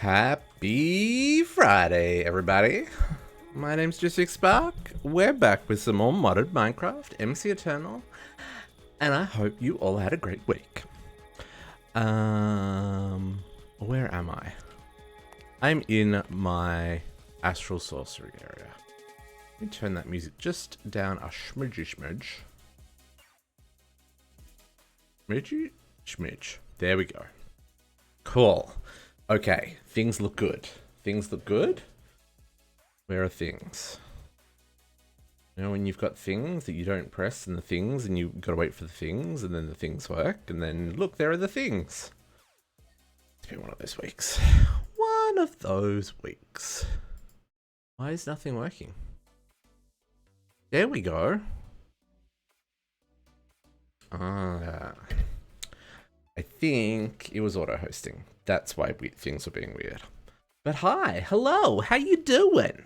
Happy Friday, everybody. My name's Justic Spark. We're back with some more modded Minecraft, MC Eternal, and I hope you all had a great week. Where am I? I'm in my Astral Sorcery area. Let me turn that music just down a smidge. Smidge. There we go. Cool. Okay, things look good. Where are things? You know, when you've got things that you don't press and the things, and you've got to wait for the things, and then the things work, and then look, there are the things. It's been one of those weeks. Why is nothing working? There we go. I think it was auto-hosting. That's why things were being weird. But hi, hello, how you doing?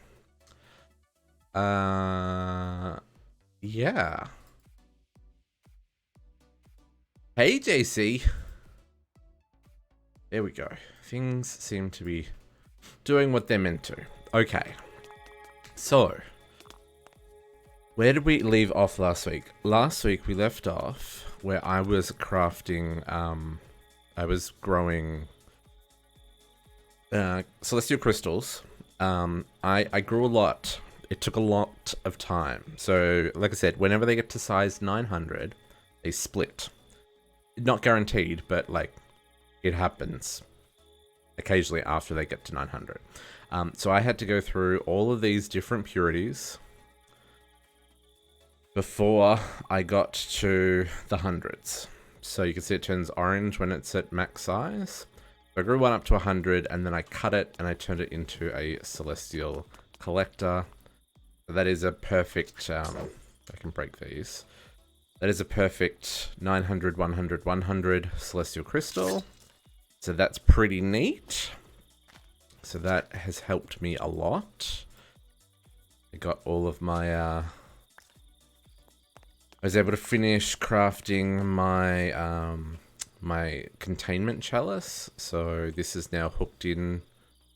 Yeah. Hey, JC. There we go. Things seem to be doing what they're meant to. Okay. So, where did we leave off last week? Last week we left off where I was crafting, I was growing celestial crystals. I grew a lot. It took a lot of time. So, like I said, whenever they get to size 900, they split. Not guaranteed, but like, it happens occasionally after they get to 900. So I had to go through all of these different purities before I got to the hundreds. So you can see it turns orange when it's at max size. I grew one up to 100, and then I cut it and I turned it into a celestial collector. That is a perfect, I can break these. That is a perfect 900, 100, 100 celestial crystal. So that's pretty neat. So that has helped me a lot. I got all of my, I was able to finish crafting my, my containment chalice. So this is now hooked in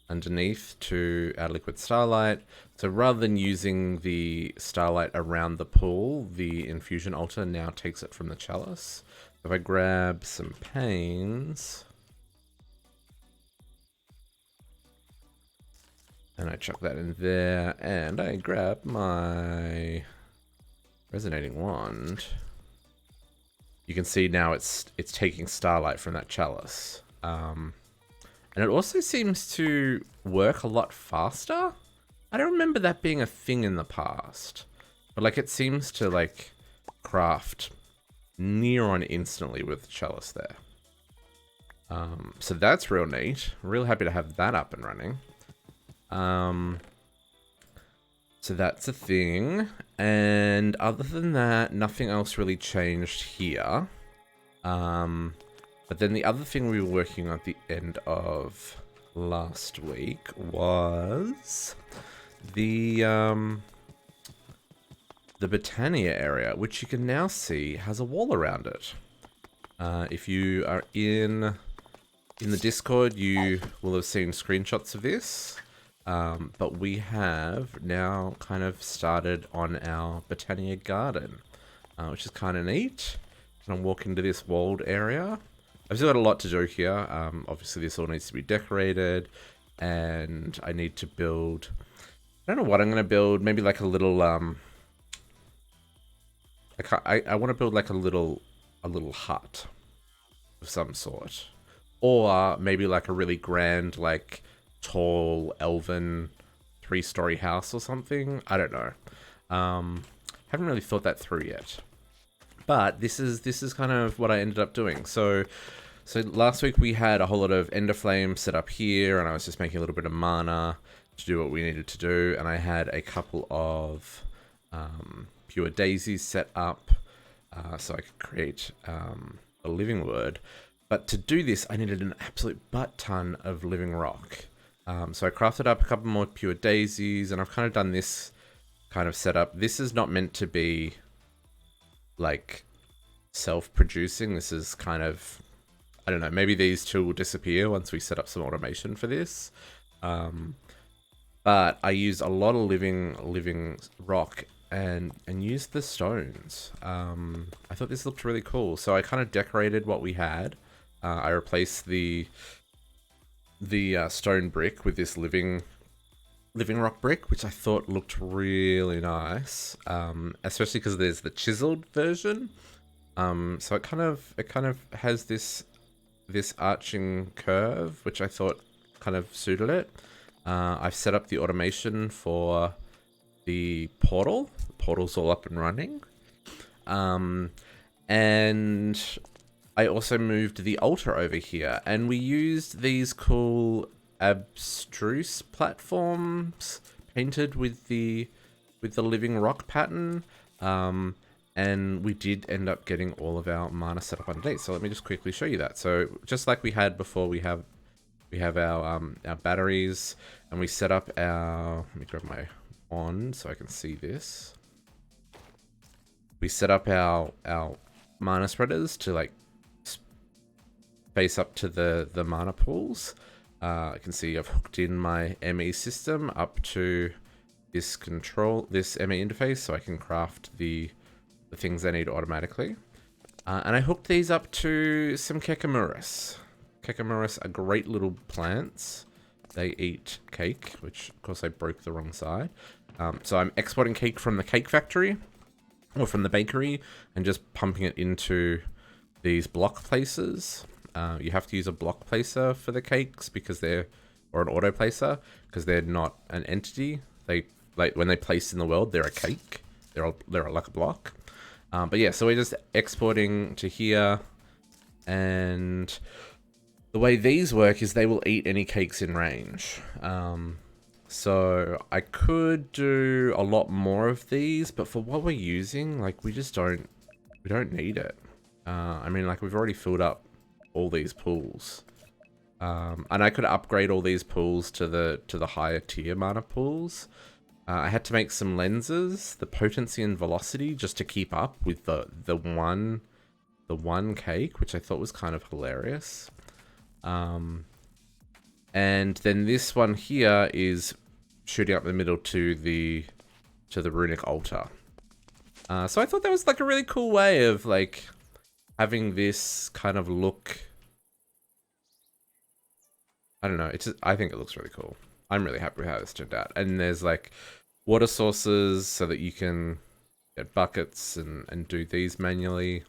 underneath to our liquid starlight. So rather than using the starlight around the pool, the infusion altar now takes it from the chalice. If I grab some panes and I chuck that in there, and I grab my resonating wand, you can see now it's taking starlight from that chalice. And it also seems to work a lot faster. I don't remember that being a thing in the past, but like it seems to like craft near on instantly with the chalice there. So that's real neat. Real happy to have that up and running. So that's a thing. And other than that, nothing else really changed here. But then the other thing we were working on at the end of last week was the Botania area, which you can now see has a wall around it. If you are in the Discord, you will have seen screenshots of this. But we have now kind of started on our Botania garden, which is kind of neat. And I'm walking to this walled area. I've still got a lot to do here. Obviously this all needs to be decorated, and I need to build, I don't know what I'm going to build, maybe like a little, I want to build like a little hut of some sort, or maybe like a really grand, like tall elven 3-story house or something. I don't know. Haven't really thought that through yet. But this is kind of what I ended up doing. So last week we had a whole lot of ender flame set up here, and I was just making a little bit of mana to do what we needed to do. And I had a couple of pure daisies set up so I could create a living word. But to do this, I needed an absolute butt ton of living rock. So I crafted up a couple more pure daisies, and I've kind of done this kind of setup. This is not meant to be like self-producing. This is kind of I don't know, maybe these two will disappear once we set up some automation for this. But I used a lot of living rock and used the stones. I thought this looked really cool, so I kind of decorated what we had. I replaced the stone brick with this living rock brick, which I thought looked really nice, especially because there's the chiseled version. So it kind of has this arching curve, which I thought kind of suited it. I've set up the automation for the portal. The portal's all up and running. And I also moved the altar over here, and we used these cool abstruse platforms painted with the living rock pattern. And we did end up getting all of our mana set up underneath. So let me just quickly show you that. So just like we had before, we have our batteries, and we set up our, let me grab my wand so I can see this. We set up our mana spreaders to like face up to the mana pools. I can see I've hooked in my ME system up to this ME interface, so I can craft the things I need automatically. And I hooked these up to some Kekimuras. Kekimuras are great little plants. They eat cake, which of course I broke the wrong side. So I'm exporting cake from the cake factory, or from the bakery, and just pumping it into these block places. You have to use a block placer for the cakes because or an auto placer, because they're not an entity. They, like, when they place in the world, they're a cake. They're like a block. But yeah, so we're just exporting to here, and the way these work is they will eat any cakes in range. So I could do a lot more of these, but for what we're using, like, we don't need it. I mean, like, we've already filled up all these pools. And I could upgrade all these pools to the higher tier mana pools. I had to make some lenses, the potency and velocity, just to keep up with the one cake, which I thought was kind of hilarious. And then this one here is shooting up the middle to the runic altar. So I thought that was like a really cool way of like having this kind of look. I don't know. I think it looks really cool. I'm really happy with how this turned out. And there's like water sources so that you can get buckets and do these manually.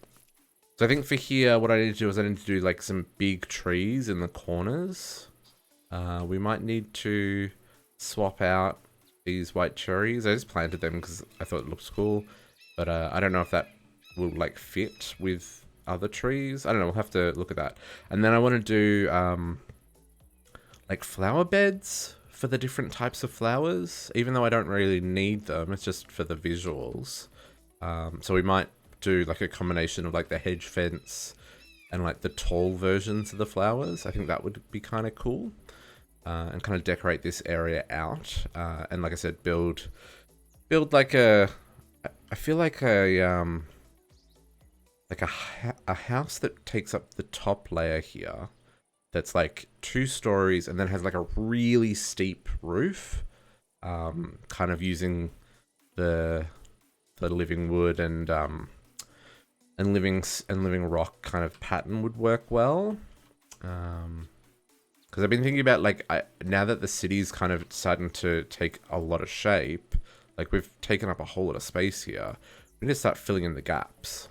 So I think for here, what I need to do is I need to do like some big trees in the corners. We might need to swap out these white cherries. I just planted them because I thought it looks cool. But I don't know if that will like fit with other trees. I don't know. We'll have to look at that. And then I want to do like flower beds for the different types of flowers, even though I don't really need them. It's just for the visuals. So we might do like a combination of like the hedge fence and like the tall versions of the flowers. I think that would be kind of cool. And kind of decorate this area out. And like I said, build like I feel like a house that takes up the top layer here. That's like 2 stories and then has like a really steep roof, kind of using the living wood and living rock kind of pattern would work well. Because I've been thinking about like now that the city's kind of starting to take a lot of shape, like we've taken up a whole lot of space here. We need to start filling in the gaps.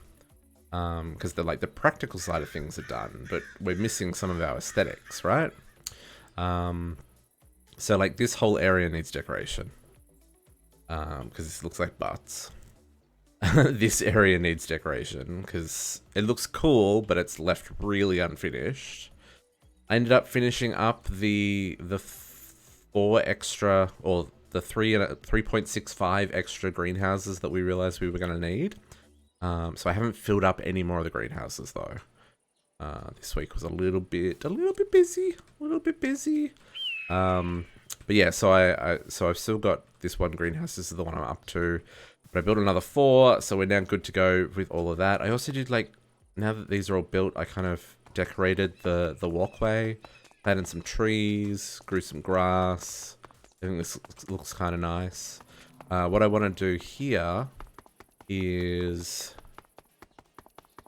Because the practical side of things are done, but we're missing some of our aesthetics, right? So like this whole area needs decoration. Because this looks like butts. This area needs decoration because it looks cool, but it's left really unfinished. I ended up finishing up the 4 extra, or the 3.65 extra greenhouses that we realized we were going to need. So I haven't filled up any more of the greenhouses though. This week was a little bit busy. But yeah, so I've still got this one greenhouse. This is the one I'm up to. But I built another 4, so we're now good to go with all of that. I also did like, now that these are all built, I kind of decorated the walkway, planted some trees, grew some grass. I think this looks kind of nice. What I want to do here is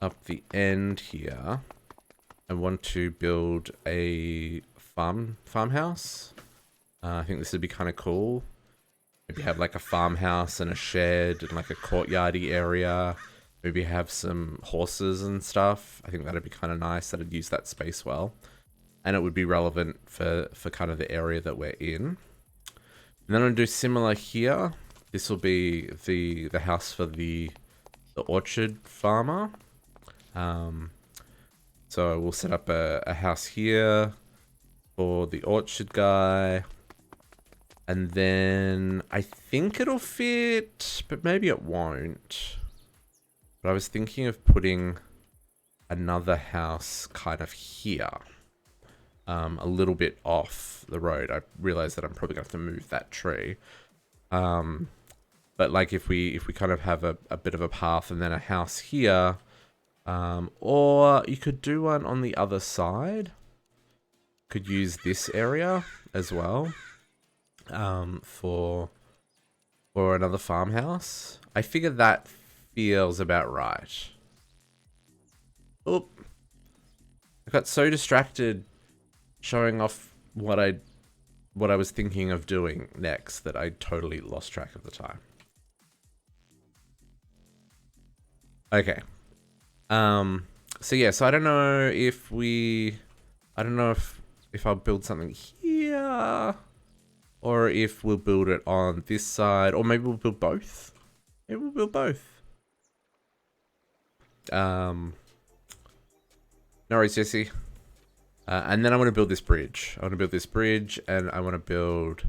up the end here. I want to build a farmhouse. I think this would be kind of cool. Maybe have like a farmhouse and a shed and like a courtyardy area. Maybe have some horses and stuff. I think that'd be kind of nice. That'd use that space well. And it would be relevant for kind of the area that we're in. And then I'm gonna do similar here. This will be the house for the orchard farmer. So we'll set up a house here for the orchard guy. And then I think it'll fit, but maybe it won't. But I was thinking of putting another house kind of here. A little bit off the road. I realize that I'm probably going to have to move that tree. But like if we kind of have a bit of a path and then a house here, or you could do one on the other side. Could use this area as well, for another farmhouse. I figure that feels about right. Oop. I got so distracted showing off what I was thinking of doing next that I totally lost track of the time. Okay. So yeah, so I don't know if I'll build something here or if we'll build it on this side, or maybe we'll build both. Maybe we'll build both. No worries, Jesse. And then I want to build this bridge. I want to build this bridge, and I want to build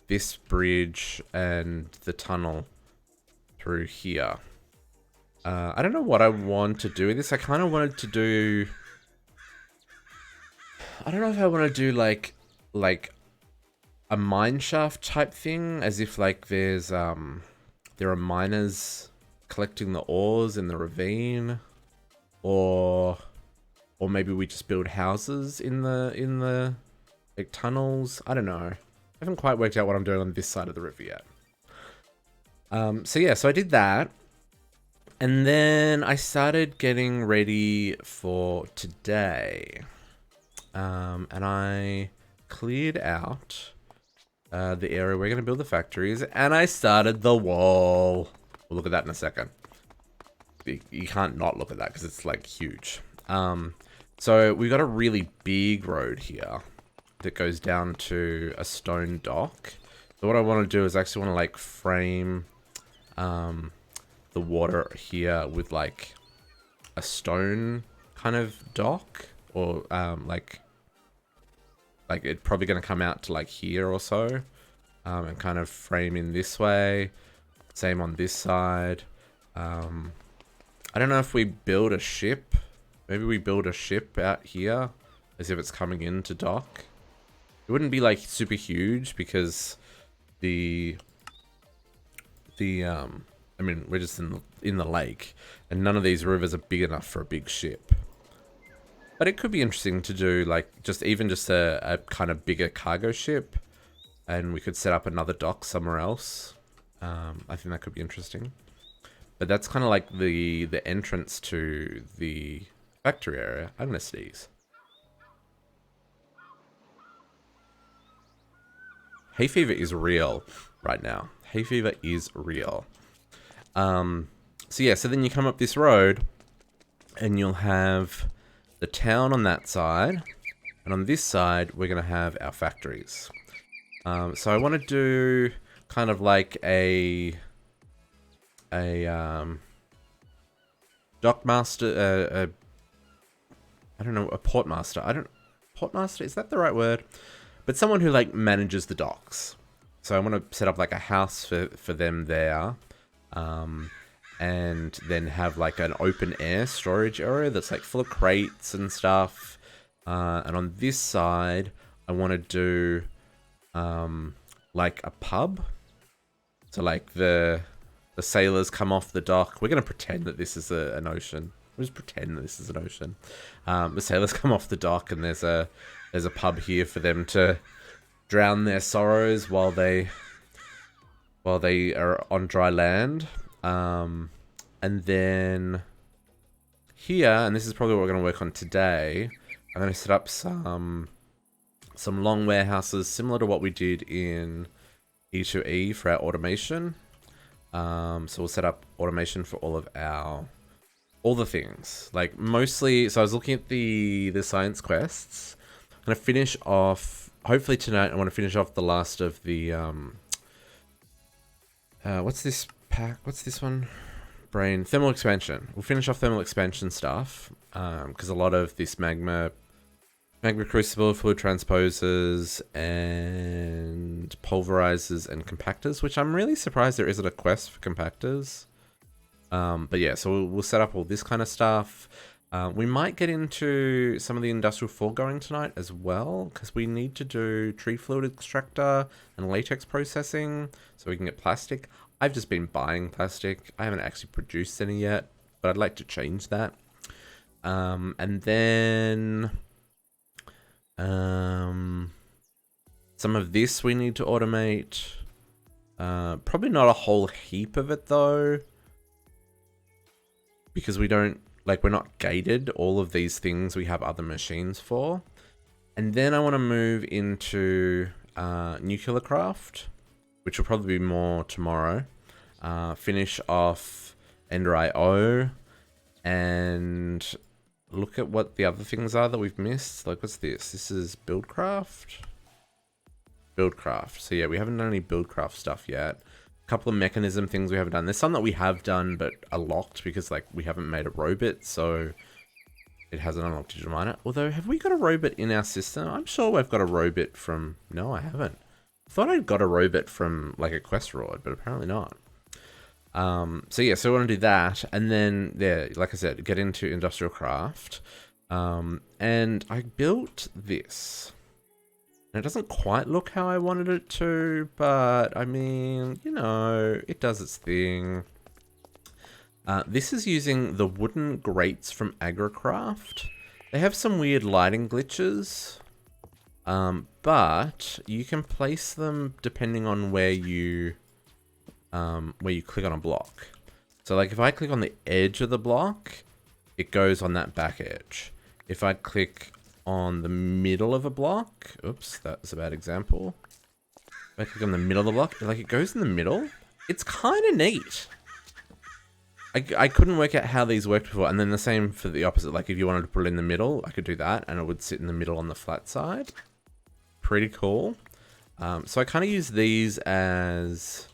this bridge and the tunnel through here. I don't know what I want to do with this. I kind of wanted to do... I don't know if I want to do like a mine shaft type thing, as if like there are miners collecting the ores in the ravine, or maybe we just build houses in the like tunnels. I don't know. I haven't quite worked out what I'm doing on this side of the river yet. So yeah, so I did that. And then I started getting ready for today. And I cleared out the area we're going to build the factories. And I started the wall. We'll look at that in a second. You can't not look at that because it's like huge. So we've got a really big road here that goes down to a stone dock. So what I want to do is I actually want to like frame the water here with like a stone kind of dock, or like it's probably going to come out to like here or so, and kind of frame in this way. Same on this side. I don't know if we build a ship. Maybe we build a ship out here as if it's coming into dock. It wouldn't be like super huge because I mean, we're just in the lake, and none of these rivers are big enough for a big ship. But it could be interesting to do like just a kind of bigger cargo ship, and we could set up another dock somewhere else. I think that could be interesting. But that's kind of like the entrance to the factory area. I'm gonna sneeze. Hay fever is real right now. Hay fever is real. So yeah, so then you come up this road and you'll have the town on that side, and on this side we're going to have our factories. So I want to do kind of like a dockmaster, I don't know, a portmaster. Portmaster, is that the right word? But someone who like manages the docks. So I want to set up like a house for them there. And then have like an open air storage area that's like full of crates and stuff. And on this side, I want to do like a pub. So like the sailors come off the dock. We're going to pretend that this is an ocean. We'll just pretend that this is an ocean. The sailors come off the dock, and there's a pub here for them to drown their sorrows while they are on dry land. And then here, and this is probably what we're going to work on today, I'm going to set up some long warehouses similar to what we did in E2E for our automation. So we'll set up automation for all the things. Like mostly, so I was looking at the science quests. I'm going to finish off, hopefully tonight, I want to finish off the last of the, what's this pack? What's this one? Brain. Thermal expansion. We'll finish off thermal expansion stuff, because a lot of this magma crucible, fluid transposers, and pulverizers and compactors, which I'm really surprised there isn't a quest for compactors. But yeah, so we'll set up all this kind of stuff. We might get into some of the industrial foregoing tonight as well, because we need to do tree fluid extractor and latex processing so we can get plastic. I've just been buying plastic. I haven't actually produced any yet, but I'd like to change that. And then some of this we need to automate. Probably not a whole heap of it though, because we're not gated. All of these things we have other machines for. And then I want to move into nuclear craft, which will probably be more tomorrow. Finish off Ender IO and look at what the other things are that we've missed. Like, what's this? This is Buildcraft. Buildcraft. So yeah, we haven't done any Buildcraft stuff yet. A couple of mechanism things we haven't done. There's some that we have done but are locked because like we haven't made a robot, so it hasn't unlocked digital miner. Although, have we got a robot in our system? I'm sure we've got a robot from... No, I haven't. I thought I'd got a robot from like a quest rod, but apparently not. So yeah, so we want to do that, and then yeah, like I said, get into industrial craft. And I built this. And it doesn't quite look how I wanted it to, but I mean, you know, it does its thing. This is using the wooden grates from AgriCraft. They have some weird lighting glitches, but you can place them depending on where you click on a block. So like if I click on the edge of the block, it goes on that back edge. If I click on the middle of a block, oops, that was a bad example. If I click on the middle of the block, like it goes in the middle. It's kind of neat. I couldn't work out how these worked before. And then the same for the opposite. Like if you wanted to put it in the middle, I could do that and it would sit in the middle on the flat side. Pretty cool. So I kind of use these as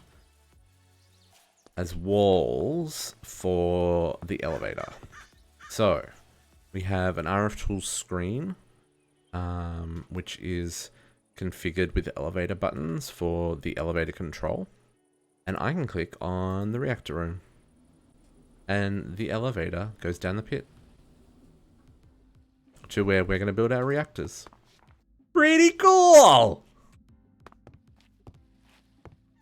walls for the elevator. So we have an RF Tools screen, which is configured with elevator buttons for the elevator control. And I can click on the reactor room. And the elevator goes down the pit to where we're going to build our reactors. Pretty cool!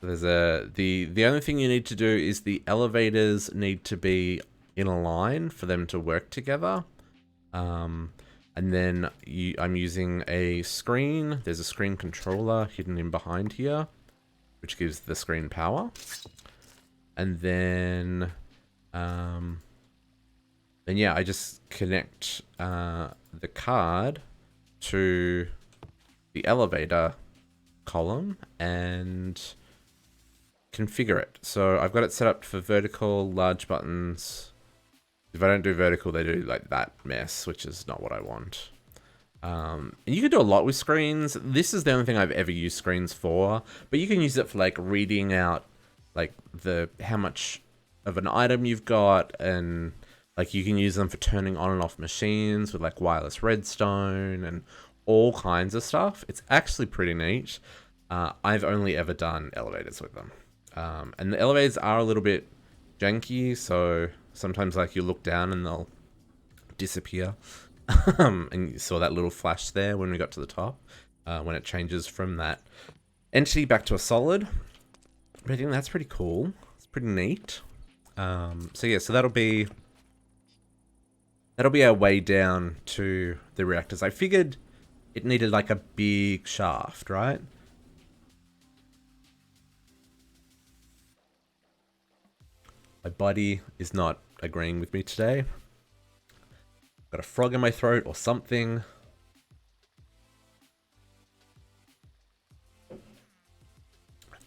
There's the only thing you need to do is the elevators need to be in a line for them to work together. And then I'm using a screen. There's a screen controller hidden in behind here, which gives the screen power. And then yeah, I just connect the card to the elevator column and configure it. So I've got it set up for vertical, large buttons. If I don't do vertical, they do like that mess, which is not what I want. And you can do a lot with screens. This is the only thing I've ever used screens for, but you can use it for like reading out like how much of an item you've got, and like you can use them for turning on and off machines with like wireless redstone and all kinds of stuff. It's actually pretty neat. I've only ever done elevators with them. And the elevators are a little bit janky, so sometimes like you look down and they'll disappear. And you saw that little flash there when we got to the top, when it changes from that entity back to a solid. But I think that's pretty cool. It's pretty neat. So yeah, so that'll be that'll be our way down to the reactors. I figured it needed like a big shaft, right? My buddy is not agreeing with me today. Got a frog in my throat or something.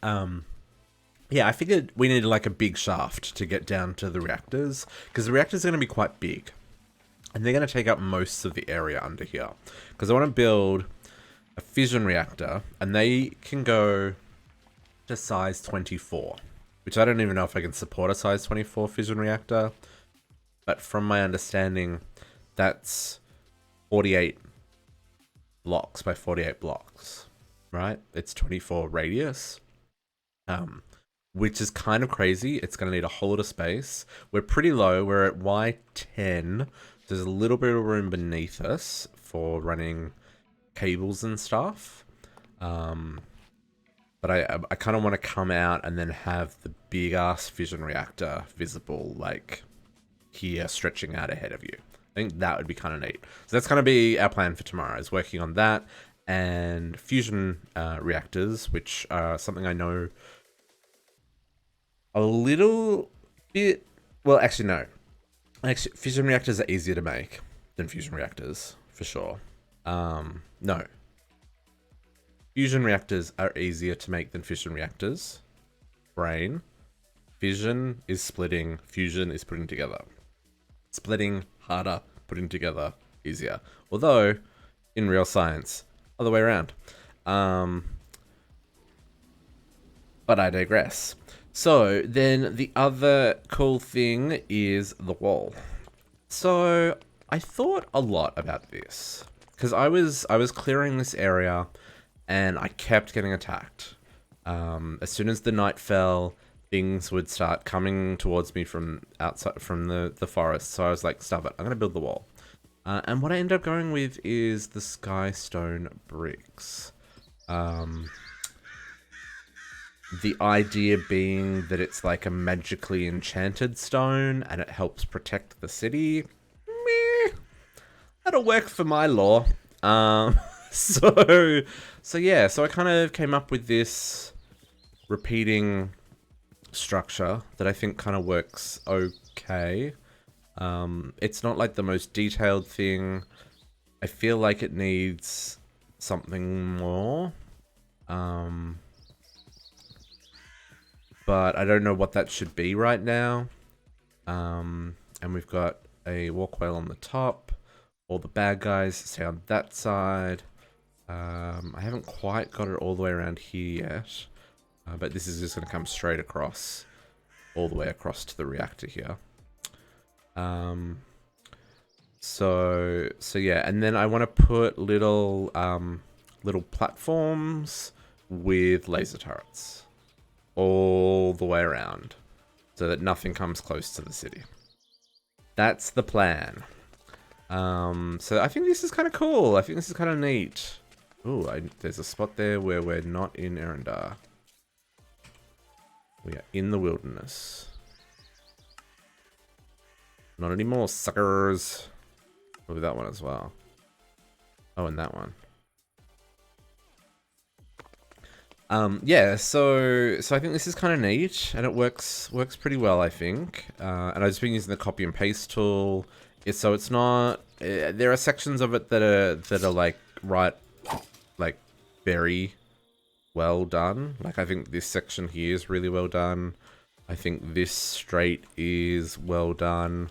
Yeah, I figured we needed like a big shaft to get down to the reactors, because the reactors are going to be quite big. And they're going to take up most of the area under here. Because I want to build a fission reactor, and they can go to size 24. Which I don't even know if I can support a size 24 fission reactor. But from my understanding, that's 48 blocks by 48 blocks, right? It's 24 radius, which is kind of crazy. It's going to need a whole lot of space. We're pretty low. We're at Y10. There's a little bit of room beneath us for running cables and stuff. But I kind of want to come out and then have the big ass fission reactor visible, like here, stretching out ahead of you. I think that would be kind of neat. So that's going to be our plan for tomorrow, is working on that and fusion reactors, which are something I know a little bit. Well, actually, no. Actually, fission reactors are easier to make than fusion reactors, for sure. No. Fusion reactors are easier to make than fission reactors. Brain. Fission is splitting. Fusion is putting together. Splitting, harder. Putting together, easier. Although, in real science, other way around. But I digress. So, then the other cool thing is the wall. So, I thought a lot about this. Because I was clearing this area, and I kept getting attacked. As soon as the night fell, things would start coming towards me from outside, from the forest. So I was like, stuff it, I'm going to build the wall. And what I ended up going with is the sky stone bricks. The idea being that it's like a magically enchanted stone, and it helps protect the city. Meh. That'll work for my lore. So yeah, so I kind of came up with this repeating structure that I think kind of works okay. It's not like the most detailed thing. I feel like it needs something more. But I don't know what that should be right now. And we've got a walkway on the top. All the bad guys stay on that side. I haven't quite got it all the way around here yet. But this is just going to come straight across. All the way across to the reactor here. So yeah. And then I want to put little platforms with laser turrets. All the way around. So that nothing comes close to the city. That's the plan. So I think this is kind of cool. I think this is kind of neat. Ooh, there's a spot there where we're not in Erendar. We are in the wilderness. Not anymore, suckers. Probably that one as well. Oh, and that one. Yeah, so I think this is kind of neat, and it works pretty well, I think. And I've just been using the copy and paste tool. So it's not. There are sections of it that are like very well done. Like I think this section here is really well done. I think this straight is well done.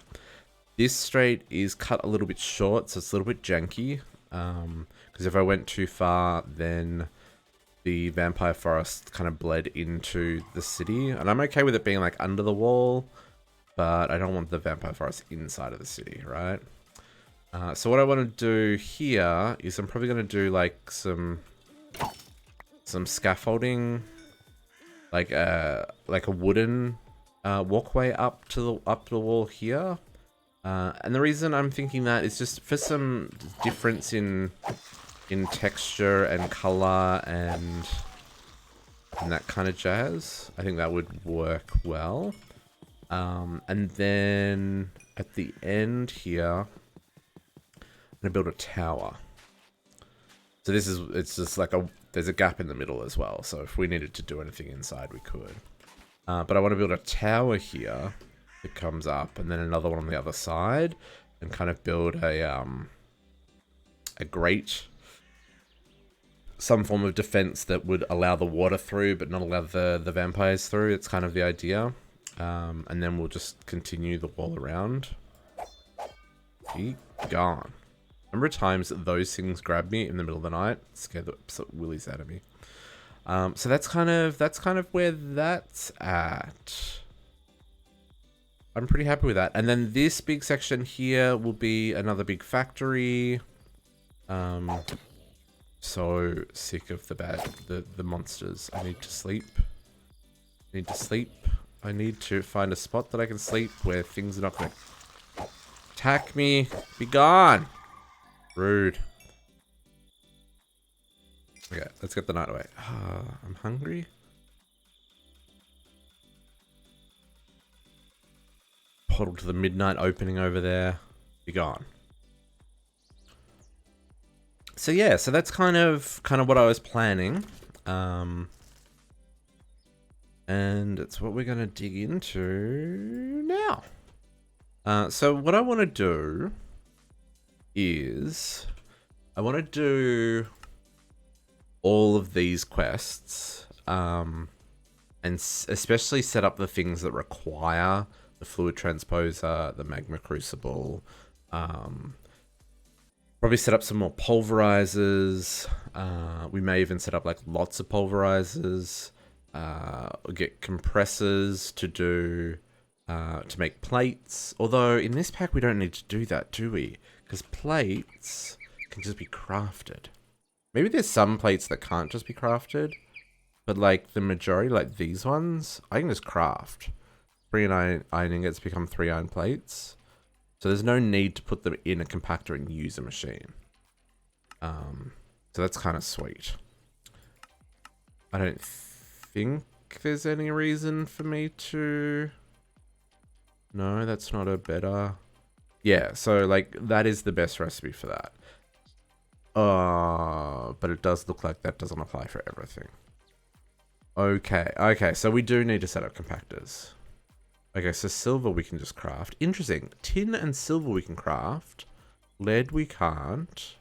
This straight is cut a little bit short, so it's a little bit janky. Because if I went too far, then the vampire forest kind of bled into the city. And I'm okay with it being like under the wall, but I don't want the vampire forest inside of the city, right? So what I want to do here is I'm probably going to do like some scaffolding, like a wooden walkway up to the wall here. And the reason I'm thinking that is just for some difference in texture and color and that kind of jazz. I think that would work well. And then at the end here, I'm going to build a tower. So this is, it's just like there's a gap in the middle as well. So if we needed to do anything inside, we could. But I want to build a tower here that comes up, and then another one on the other side, and kind of build a grate, some form of defense that would allow the water through, but not allow the vampires through. It's kind of the idea. And then we'll just continue the wall around. Be gone. Number of times that those things grabbed me in the middle of the night, scared the absolute willies out of me. So that's kind of where that's at. I'm pretty happy with that. And then this big section here will be another big factory. So sick of the monsters. I need to sleep. I need to find a spot that I can sleep where things are not going to attack me. Be gone. Rude. Okay, let's get the night away. I'm hungry. Portal to the midnight opening over there. Be gone. So yeah, so that's kind of what I was planning. And it's what we're gonna dig into now. So what I want to do is I want to do all of these quests, and especially set up the things that require the fluid transposer, the magma crucible. Probably set up some more pulverizers. We may even set up like lots of pulverizers. Get compressors to do to make plates. Although in this pack we don't need to do that, do we? Because plates can just be crafted. Maybe there's some plates that can't just be crafted, but like the majority, like these ones, I can just craft. 3 iron ingots become 3 iron plates. So there's no need to put them in a compactor and use a machine. So that's kind of sweet. I don't think there's any reason for me to... No, that's not a better... Yeah, so like that is the best recipe for that. But it does look like that doesn't apply for everything. Okay, so we do need to set up compactors. Okay, so silver we can just craft. Interesting. Tin and silver we can craft. Lead we can't.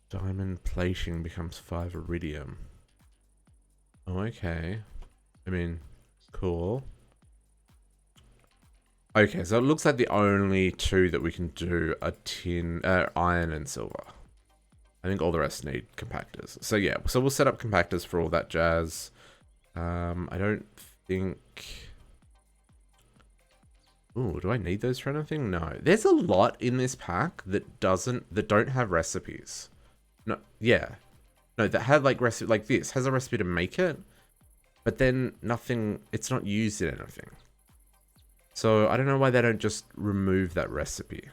Diamond plating becomes 5 iridium. Oh, okay. I mean, cool. Okay, so it looks like the only 2 that we can do are tin, iron and silver. I think all the rest need compactors. So yeah, so we'll set up compactors for all that jazz. I don't think... Ooh, do I need those for anything? No. There's a lot in this pack that don't have recipes. No, yeah. No, that have like recipe, like this has a recipe to make it, but then nothing, it's not used in anything. So I don't know why they don't just remove that recipe.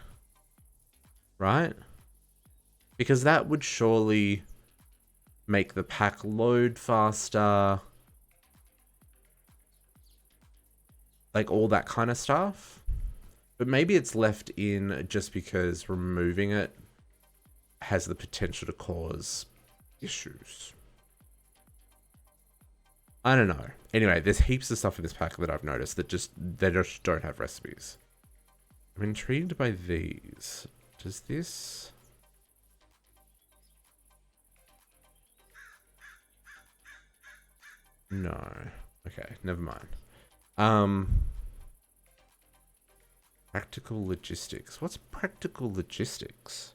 Right? Because that would surely make the pack load faster. Like all that kind of stuff. But maybe it's left in just because removing it has the potential to cause issues. I don't know. Anyway, there's heaps of stuff in this pack that I've noticed that they just don't have recipes. I'm intrigued by these. Does this... No. Okay, never mind. Practical logistics. What's practical logistics?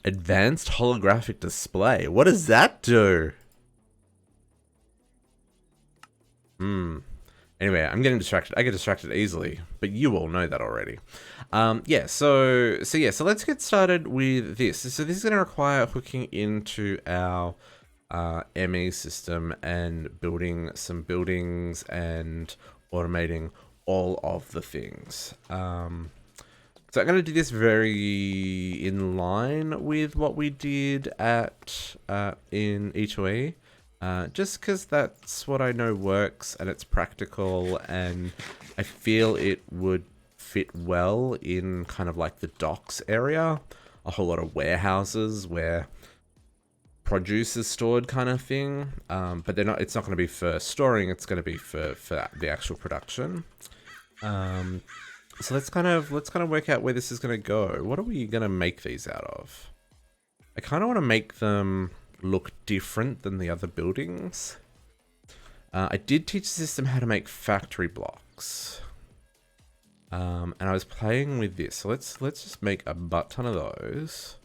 Advanced holographic display. What does that do? Anyway, I'm getting distracted. I get distracted easily, but you all know that already. Yeah, so let's get started with this. So this is going to require hooking into our ME system and building some buildings and automating all of the things. So I'm going to do this very in line with what we did at in E2E. Just because that's what I know works and it's practical, and I feel it would fit well in kind of like the docks area. A whole lot of warehouses where produce is stored, kind of thing. But they're not. It's not going to be for storing. It's going to be for the actual production. So let's kind of work out where this is going to go. What are we going to make these out of? I kind of want to make them look different than the other buildings. I did teach the system how to make factory blocks. And I was playing with this. So let's just make a butt ton of those.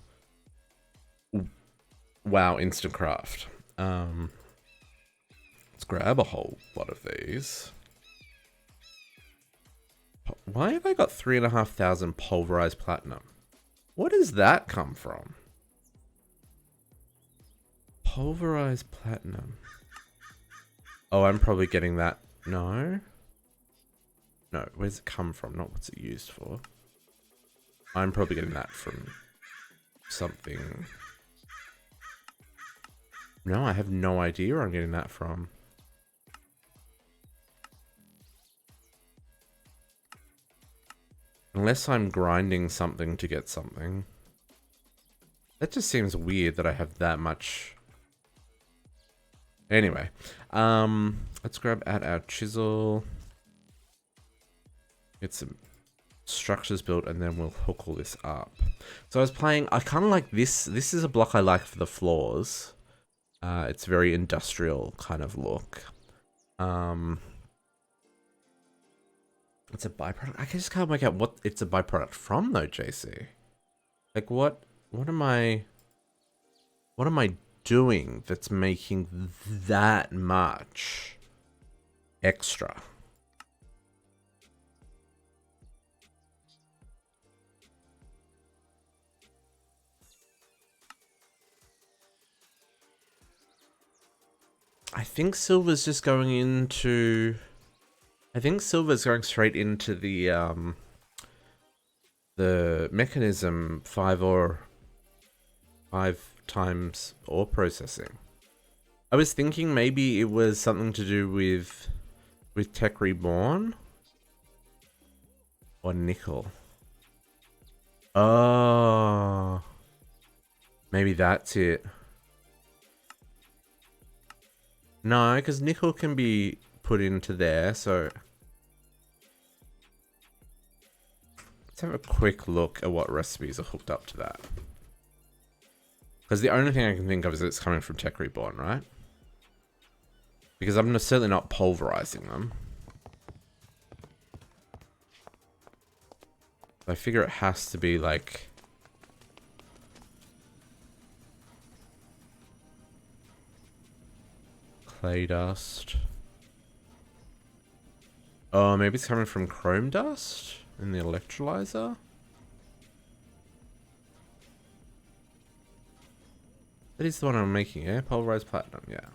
Wow, instant craft. Let's grab a whole lot of these. Why have I got 3,500 pulverized platinum? Where does that come from? Pulverized platinum. Oh, I'm probably getting that. No. No, where's it come from? Not what's it used for. I'm probably getting that from something. No, I have no idea where I'm getting that from. Unless I'm grinding something to get something. That just seems weird that I have that much. Anyway, let's grab out our chisel. Get some structures built, and then we'll hook all this up. So I was playing, I kind of like this. This is a block I like for the floors. It's very industrial kind of look. It's a byproduct. I just can't work out what it's a byproduct from though, JC. Like what am I doing that's making that much extra? I think silver's just going into... I think silver's going straight into the mechanism 5 times ore processing. I was thinking maybe it was something to do with Tech Reborn or nickel. Oh, maybe that's it. No, because nickel can be put into there, so let's have a quick look at what recipes are hooked up to that. Because the only thing I can think of is it's coming from Tech Reborn, right? Because I'm certainly not pulverizing them. I figure it has to be like... clay dust. Oh, maybe it's coming from chrome dust in the electrolyzer? That is the one I'm making, yeah? Pulverized platinum, yeah.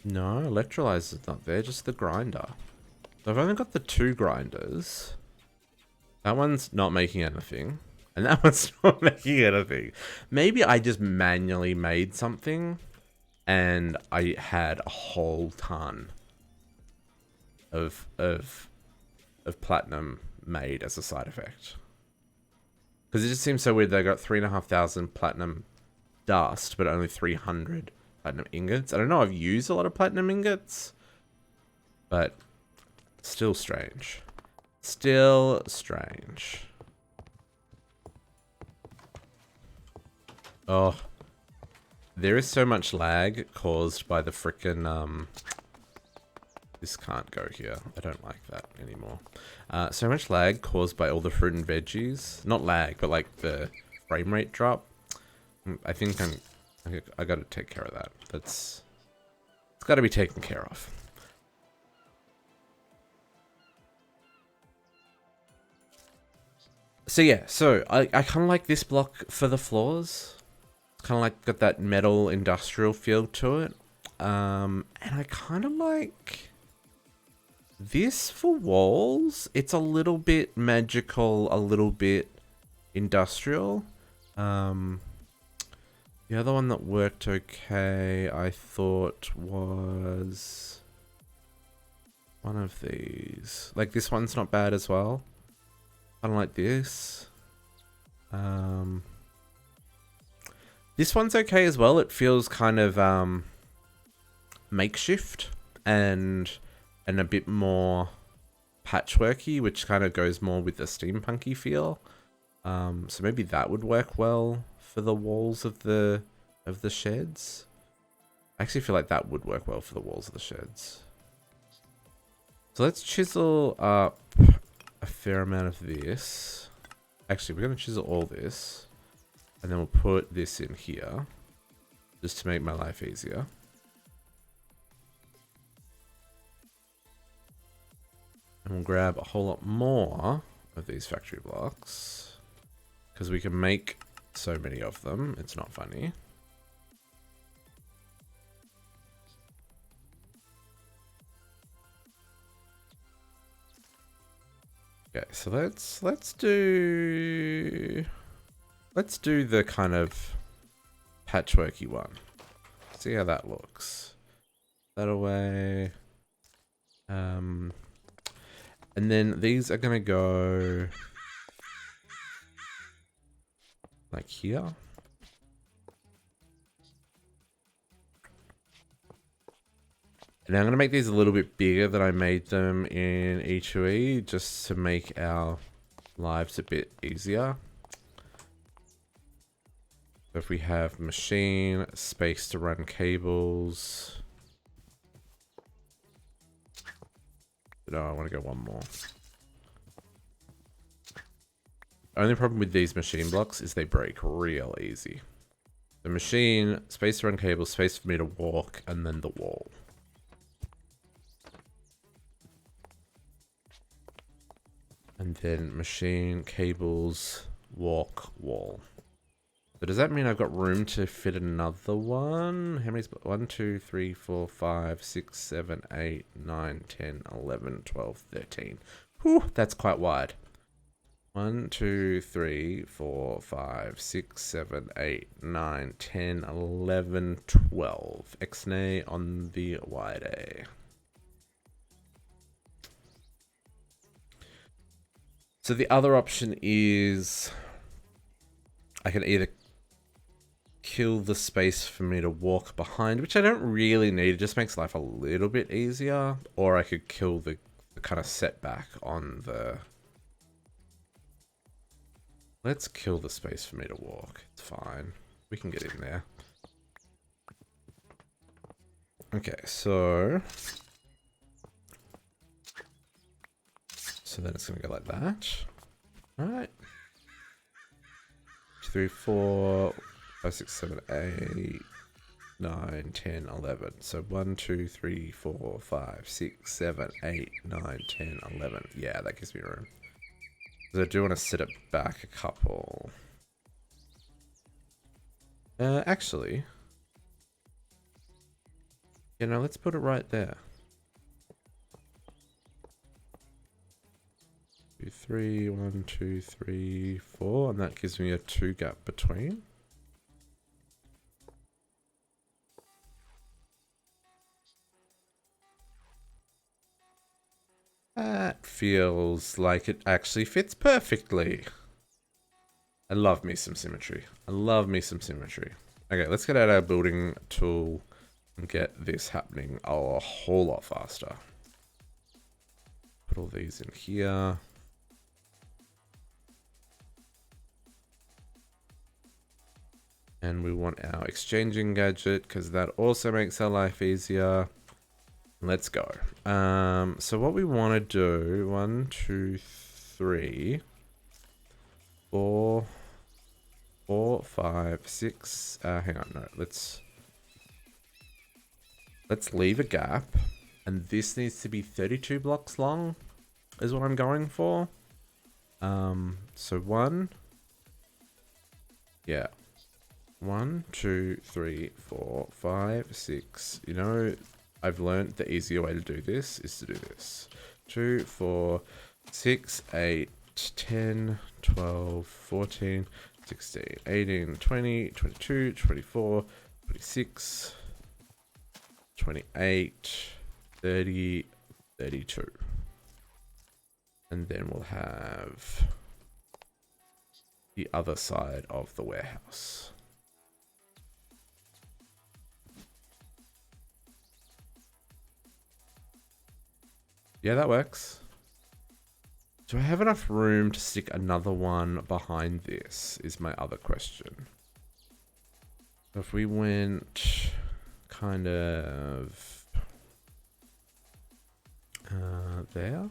No, electrolyzer's not there, just the grinder. So I've only got the 2 grinders. That one's not making anything. And that one's not making anything. Maybe I just manually made something and I had a whole ton of platinum made as a side effect. Because it just seems so weird. They got 3,500 platinum dust, but only 300 platinum ingots. I don't know. I've used a lot of platinum ingots, but still strange. Still strange. Oh, there is so much lag caused by the frickin' this can't go here. I don't like that anymore. So much lag caused by all the fruit and veggies. Not lag, but like the frame rate drop. I think I gotta take care of that. It's gotta be taken care of. So yeah, so I kind of like this block for the floors. It's kind of like got that metal industrial feel to it. And I kind of like this for walls. It's a little bit magical, a little bit industrial. The other one that worked okay, I thought was one of these. Like this one's not bad as well. I don't like this. This one's okay as well. It feels kind of makeshift and a bit more patchworky, which kind of goes more with the steampunky feel. So maybe that would work well for the walls of the sheds. I actually feel like that would work well for the walls of the sheds. So let's chisel up a fair amount of this. Actually, we're going to chisel all this. And then we'll put this in here. Just to make my life easier. And we'll grab a whole lot more of these factory blocks. Because we can make so many of them. It's not funny. Okay, so let's do the kind of patchworky one. See how that looks. That away. And then these are gonna go like here. And I'm going to make these a little bit bigger than I made them in E2E, just to make our lives a bit easier. So if we have machine, space to run cables. No, I want to go one more. Only problem with these machine blocks is they break real easy. The machine, space to run cables, space for me to walk, and then the wall. And then machine, cables, walk, wall. So does that mean I've got room to fit another one? How many? 1, 2, 3, 4, 5, 6, 7, 8, 9, 10, 11, 12, 13. Whew, that's quite wide. 1, 2, 3, 4, 5, 6, 7, 8, 9, 10, 11, 12. Ixnay on the wide A. So the other option is I can either kill the space for me to walk behind, which I don't really need. It just makes life a little bit easier. Or I could kill the kind of setback on the... Let's kill the space for me to walk. It's fine. We can get in there. Okay, so then it's going to go like that. Alright. 2, 3, 4, 5, 6, 7, 8, 9, 10, 11. So 1, 2, 3, 4, 5, 6, 7, 8, 9, 10, 11. Yeah, that gives me room. Because I do want to set it back a couple. Actually. You know, let's put it right there. 2, 3, 1, 2, 3, 4, and that gives me a 2 gap between. That feels like it actually fits perfectly. I love me some symmetry. I love me some symmetry. Okay, let's get out our building tool and get this happening a whole lot faster. Put all these in here. And we want our exchanging gadget because that also makes our life easier. Let's go. So what we want to do, 1, 2, 3, 4, 5, 6. Hang on, no. Let's leave a gap, and this needs to be 32 blocks long, is what I'm going for. So 1. Yeah. 1, 2, 3, 4, 5, 6. You know, I've learned the easier way to do this is to do this. 2, 4, 6, 8, 10, 12, 14, 16, 18, 20, 22, 24, 26, 28, 30, 32. And then we'll have the other side of the warehouse. Yeah, that works. Do I have enough room to stick another one behind this is my other question. So if we went kind of there.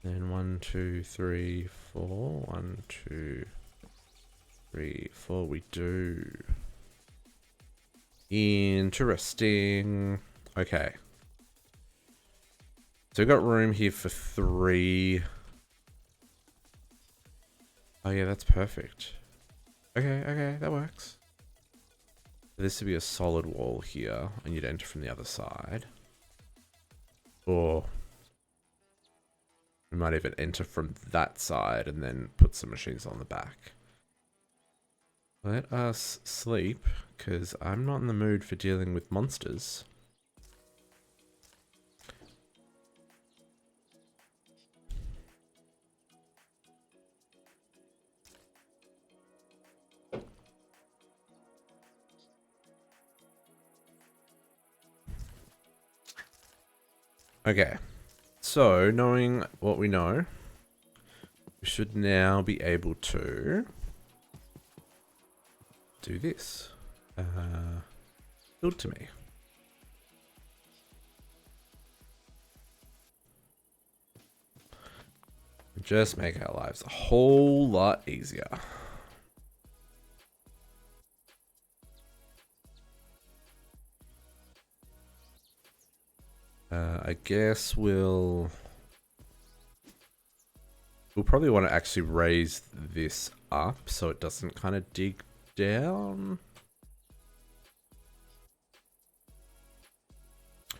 Then 1, 2, 3, 4. 1, 2, 3, 4. We do. Interesting. Okay. So we've got room here for 3. Oh yeah, that's perfect. Okay, that works. This would be a solid wall here, and you'd enter from the other side. Or we might even enter from that side and then put some machines on the back. Let us sleep, because I'm not in the mood for dealing with monsters. Okay, so knowing what we know, we should now be able to do this. Build to me. Just make our lives a whole lot easier. I guess we'll probably want to actually raise this up so it doesn't kind of dig down.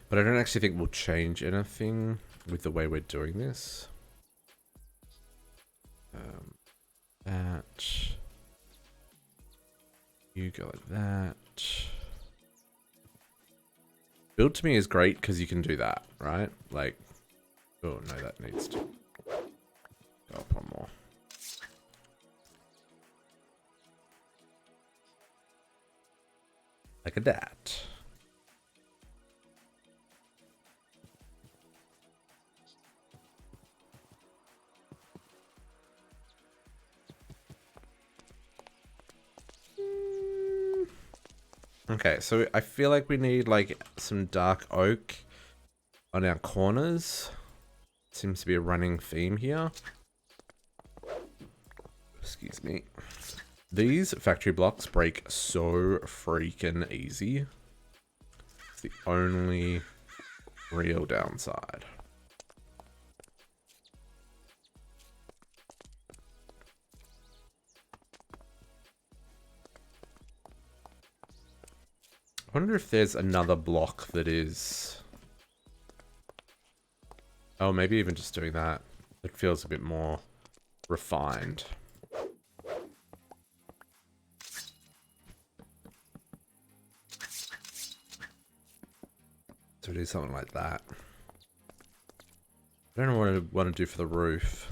But I don't actually think we'll change anything with the way we're doing this. That. You go like that. Build to me is great because you can do that, right? Like, oh no, that needs to go up one more. Like a that. Okay, so I feel like we need like some dark oak on our corners. Seems to be a running theme here. Excuse me. These factory blocks break so freaking easy. It's the only real downside. I wonder if there's another block that is... Oh, maybe even just doing that. It feels a bit more refined. So do something like that. I don't know what I want to do for the roof.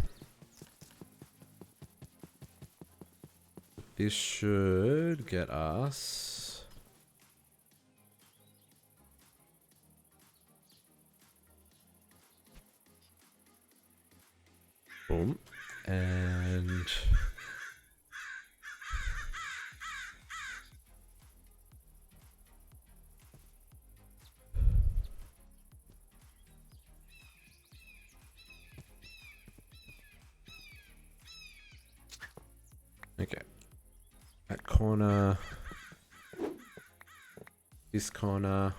This should get us... Boom. And... Okay. That corner. This corner.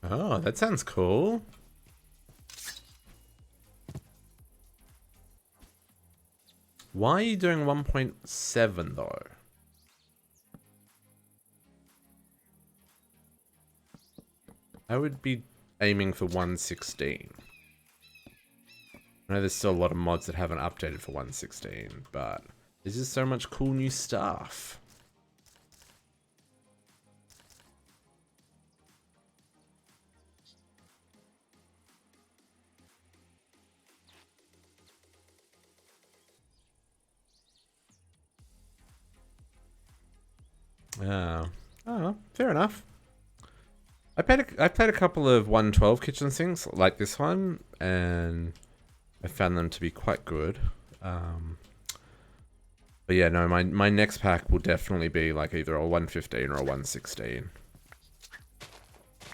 Oh, that sounds cool. Why are you doing 1.7 though? I would be aiming for 116. I know there's still a lot of mods that haven't updated for 116, but there's just so much cool new stuff. Oh, fair enough. I played a couple of 112 kitchen sinks like this one, and I found them to be quite good. But yeah, no, my next pack will definitely be like either a 115 or a 116.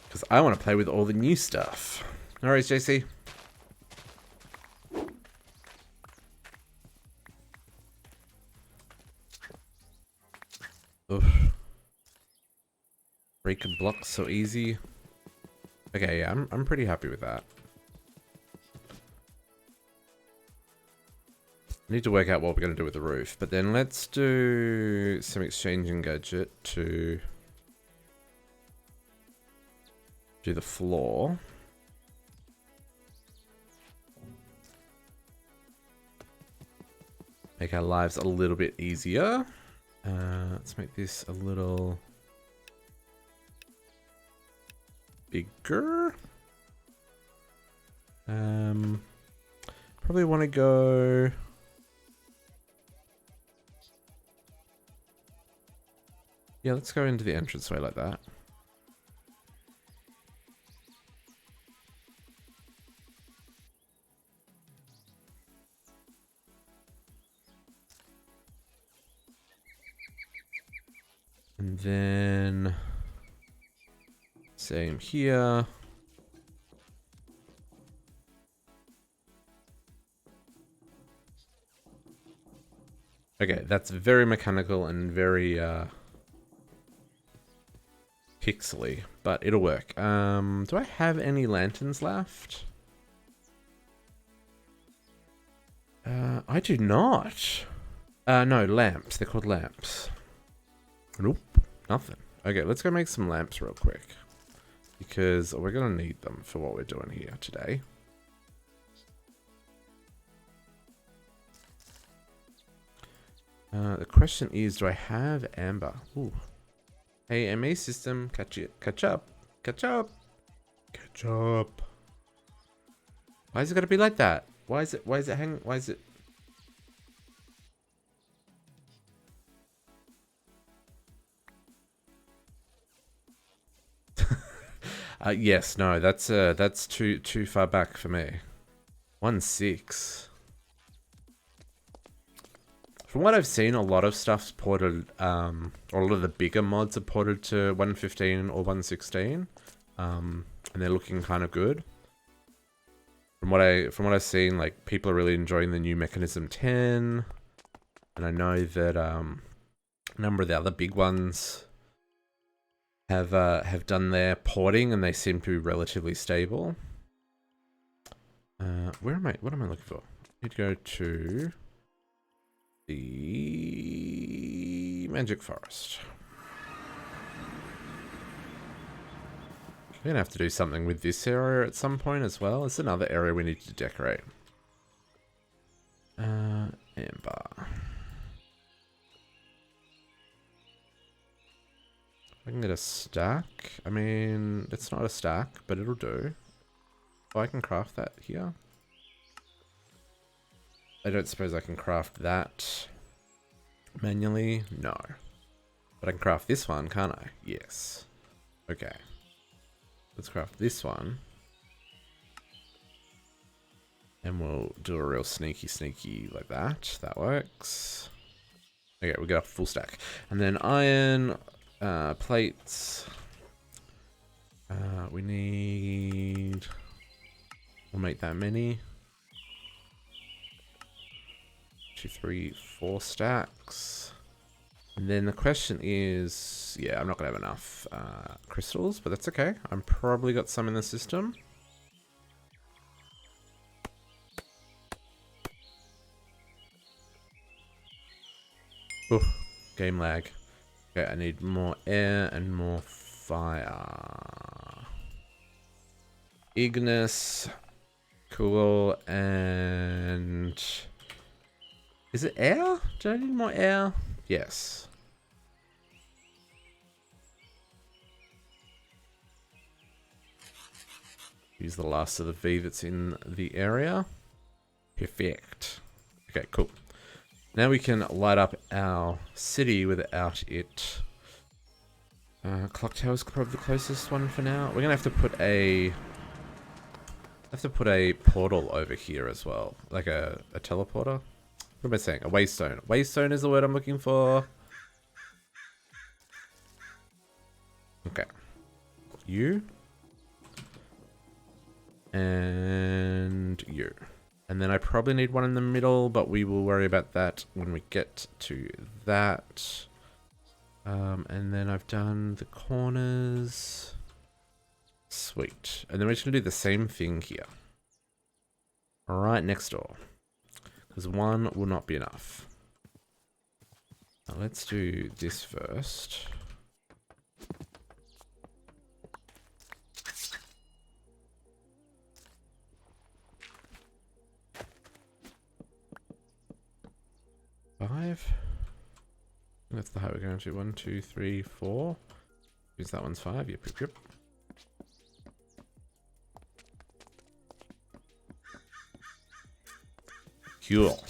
Because I want to play with all the new stuff. Alright, JC. Oof. Break a block so easy. Okay, yeah, I'm pretty happy with that. I need to work out what we're going to do with the roof, but then let's do some exchanging gadget to do the floor. Make our lives a little bit easier. Let's make this a little bigger. Probably want to go... Yeah, let's go into the entranceway like that. And then... same here. Okay, that's very mechanical and very pixely, but it'll work. Do I have any lanterns left? I do not. No, lamps. They're called lamps. Nope, nothing. Okay, let's go make some lamps real quick. Because we're going to need them for what we're doing here today. The question is, do I have amber? Ooh. Hey, MA system, catch up. Catch up. Why is it gotta be like that? Why is it hanging? Why is it? Yes, no, that's too far back for me. 1.6. From what I've seen, a lot of stuff's ported, or a lot of the bigger mods are ported to 115 or 116, and they're looking kind of good. From what I've seen, like, people are really enjoying the new Mechanism 10, and I know that a number of the other big ones have done their porting, and they seem to be relatively stable. What am I looking for? I need to go to the Magic Forest. We're gonna have to do something with this area at some point as well. It's another area we need to decorate. Amber. I can get a stack. I mean, it's not a stack, but it'll do. Oh, I can craft that here. I don't suppose I can craft that manually. No. But I can craft this one, can't I? Yes. Okay. Let's craft this one. And we'll do a real sneaky like that. That works. Okay, we got a full stack. And then iron, plates. We need... We'll make that many. 2, 3, 4 stacks. And then the question is, yeah, I'm not gonna have enough crystals, but that's okay. I've probably got some in the system. Ooh, game lag. Okay, I need more air and more fire. Ignis. Cool. And is it air? Do I need more air? Yes. Use the last of the V that's in the area. Perfect. Okay, cool. Now we can light up our city without it. Clock tower's probably the closest one for now. We're gonna have to put a portal over here as well, like a teleporter. What am I saying? A waystone. Waystone is the word I'm looking for. Okay. You. And you. And then I probably need one in the middle, but we will worry about that when we get to that. And then I've done the corners. Sweet. And then we're just going to do the same thing here. Right next door. Because one will not be enough. Now let's do this first. Five. That's the height we're going to. 1, 2, 3, 4. Is that one's 5? Yep, yep, yep. Cool.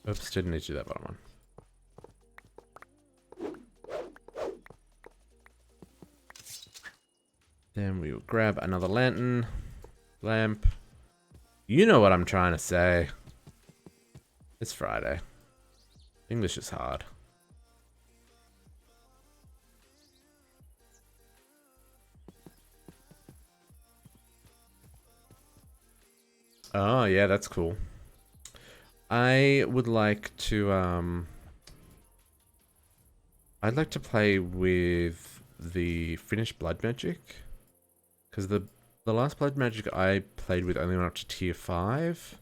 Oops, didn't need to do that bottom one. Then we will grab another lantern. Lamp. You know what I'm trying to say. It's Friday. English is hard. Oh, yeah, that's cool. I would like to, I'd like to play with the finished blood magic. Because the last blood magic I played with only went up to tier 5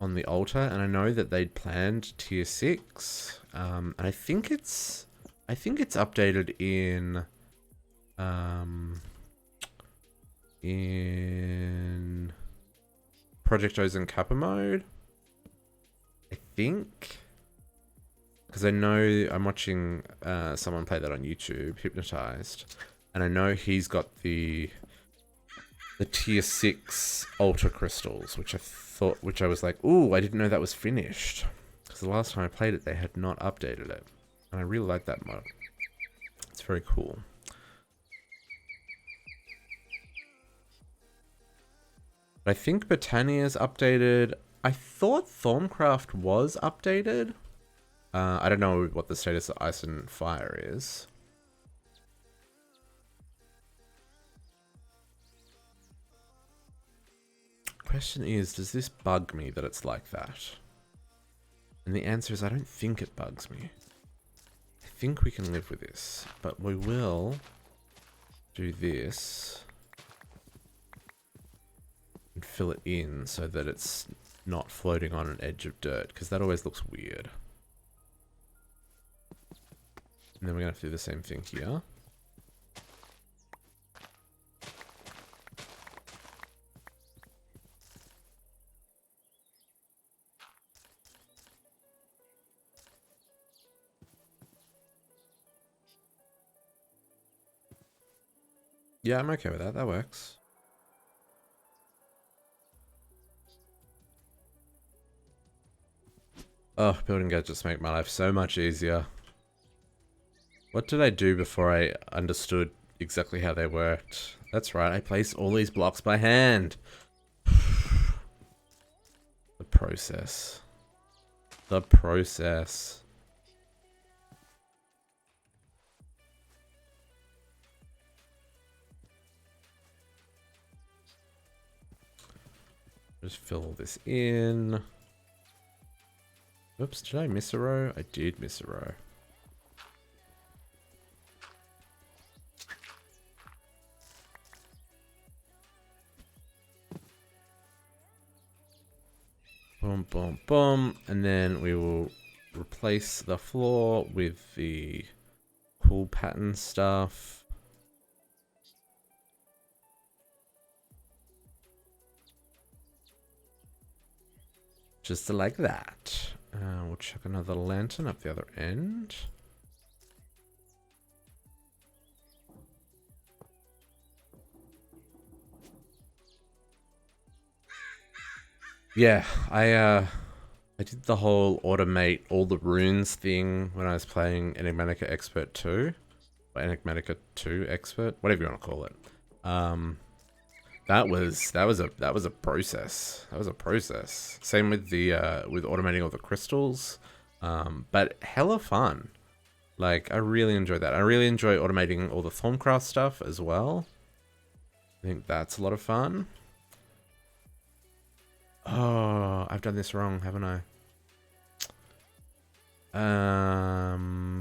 on the altar, and I know that they'd planned tier 6. And I think it's updated in Project O's and Kappa mode. I think. Because I know I'm watching someone play that on YouTube, Hypnotized, and I know he's got the tier 6 ultra crystals, which I was like, ooh, I didn't know that was finished. Because the last time I played it, they had not updated it. And I really like that mod. It's very cool. But I think Britannia's updated. I thought Thorncraft was updated. I don't know what the status of Ice and Fire is. Question is, does this bug me that it's like that? And the answer is, I don't think it bugs me. I think we can live with this, but we will do this and fill it in so that it's not floating on an edge of dirt, because that always looks weird. And then we're going to have to do the same thing here. Yeah, I'm okay with that. That works. Oh, building gadgets make my life so much easier. What did I do before I understood exactly how they worked? That's right, I placed all these blocks by hand. The process. The process. Just fill all this in. Oops, did I miss a row? I did miss a row. Boom, boom, boom. And then we will replace the floor with the pull pattern stuff. Just like that. We'll chuck another lantern up the other end. Yeah, I did the whole automate all the runes thing when I was playing Enigmatica Expert 2. Or Enigmatica 2 Expert, whatever you want to call it. That was a process. That was a process. Same with the with automating all the crystals. But hella fun. Like, I really enjoy that. I really enjoy automating all the Thorncraft stuff as well. I think that's a lot of fun. Oh, I've done this wrong, haven't I?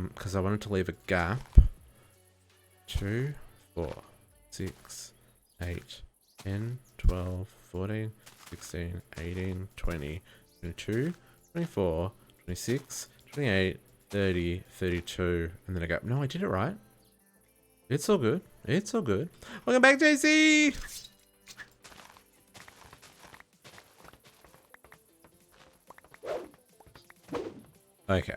Because I wanted to leave a gap. 2, 4, 6, 8, 10, 12, 14, 16, 18, 20, 22, 24, 26, 28, 30, 32, and then a gap. No, I did it right. It's all good. It's all good. Welcome back, JC! Okay.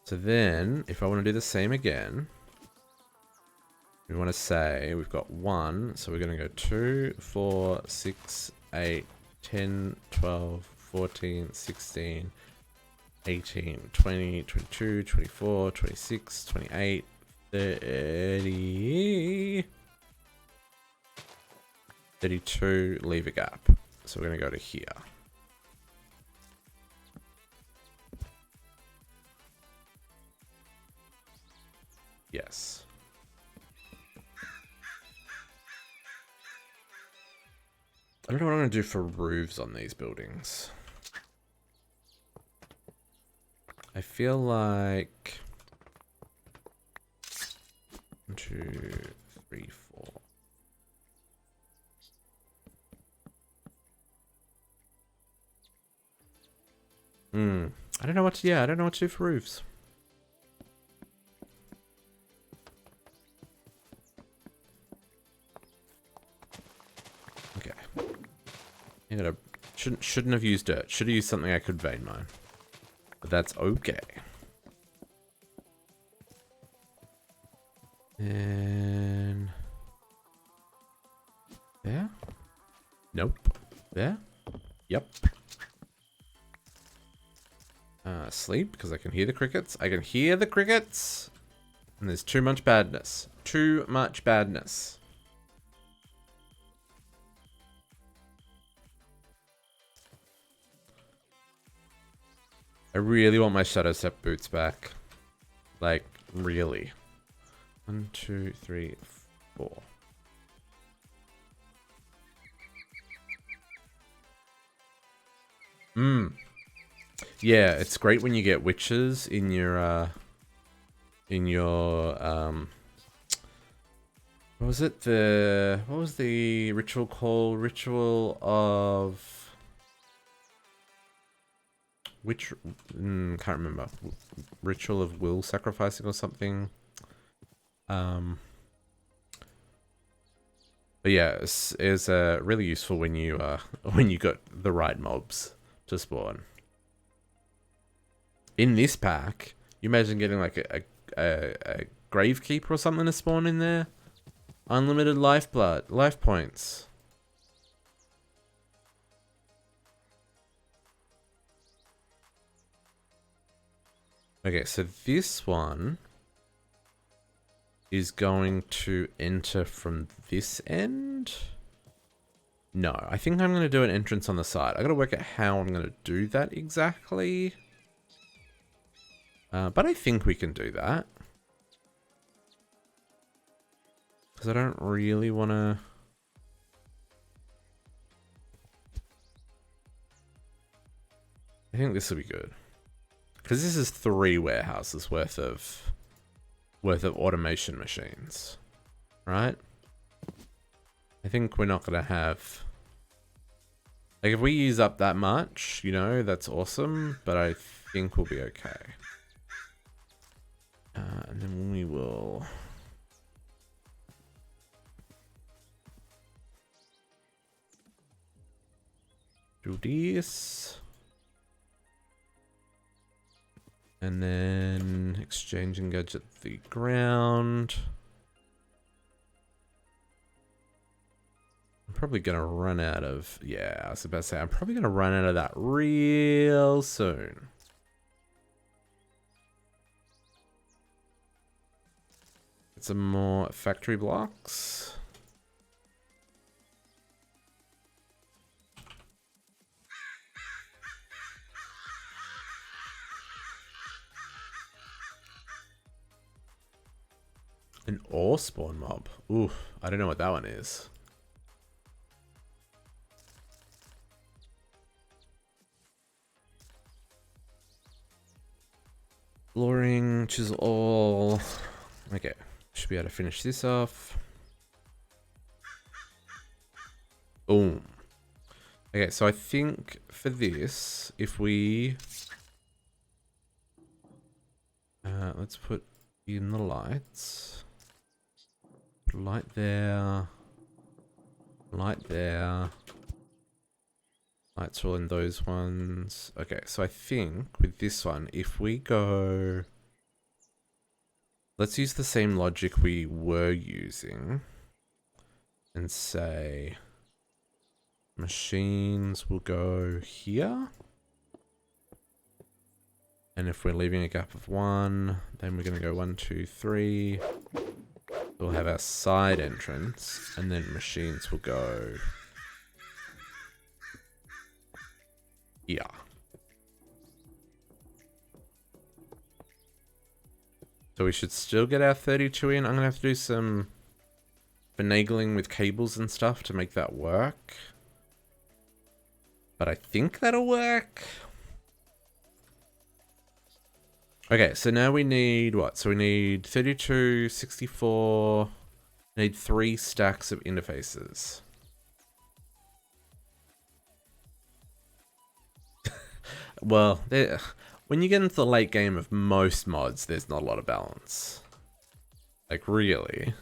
So then, if I want to do the same again, we want to say we've got 1, so we're going to go 2, 4, 6, 8, 10, 12, 14, 16, 18, 20, 22, 24, 26, 28, 30, 32, leave a gap. So we're going to go to here. Yes. I don't know what I'm going to do for roofs on these buildings. I feel like 1, 2, 3, 4. I don't know what to, I don't know what to do for roofs. Okay. Shouldn't have used dirt. Should have used something I could vein mine. But that's okay. And there? Nope. There? Yep. Sleep, because I can hear the crickets. I can hear the crickets! And there's too much badness. Too much badness. I really want my Shadow Step boots back. Like, really. 1, 2, 3, 4. Yeah, it's great when you get witches in your what was it? What was the ritual called? Ritual of which can't remember. Ritual of will sacrificing or something. But yeah, it's really useful when you got the right mobs to spawn. In this pack, you imagine getting like a Gravekeeper or something to spawn in there. Unlimited life points. Okay, so this one is going to enter from this end. No, I think I'm going to do an entrance on the side. I got to work out how I'm going to do that exactly. But I think we can do that. Because I don't really want to... I think this will be good. Because this is 3 warehouses worth of automation machines. Right? I think we're not going to have... Like, if we use up that much, you know, that's awesome. But I think we'll be okay. And then we will do this. And then exchange engage at the ground. I'm probably going to run out of... Yeah, I was about to say, I'm probably going to run out of that real soon. Get some more factory blocks. An ore spawn mob. Ooh, I don't know what that one is. Flooring, chisel all. Okay, should be able to finish this off. Boom. Okay, so I think for this, if we... let's put in the lights. Put a light there. Light there. Lights all in those ones. Okay, so I think with this one, if we go... Let's use the same logic we were using. And say... Machines will go here. And if we're leaving a gap of 1, then we're going to go 1, 2, 3. We'll have our side entrance, and then machines will go here. So we should still get our 32 in. I'm going to have to do some finagling with cables and stuff to make that work. But I think that'll work. Okay, so now we need what? So we need 32, 64, need 3 stacks of interfaces. Well, when you get into the late game of most mods, there's not a lot of balance. Like, really.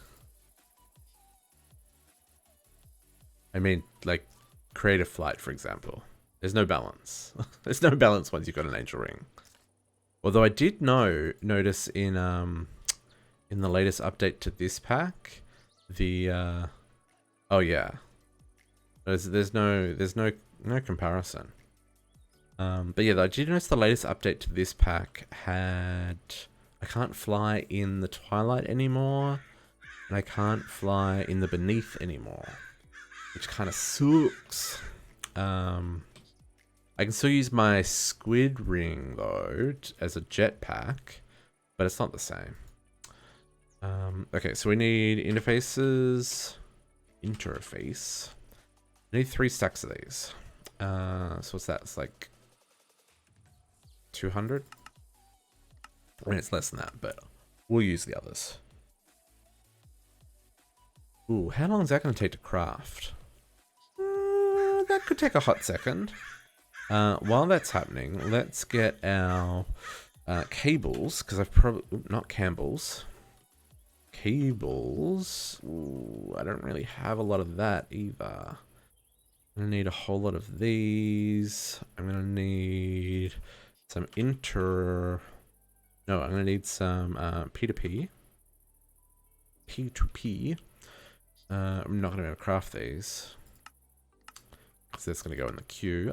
I mean, like, Creative Flight, for example. There's no balance. There's no balance once you've got an Angel Ring. Although I did notice in the latest update to this pack, the oh yeah, there's no comparison. But yeah, I did notice the latest update to this pack had I can't fly in the Twilight anymore, and I can't fly in the Beneath anymore, which kind of sucks. I can still use my squid ring though as a jetpack, but it's not the same. Okay, so we need interfaces. Interface. I need 3 stacks of these. So what's that? It's like 200. I mean, it's less than that, but we'll use the others. Ooh, how long is that going to take to craft? That could take a hot second. While that's happening, let's get our cables, because I've probably... not Campbell's. Cables. Ooh, I don't really have a lot of that either. I'm going to need a whole lot of these. I'm going to need some No, I'm going to need some P2P. P2P. I'm not going to be able to craft these. So that's going to go in the queue.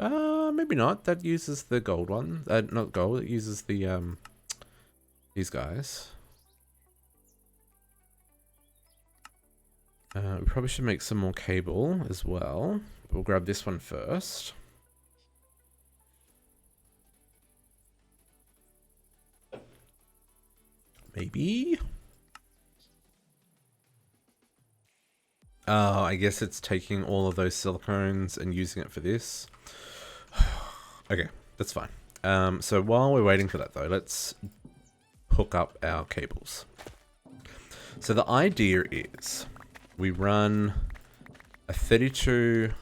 Maybe not. That uses the gold one. Not gold. It uses the these guys. We probably should make some more cable as well. We'll grab this one first. Maybe. Oh, I guess it's taking all of those silicones and using it for this. Okay, that's fine. So while we're waiting for that though, let's hook up our cables. So the idea is we run a 32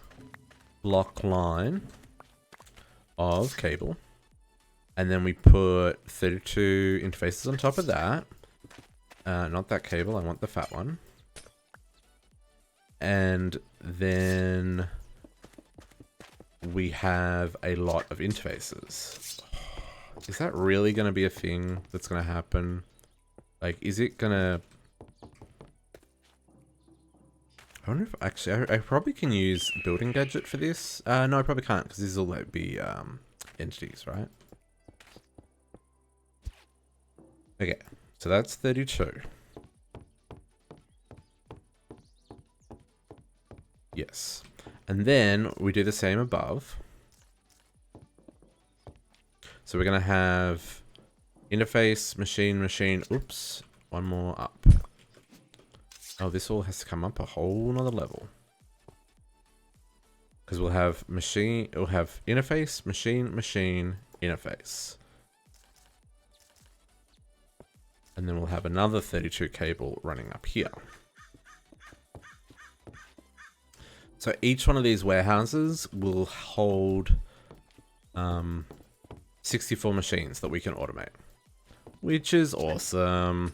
block line of cable, and then we put 32 interfaces on top of that, Not that cable, I want the fat one. And then we have a lot of interfaces. Is that really going to be a thing that's going to happen? Like, is it going to... I wonder if actually... I probably can use building gadget for this. No, I probably can't because these will like be entities, right? Okay, so that's 32. Yes. And then we do the same above. So we're going to have interface, machine, machine. Oops. One more up. Oh, this all has to come up a whole nother level. Because we'll have machine, we'll have interface, machine, machine, interface. And then we'll have another 32 cable running up here. So each one of these warehouses will hold 64 machines that we can automate, which is awesome.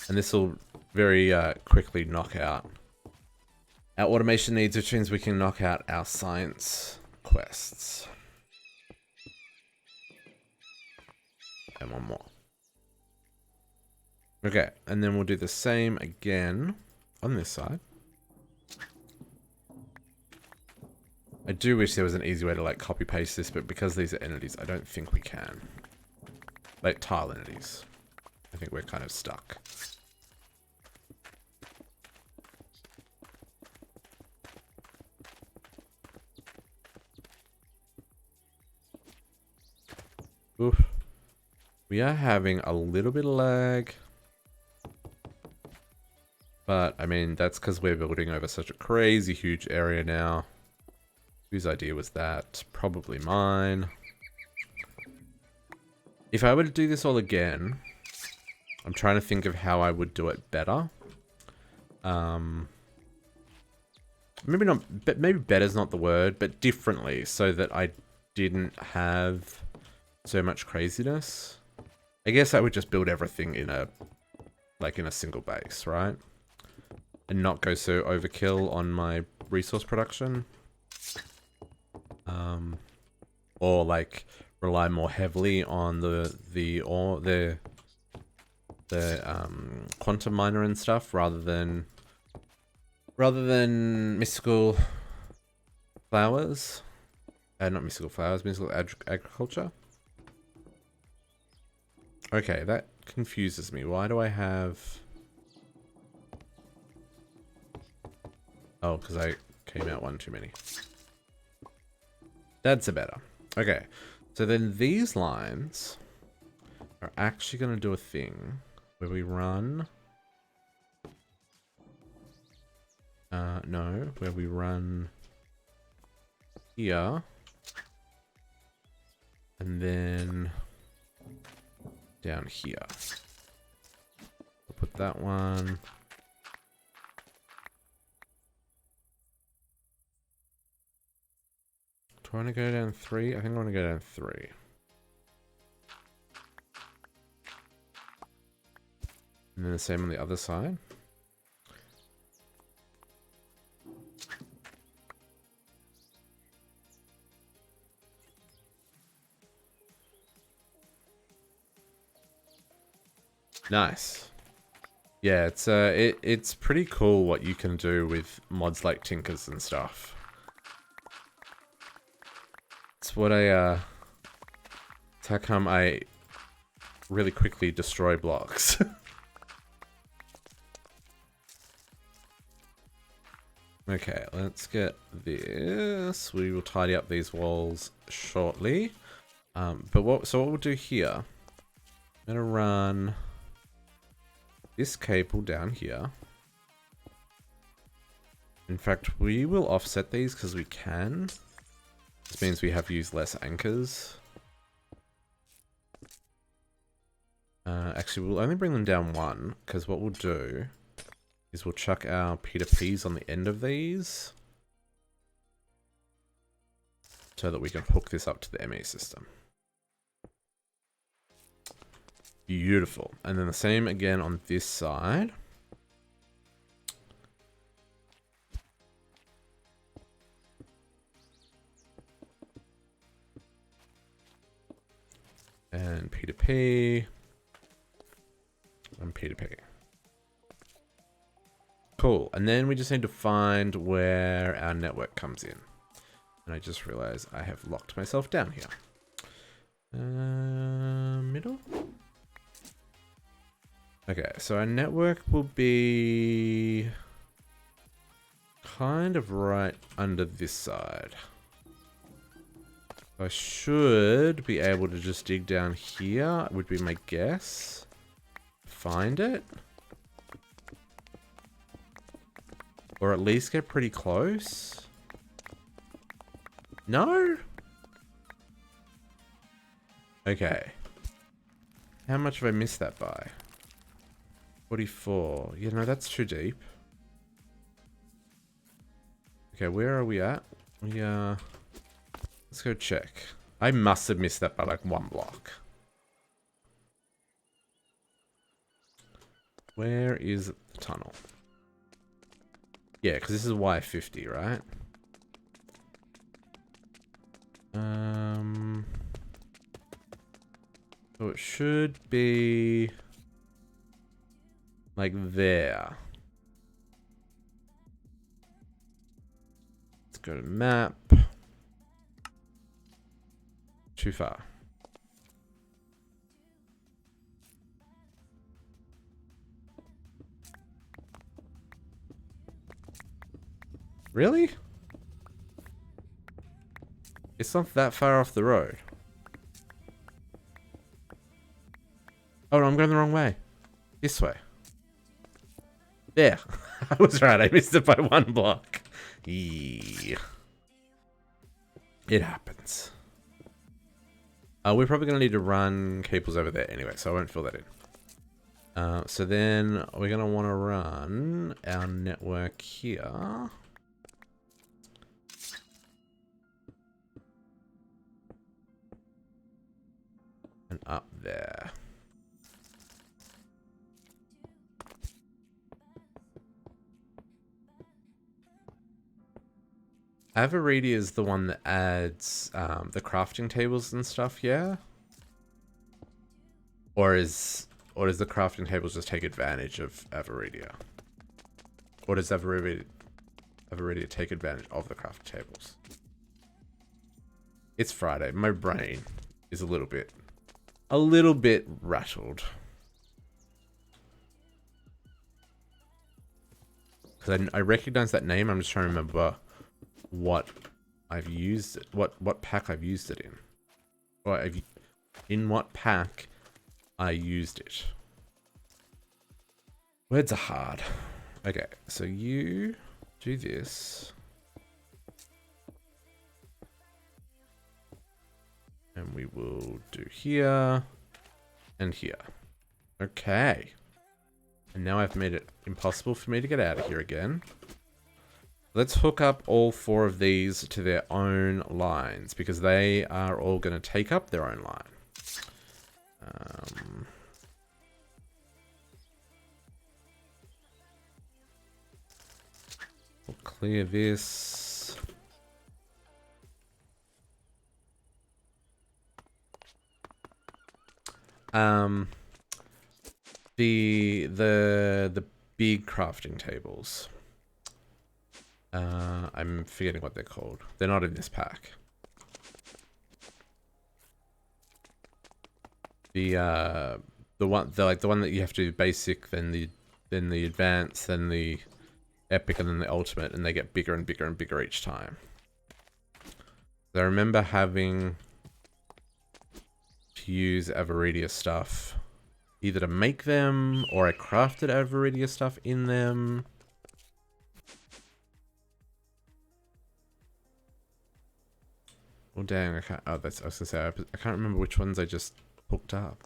And this will very quickly knock out our automation needs, which means we can knock out our science quests. And one more. Okay, and then we'll do the same again on this side. I do wish there was an easy way to like copy paste this, but because these are entities, I don't think we can. Like tile entities. I think we're kind of stuck. Oof. We are having a little bit of lag. But, I mean, that's because we're building over such a crazy huge area now. Whose idea was that? Probably mine. If I were to do this all again, I'm trying to think of how I would do it better. Maybe not, but maybe better's not the word, but differently, so that I didn't have so much craziness. I guess I would just build everything in a, like in a single base, right? And not go so overkill on my resource production. Or like rely more heavily on the quantum miner and stuff rather than mystical flowers. Not mystical flowers, mystical agriculture. Okay, that confuses me. Why do I have... Oh, because I came out one too many. That's a better. Okay, so then these lines are actually going to do a thing where we run... no, where we run here. And then down here. I'll put that one. Do I want to go down 3? I think I want to go down 3. And then the same on the other side. Nice. Yeah, it's pretty cool what you can do with mods like Tinkers and stuff. It's what it's how come I really quickly destroy blocks. Okay, let's get this. We will tidy up these walls shortly. So what we'll do here, I'm gonna run this cable down here. In fact, we will offset these because we can. This means we have used less anchors. Actually, we'll only bring them down 1, because what we'll do is we'll chuck our P2Ps on the end of these so that we can hook this up to the ME system. Beautiful. And then the same again on this side. And P2P. And P2P. Cool. And then we just need to find where our network comes in. And I just realized I have locked myself down here. Middle? Okay, so our network will be kind of right under this side. I should be able to just dig down here, would be my guess. Find it. Or at least get pretty close. No? Okay. How much have I missed that by? 44. Yeah, no, that's too deep. Okay, where are we at? We are... Let's go check. I must have missed that by like 1 block. Where is the tunnel? Yeah, because this is Y50, right? So it should be like there. Let's go to map. Too far. Really? It's not that far off the road. Oh no, I'm going the wrong way. This way. There. I was right, I missed it by 1 block. Yeah. It happens. We're probably going to need to run cables over there anyway, so I won't fill that in. So then we're going to want to run our network here. And up there. Avaridi is the one that adds the crafting tables and stuff, yeah? Or does the crafting tables just take advantage of Avaridia? Or does Avaridia take advantage of the crafting tables? It's Friday. My brain is a little bit rattled. Because I recognize that name. I'm just trying to remember what I've used it, what pack I've used it in, or in what pack I used it. Words are hard. Okay, so you do this, and we will do here and here. Okay, and now I've made it impossible for me to get out of here again. Let's hook up all 4 of these to their own lines, because they are all going to take up their own line. We'll clear this. The big crafting tables. I'm forgetting what they're called. They're not in this pack. The one that you have to do basic, then the advanced, then the epic, and then the ultimate, and they get bigger and bigger and bigger each time. I remember having to use Avaridia stuff either to make them, or I crafted Avaridia stuff in them. Oh dang, I can't. Oh, I was gonna say I can't remember which ones I just hooked up.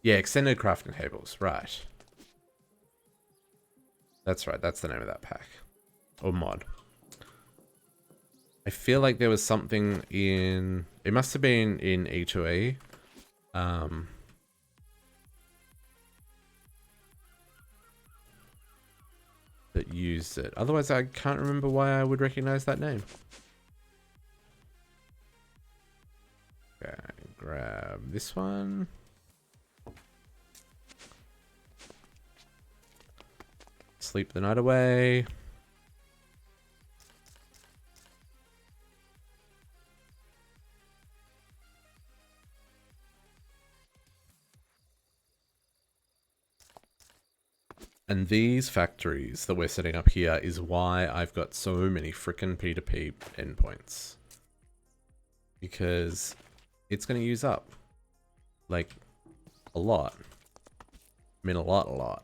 Yeah, extended crafting tables, right? That's right. That's the name of that pack or mod. I feel like there was something in. It must have been in E2E that used it. Otherwise, I can't remember why I would recognize that name. Okay, grab this one. Sleep the night away. And these factories that we're setting up here is why I've got so many frickin' P2P endpoints. Because it's going to use up, like, a lot. I mean, a lot.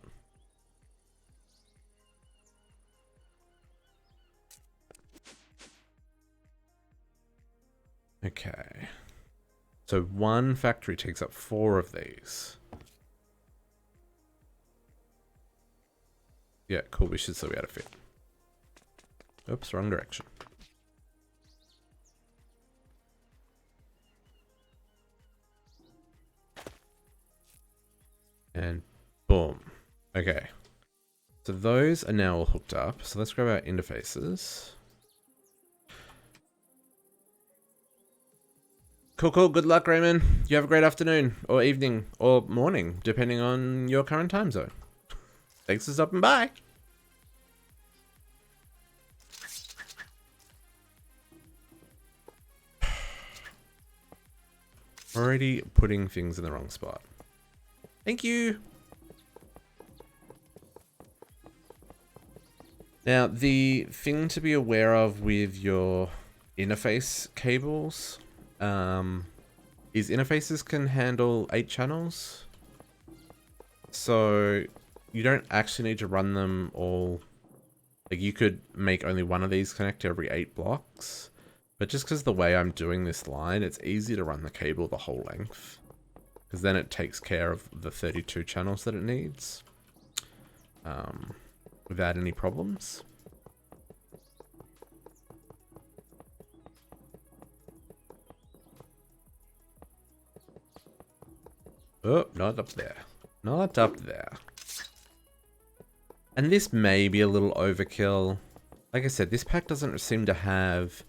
Okay. So one factory takes up 4 of these. Yeah, cool. We should still be able to fit. Oops, wrong direction. And boom. Okay. So those are now all hooked up. So let's grab our interfaces. Cool. Good luck, Raymond. You have a great afternoon or evening or morning, depending on your current time zone. Thanks for stopping by. Already putting things in the wrong spot. Thank you. Now, the thing to be aware of with your interface cables is interfaces can handle 8 channels. So you don't actually need to run them all. Like, you could make only one of these connect to every 8 blocks. But just because the way I'm doing this line, it's easy to run the cable the whole length. Because then it takes care of the 32 channels that it needs. Without any problems. Oh, not up there. Not up there. And this may be a little overkill. Like I said, this pack doesn't seem to have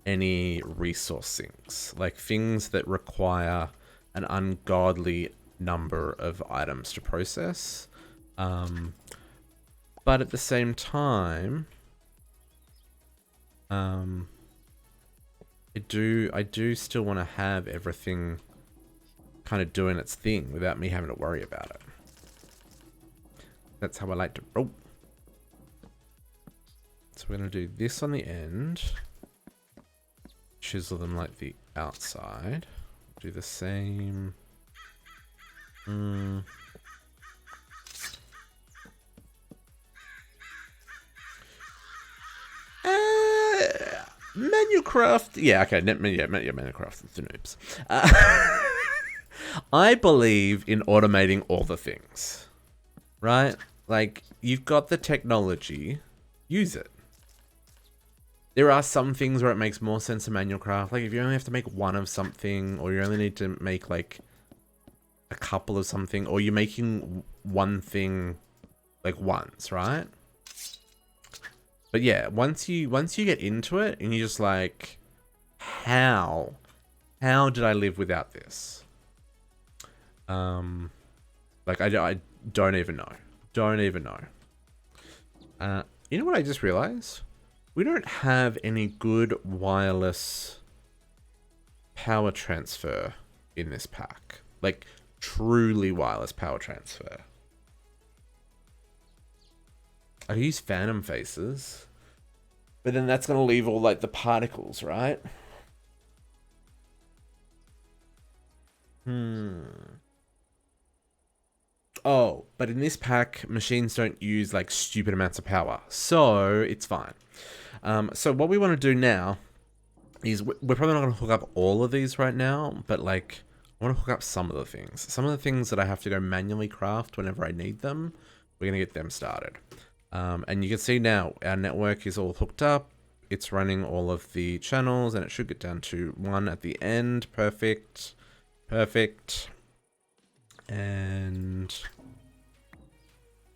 any resource sinks. Like things that require an ungodly number of items to process. But at the same time, I do still want to have everything kind of doing its thing without me having to worry about it. That's how I like to roll. So we're going to do this on the end. Chisel them like the outside. Do the same. Manucraft. Yeah, okay. Manucraft. It's the noobs. I believe in automating all the things. Right? Like, you've got the technology. Use it. There are some things where it makes more sense to manual craft. Like, if you only have to make one of something, or you only need to make, like, a couple of something, or you're making one thing, like, once, right? But yeah, once you get into it, and you're just like, how did I live without this? Like, I don't even know. Don't even know. You know what I just realized? We don't have any good wireless power transfer in this pack. Like, truly wireless power transfer. I use phantom faces. But then that's going to leave all, like, the particles, right? Oh, but in this pack, machines don't use, like, stupid amounts of power. So, it's fine. So what we want to do now is we're probably not going to hook up all of these right now, but like I want to hook up some of the things. Some of the things that I have to go manually craft whenever I need them, we're going to get them started. And you can see now our network is all hooked up. It's running all of the channels and it should get down to 1 at the end. Perfect. Perfect. And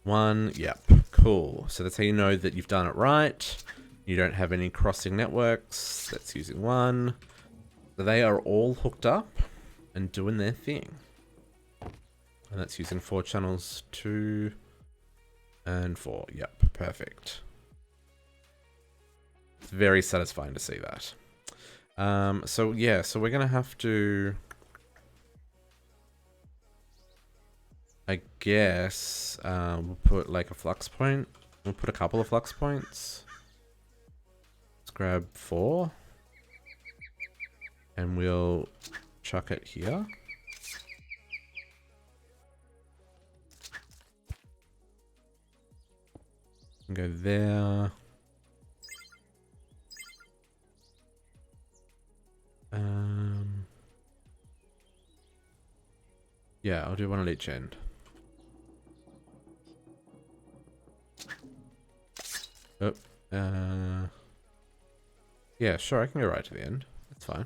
1, yep, cool. So that's how you know that you've done it right. You don't have any crossing networks. That's using 1. So they are all hooked up and doing their thing. And that's using 4 channels, 2 and 4. Yep, perfect. It's very satisfying to see that. So yeah, so we're gonna have to, I guess, we'll put like a flux point. We'll put a couple of flux points. Let's grab 4. And we'll chuck it here. And go there. Yeah, I'll do one at each end. Oh, yeah, sure, I can go right to the end. That's fine.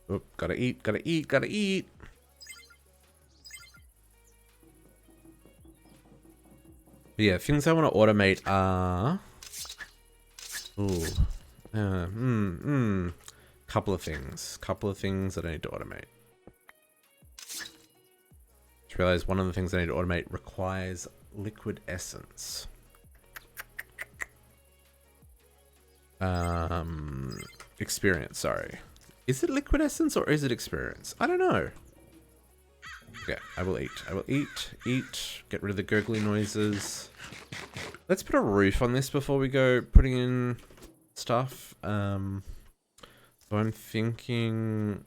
Oh, gotta eat, gotta eat, gotta eat. But yeah, things I want to automate are... Ooh. Couple of things. Couple of things that I need to automate. Just realized one of the things I need to automate requires liquid essence. Experience, sorry. Is it liquid essence or is it experience? I don't know. Okay, I will eat. I will eat, get rid of the gurgly noises. Let's put a roof on this before we go putting in stuff. So I'm thinking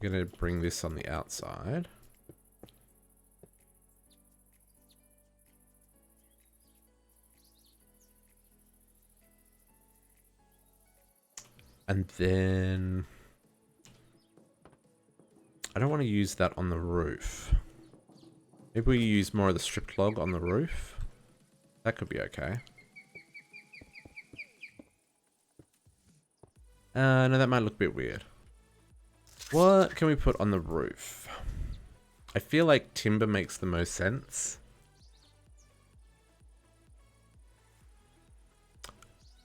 I'm gonna bring this on the outside. And then I don't want to use that on the roof. Maybe we use more of the stripped log on the roof. That could be okay. No, that might look a bit weird. What can we put on the roof? I feel like timber makes the most sense.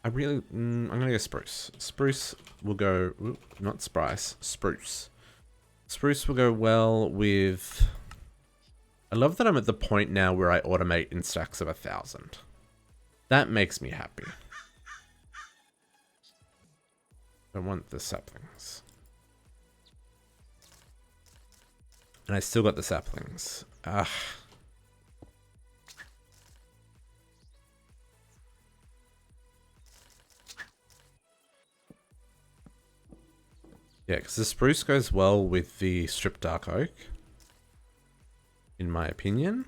I'm gonna go spruce. Spruce will go, not spice, spruce. Spruce will go well with... I love that I'm at the point now where I automate in stacks of 1,000. That makes me happy. I want the saplings. And I still got the saplings. Ah. Yeah, because the spruce goes well with the stripped dark oak. In my opinion.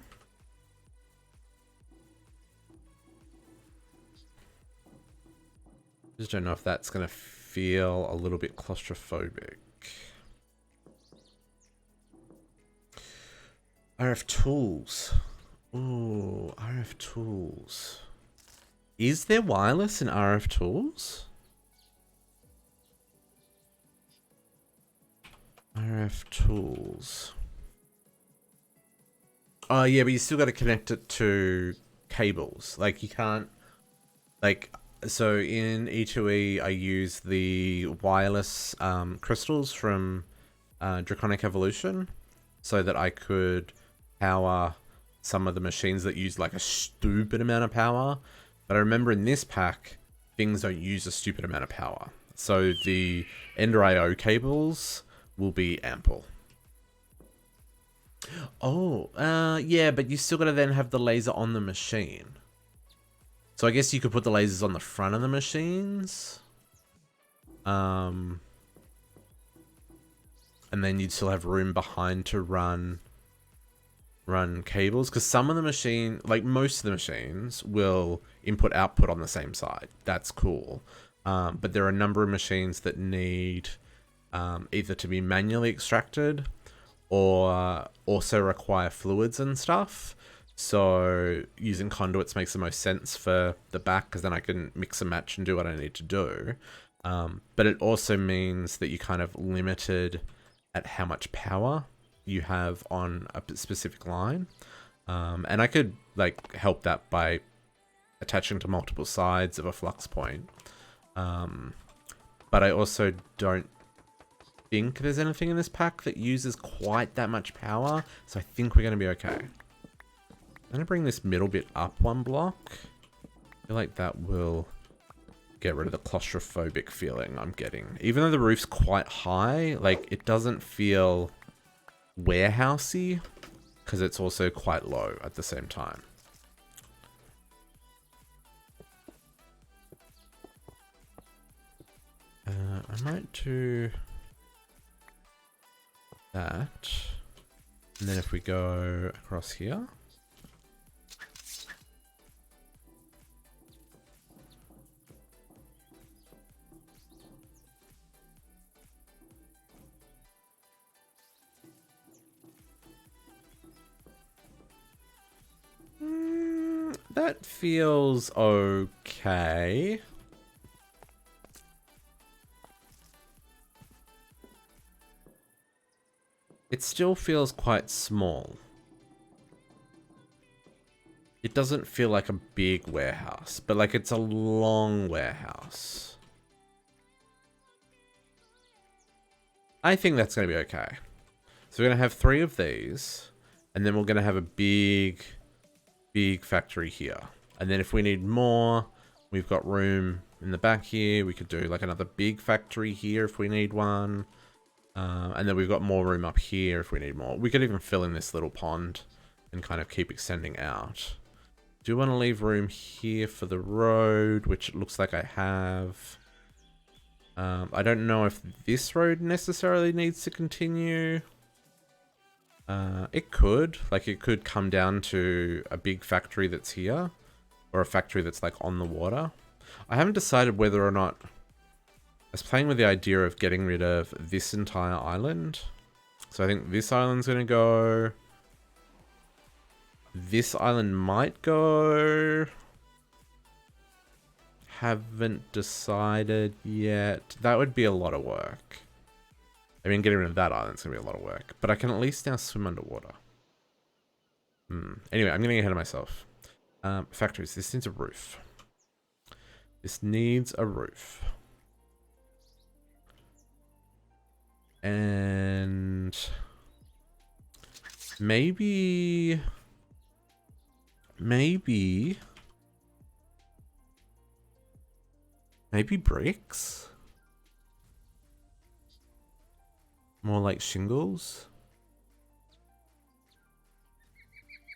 Just don't know if that's going to feel a little bit claustrophobic. RF tools. Ooh, RF tools. Is there wireless in RF tools? RF tools. Oh, yeah, but you still got to connect it to cables. Like, you can't... Like, so in E2E, I use the wireless crystals from Draconic Evolution so that I could power some of the machines that use, like, a stupid amount of power. But I remember in this pack, things don't use a stupid amount of power. So the Ender IO cables will be ample. Oh, yeah, but you still gotta then have the laser on the machine. So I guess you could put the lasers on the front of the machines. And then you'd still have room behind to run cables. Because some of the machine, like most of the machines, will input output on the same side. That's cool. But there are a number of machines that need either to be manually extracted or also require fluids and stuff. So using conduits makes the most sense for the back, because then I can mix and match and do what I need to do. But it also means that you're kind of limited at how much power you have on a specific line. And I could like help that by attaching to multiple sides of a flux point. But I also don't think there's anything in this pack that uses quite that much power. So I think we're going to be okay. I'm going to bring this middle bit up one block. I feel like that will get rid of the claustrophobic feeling I'm getting. Even though the roof's quite high, like it doesn't feel warehousey because it's also quite low at the same time. I might do that. And then if we go across here. That feels okay. It still feels quite small. It doesn't feel like a big warehouse, but like it's a long warehouse. I think that's going to be okay. So we're going to have 3 of these, and then we're going to have a big factory here. And then if we need more, we've got room in the back here. We could do like another big factory here if we need one. And then we've got more room up here if we need more. We could even fill in this little pond and kind of keep extending out. Do want to leave room here for the road, which it looks like I have. I don't know if this road necessarily needs to continue. It could. Like, it could come down to a big factory that's here. Or a factory that's, like, on the water. I haven't decided whether or not... I was playing with the idea of getting rid of this entire island. So I think this island's going to go... This island might go... Haven't decided yet. That would be a lot of work. I mean, getting rid of that island's going to be a lot of work. But I can at least now swim underwater. Anyway, I'm getting ahead of myself. Factories. This needs a roof. This needs a roof. And... Maybe bricks? More like shingles?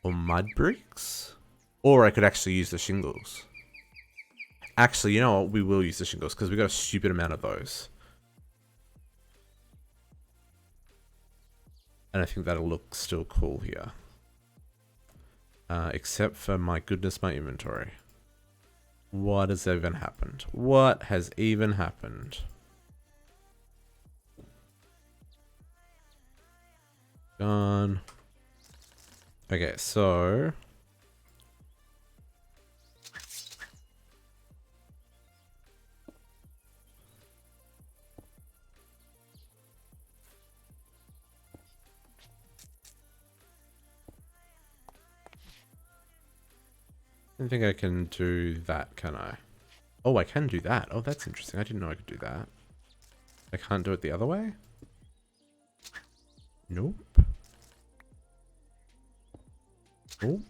Or mud bricks? Or I could actually use the shingles. Actually, you know what? We will use the shingles because we got a stupid amount of those. And I think that'll look still cool here. Except for, my goodness, my inventory. What has even happened? What has even happened? Gone. Okay, so... I don't think I can do that, can I? Oh, I can do that. Oh, that's interesting. I didn't know I could do that. I can't do it the other way? Nope. Nope.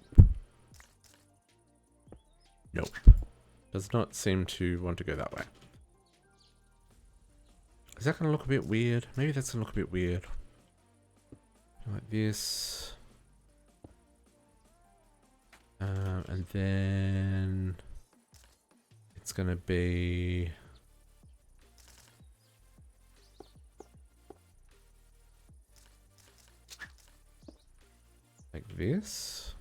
Nope. Does not seem to want to go that way. Is that going to look a bit weird? Maybe that's going to look a bit weird. Like this. And then it's going to be like this.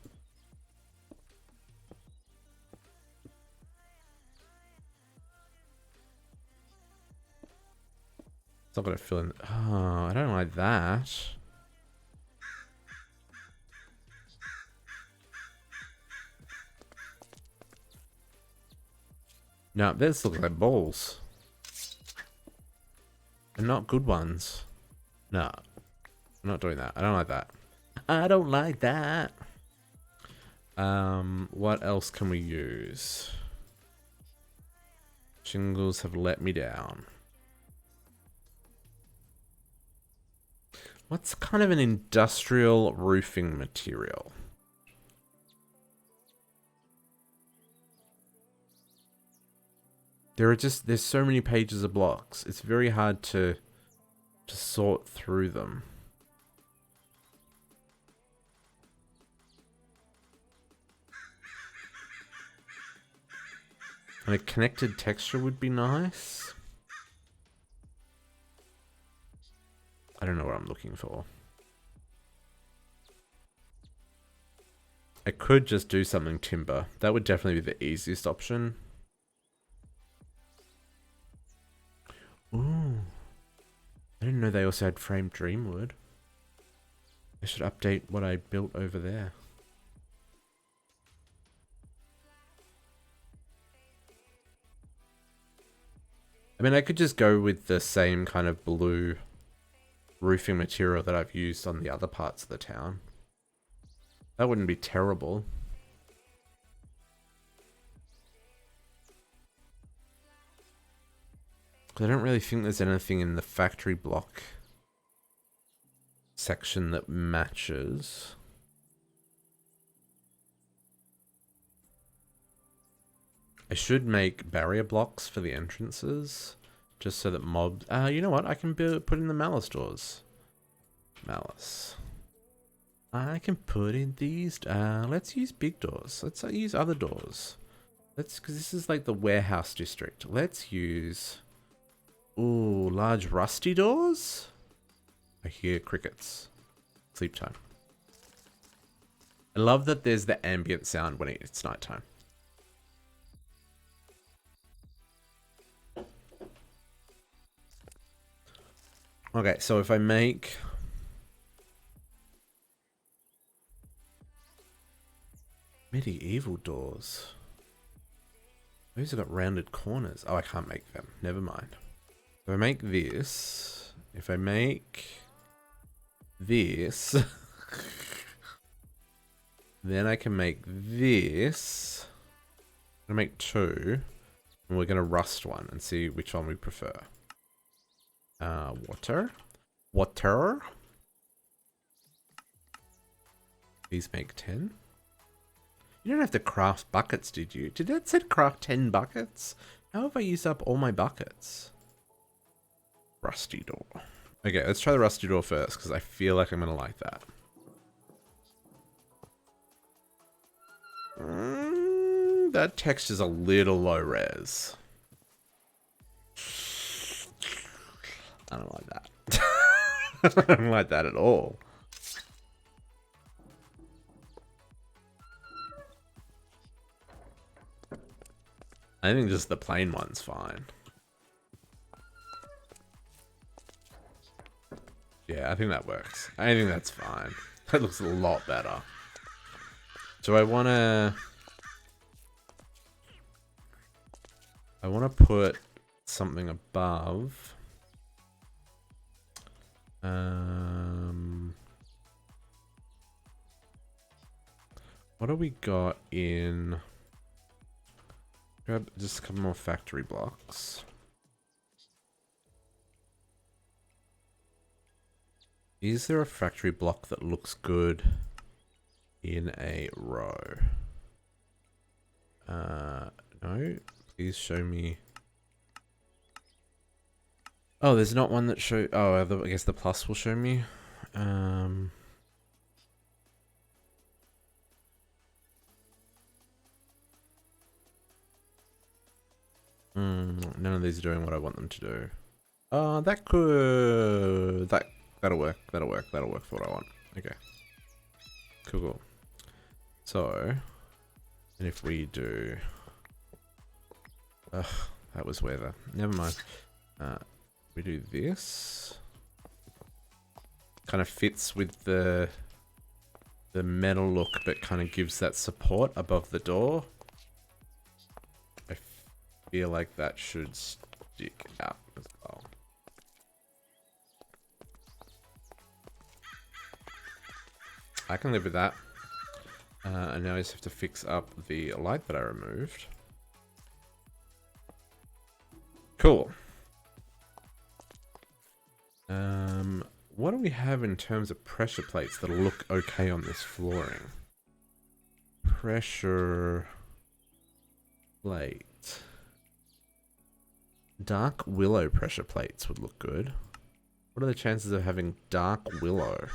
It's not going to fill in. Oh, I don't like that. No, this looks like balls. And not good ones. No. I'm not doing that. I don't like that. I don't like that. What else can we use? Shingles have let me down. What's kind of an industrial roofing material? There's so many pages of blocks. It's very hard to sort through them. And a connected texture would be nice. I don't know what I'm looking for. I could just do something timber. That would definitely be the easiest option. Ooh. I didn't know they also had framed dreamwood. I should update what I built over there. I mean, I could just go with the same kind of blue roofing material that I've used on the other parts of the town. That wouldn't be terrible. I don't really think there's anything in the factory block section that matches. I should make barrier blocks for the entrances, just so that mobs... you know what? I can put in the malice doors. Malice. I can put in these... let's use big doors. Let's use other doors. Because this is like the warehouse district. Let's use... Ooh, large rusty doors? I hear crickets. Sleep time. I love that there's the ambient sound when it's nighttime. Okay, so if I make... medieval doors. Those have got rounded corners. Oh, I can't make them. Never mind. If I make this... If I make... this... then I can make this... I'm going to make two. And we're going to rust one and see which one we prefer. Water. Water. These make 10. You don't have to craft buckets, did you? Did that say craft 10 buckets? How have I used up all my buckets? Rusty door. Okay, let's try the rusty door first, because I feel like I'm going to like that. That texture's a little low res. I don't like that. I don't like that at all. I think just the plain one's fine. Yeah, I think that works. I think that's fine. That looks a lot better. Do I want to... I want to put something above... what do we got in... Grab just a couple more factory blocks. Is there a factory block that looks good in a row? No. Please show me. Oh, there's not one that show. Oh, I guess the plus will show me. None of these are doing what I want them to do. That could... That'll work. That'll work. That'll work for what I want. Okay. Cool. So... And if we do... Ugh, that was weather. Never mind. We do this. Kind of fits with the metal look, but kind of gives that support above the door. feel like that should stick out as well. I can live with that. And now I just have to fix up the light that I removed. Cool. What do we have in terms of pressure plates that'll look okay on this flooring? Pressure plate. Dark willow pressure plates would look good. What are the chances of having dark willow?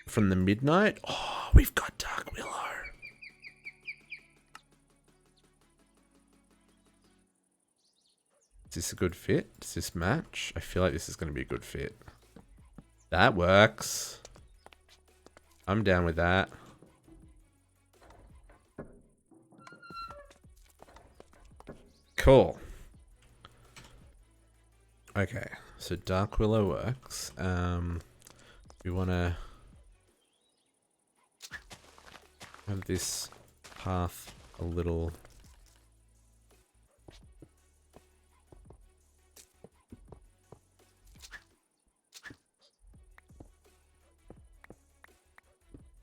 From the midnight? Oh, we've got dark willow. Is this a good fit? Does this match? I feel like this is going to be a good fit. That works. I'm down with that. Cool. Okay, so dark willow works. We want to have this path a little...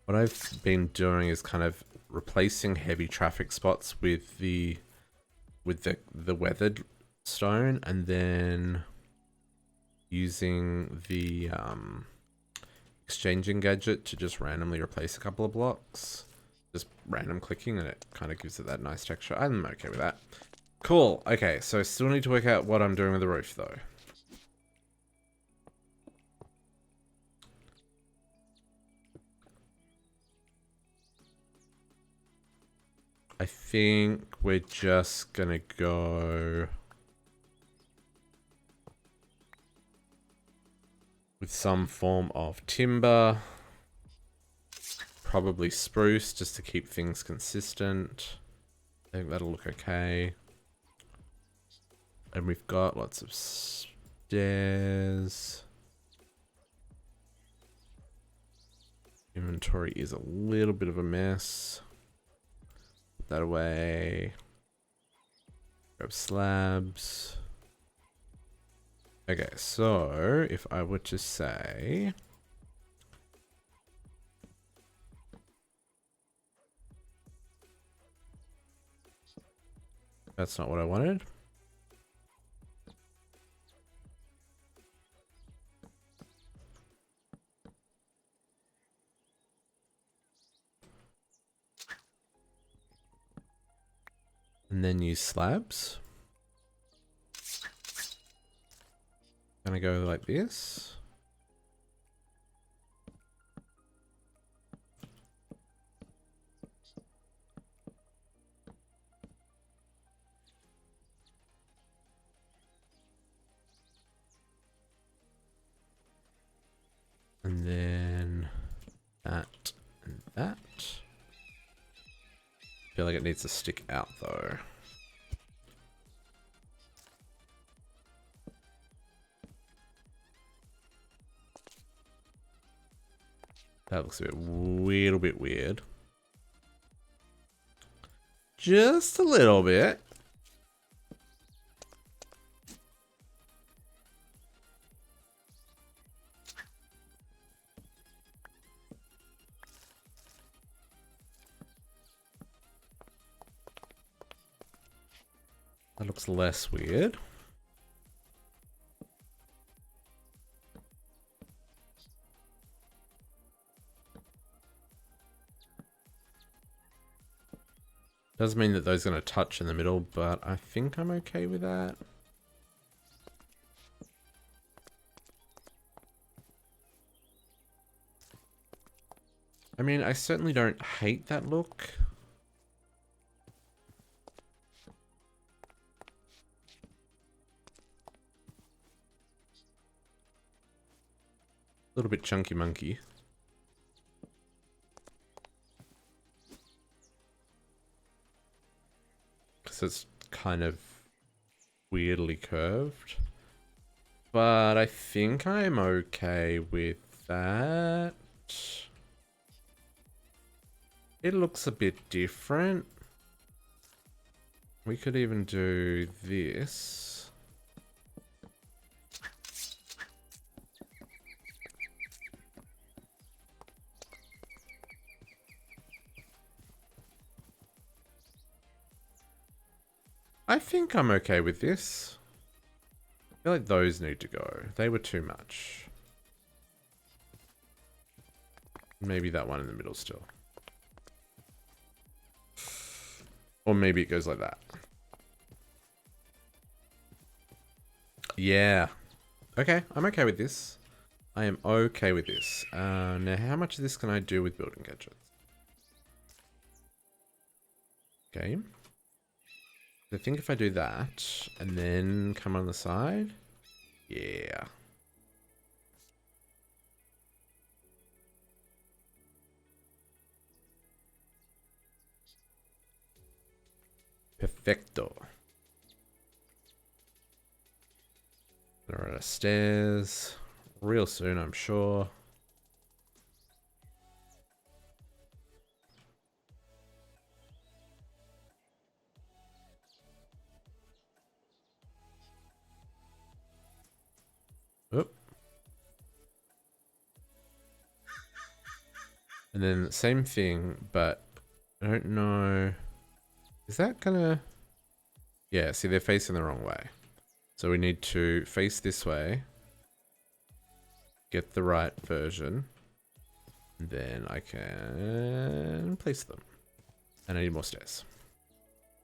What I've been doing is kind of replacing heavy traffic spots with the weathered stone, and then using the exchanging gadget to just randomly replace a couple of blocks. Just random clicking, and it kind of gives it that nice texture. I'm okay with that. Cool. Okay, so I still need to work out what I'm doing with the roof, though. I think we're just gonna go with some form of timber. Probably spruce, just to keep things consistent. I think that'll look okay. And we've got lots of stairs. Inventory is a little bit of a mess. Put that away. Grab slabs. Okay, so if I were to say... That's not what I wanted. And then use slabs. Gonna go like this. And then that and that. I feel like it needs to stick out though. That looks a little bit weird. Just a little bit. That looks less weird. Does mean that those are going to touch in the middle, but I think I'm okay with that. I mean, I certainly don't hate that look. A little bit chunky monkey. Because it's kind of weirdly curved. But I think I'm okay with that. It looks a bit different. We could even do this. I think I'm okay with this. I feel like those need to go. They were too much. Maybe that one in the middle still. Or maybe it goes like that. Yeah. Okay, I'm okay with this. I am okay with this. Now, how much of this can I do with building gadgets? Okay. I think if I do that, and then come on the side. Yeah. Perfecto. There are stairs. Real soon, I'm sure. Oop. And then same thing, but I don't know. Is that gonna... Yeah, see, they're facing the wrong way. So we need to face this way. Get the right version. And then I can place them. And I need more stairs.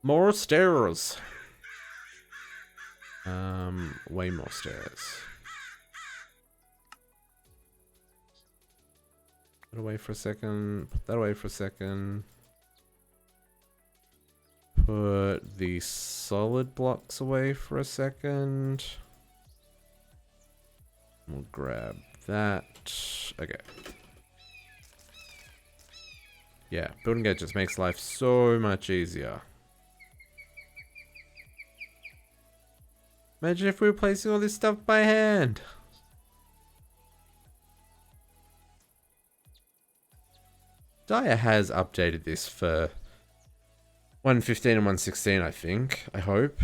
More stairs! Way more stairs. Put it away for a second. Put that away for a second. Put the solid blocks away for a second. We'll grab that. Okay. Yeah, building gadgets makes life so much easier. Imagine if we were placing all this stuff by hand. Dia has updated this for 1.15 and 1.16, I think. I hope.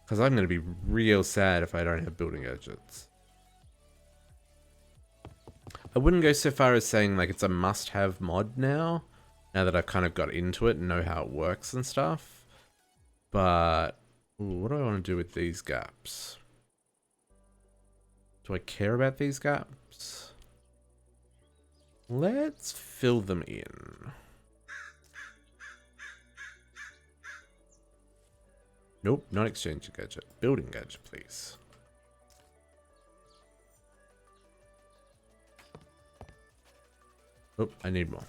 Because I'm going to be real sad if I don't have building gadgets. I wouldn't go so far as saying like it's a must-have mod now that I've kind of got into it and know how it works and stuff. But ooh, what do I want to do with these gaps? Do I care about these gaps? Let's fill them in. Nope, not exchange gadget. Building gadget, please. Oh, I need more.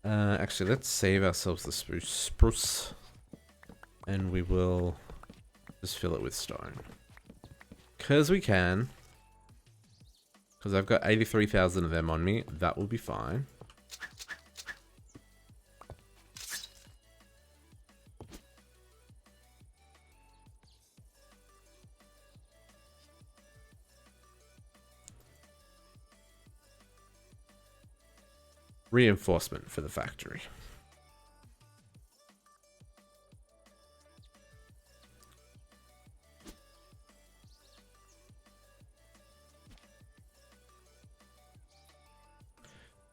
Actually, let's save ourselves the spruce. And we will just fill it with stone. Because we can. Because I've got 83,000 of them on me. That will be fine. Reinforcement for the factory.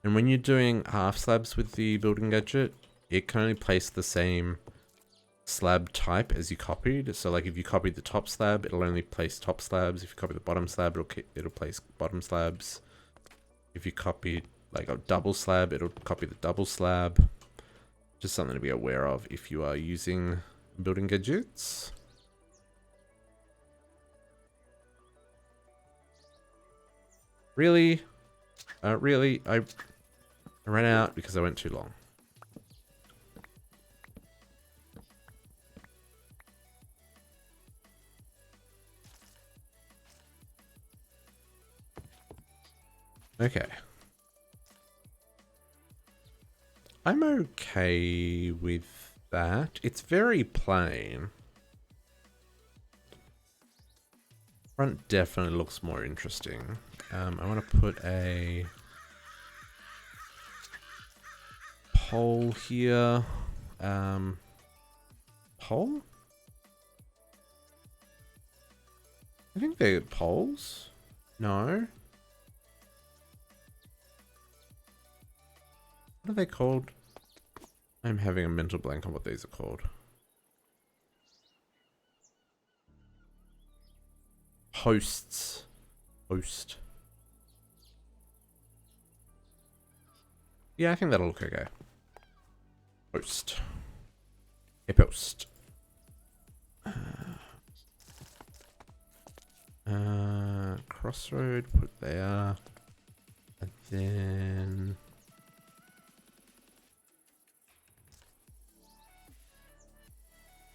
And when you're doing half slabs with the building gadget, it can only place the same slab type as you copied. So like if you copied the top slab, it'll only place top slabs. If you copy the bottom slab, it'll place bottom slabs. If you copied like a double slab, it'll copy the double slab. Just something to be aware of if you are using building gadgets. Really? Really? I ran out because I went too long. Okay. I'm okay with that. It's very plain. Front definitely looks more interesting. I want to put a pole here. pole? I think they're poles. No. What are they called? I'm having a mental blank on what these are called. Hosts. Host. Yeah, I think that'll look okay. Post. A post. Crossroad, put there. And then...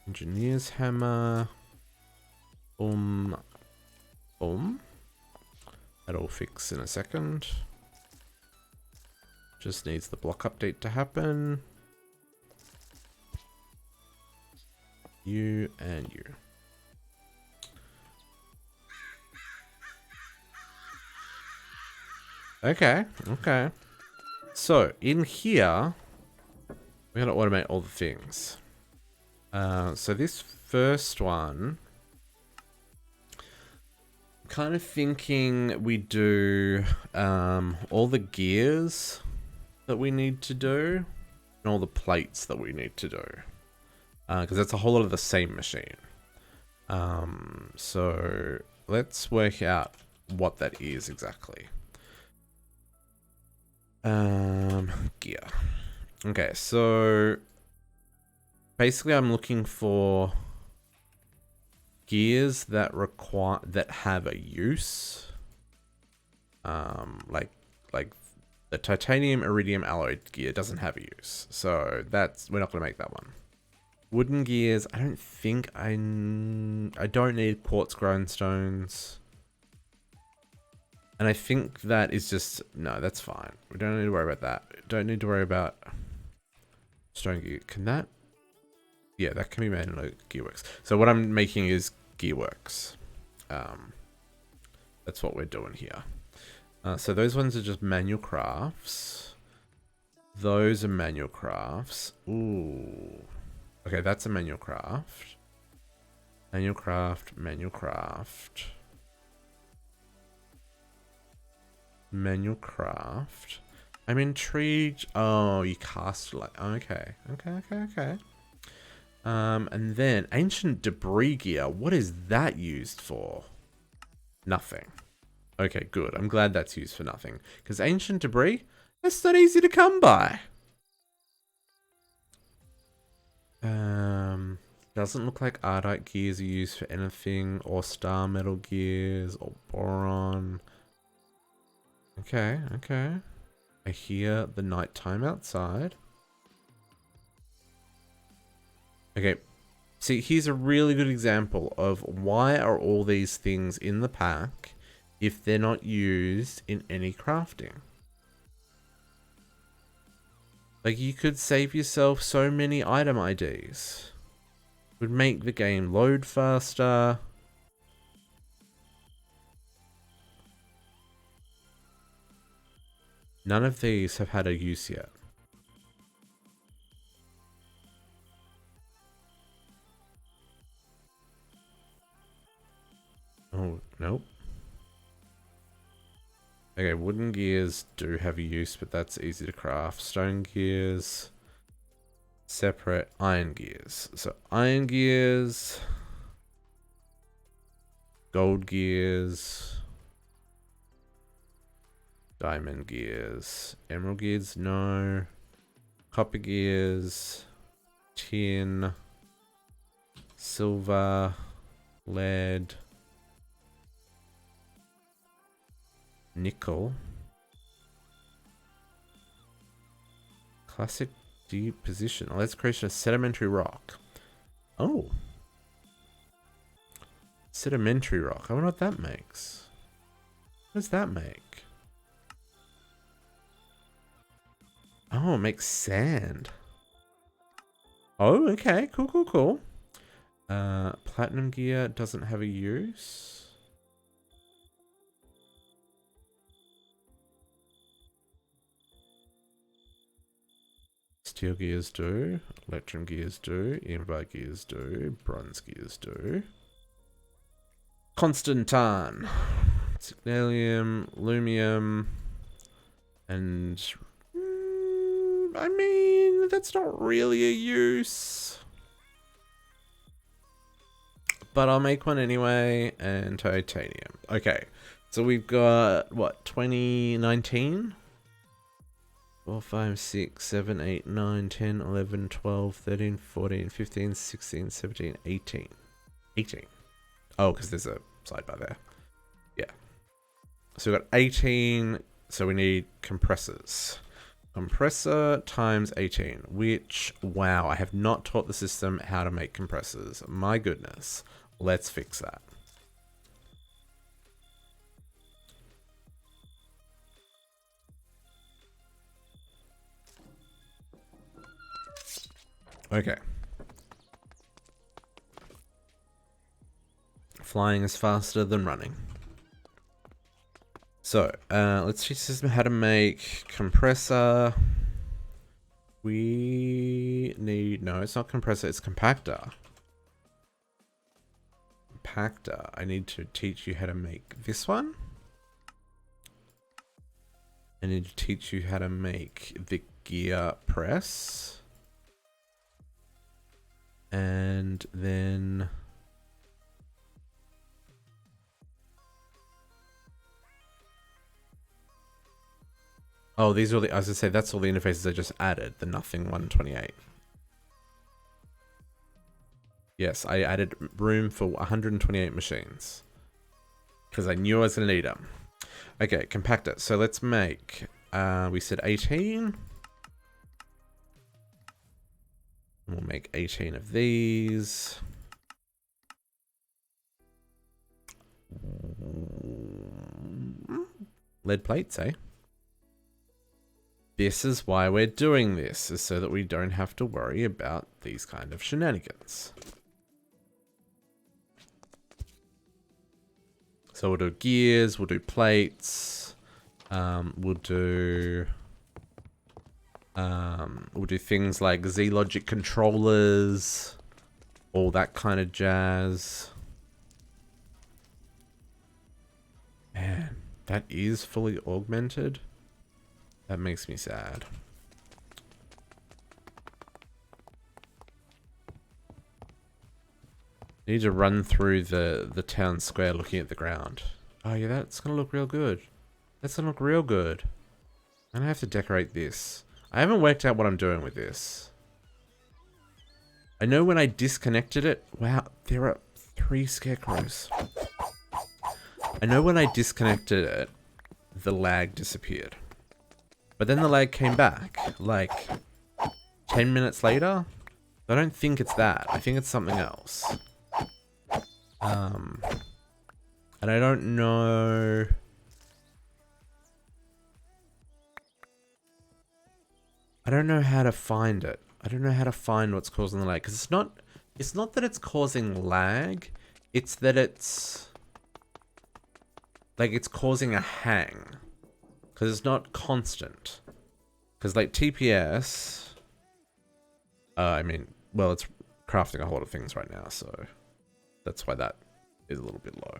Engineer's hammer. Boom. Boom. That'll fix in a second. Just needs the block update to happen. You and you. Okay, okay. So, in here, we're going to automate all the things. So this first one, I'm kind of thinking we do all the gears that we need to do and all the plates that we need to do. Because that's a whole lot of the same machine. So let's work out what that is exactly. Gear. Okay, so basically I'm looking for gears that have a use. Like the titanium iridium alloy gear doesn't have a use. So we're not gonna make that one. Wooden gears, I don't think I don't need quartz grindstones. And I think that is just, no, that's fine. We don't need to worry about that. Don't need to worry about stone gear. Can that? Yeah, that can be made in a gearworks. So what I'm making is gearworks. That's what we're doing here. So those ones are just manual crafts. Those are manual crafts. Ooh. Okay, that's a manual craft. Manual craft, manual craft. Manual craft. I'm intrigued. Oh, you cast like, okay. And then ancient debris gear. What is that used for? Nothing. Okay, good. I'm glad that's used for nothing. Because ancient debris, that's not easy to come by. Doesn't look like Ardite gears are used for anything, or star metal gears, or boron. Okay. I hear the nighttime outside. Okay. See, here's a really good example of why are all these things in the pack if they're not used in any crafting. Like, you could save yourself so many item IDs. Would make the game load faster. None of these have had a use yet. Oh, nope. Okay, wooden gears do have a use, but that's easy to craft. Stone gears. Separate iron gears. So iron gears. Gold gears. Diamond gears. Emerald gears, no. Copper gears. Tin. Silver. Lead. Nickel. Classic deep position. Oh, let's create a sedimentary rock. Oh. Sedimentary rock. I wonder what that makes. What does that make? Oh, it makes sand. Oh, okay. Cool. Platinum gear doesn't have a use. Steel gears do. Electrum gears do. Imbar gears do. Bronze gears do. Constantan. Signalium. Lumium. And... I mean, that's not really a use. But I'll make one anyway. And titanium. Okay. So we've got, what, 2019? 4, 5, 6, 7, 8, 9, 10, 11, 12, 13, 14, 15, 16, 17, 18. 18. Oh, because there's a sidebar there. Yeah. So we've got 18. So we need compressors. Compressor times 18, which, wow, I have not taught the system how to make compressors. My goodness. Let's fix that. Okay. Flying is faster than running. So, let's teach the system how to make compressor. We need... No, it's not compressor, it's compactor. Compactor. I need to teach you how to make this one. I need to teach you how to make the gear press. And then... Oh, these are the... I was going to say, that's all the interfaces I just added. The nothing 128. Yes, I added room for 128 machines. Because I knew I was going to need them. Okay, compactor. So let's make... we said 18. We'll make 18 of these. Lead plates, eh? This is why we're doing this, is so that we don't have to worry about these kind of shenanigans. So we'll do gears, we'll do plates, we'll do things like Z-Logic controllers, all that kind of jazz. Man, that is fully augmented. That makes me sad. Need to run through the town square looking at the ground. Oh yeah, that's gonna look real good. That's gonna look real good. I'm gonna have to decorate this. I haven't worked out what I'm doing with this. I know when I disconnected it... Wow, there are 3 scarecrows. I know when I disconnected it, the lag disappeared. But then the lag came back, like, 10 minutes later. I don't think it's that. I think it's something else. And I don't know... I don't know how to find it. I don't know how to find what's causing the lag. Because it's not that it's causing lag. It's that it's... like, it's causing a hang. Because it's not constant. Because, like, TPS... I mean, well, it's crafting a whole lot of things right now, so... that's why that is a little bit low.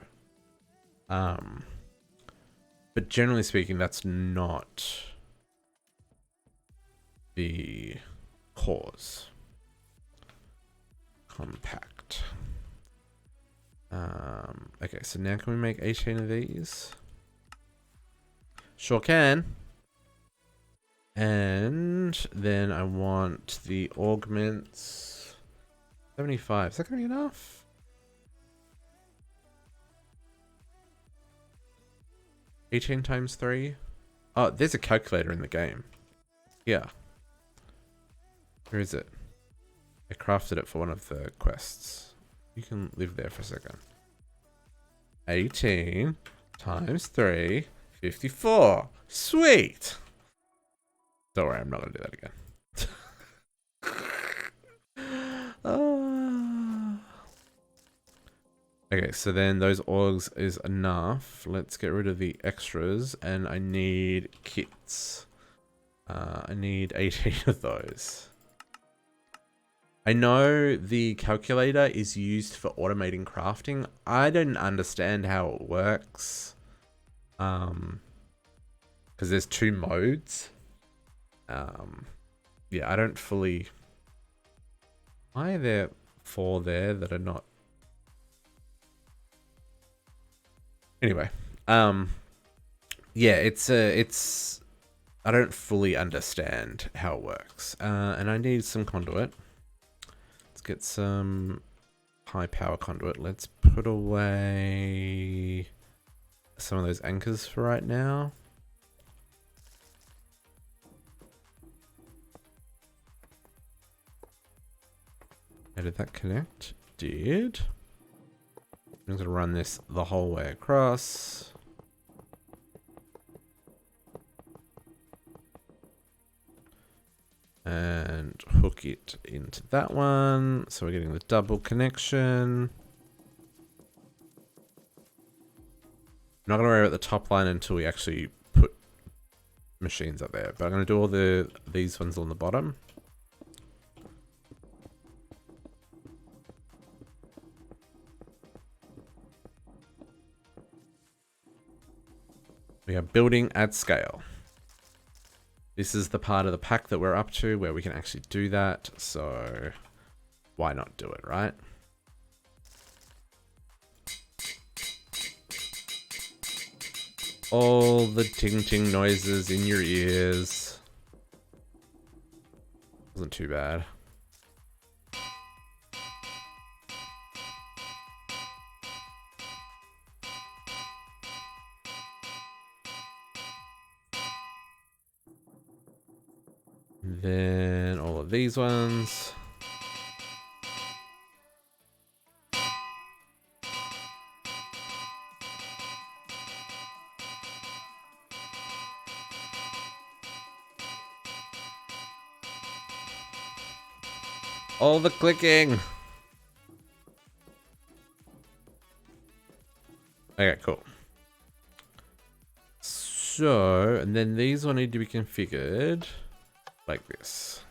But generally speaking, that's not the cause. Compact. Okay, so now can we make 18 of these? Sure can. And then I want the augments. 75. Is that going to be enough? $18 times 3. Oh, there's a calculator in the game. Yeah. Where is it? I crafted it for one of the quests. You can live there for a second. 18 times 3. 54. Sweet. Don't worry, I'm not going to do that again. Okay, so then those orgs is enough. Let's get rid of the extras, and I need kits. I need 18 of those. I know the calculator is used for automating crafting. I don't understand how it works. Because there's 2 modes. Yeah, I don't fully... Why are there 4 there that are not... Anyway, yeah, it's... I don't fully understand how it works. And I need some conduit. Let's get some high power conduit. Let's put away some of those anchors for right now. How did that connect? Did. I'm going to run this the whole way across. And hook it into that one. So we're getting the double connection. I'm not going to worry about the top line until we actually put machines up there. But I'm going to do all these ones on the bottom. We are building at scale. This is the part of the pack that we're up to where we can actually do that. So why not do it, right? All the ting-ting noises in your ears. Wasn't too bad. Then all of these ones. All the clicking. Okay, cool. So, and then these will need to be configured like this.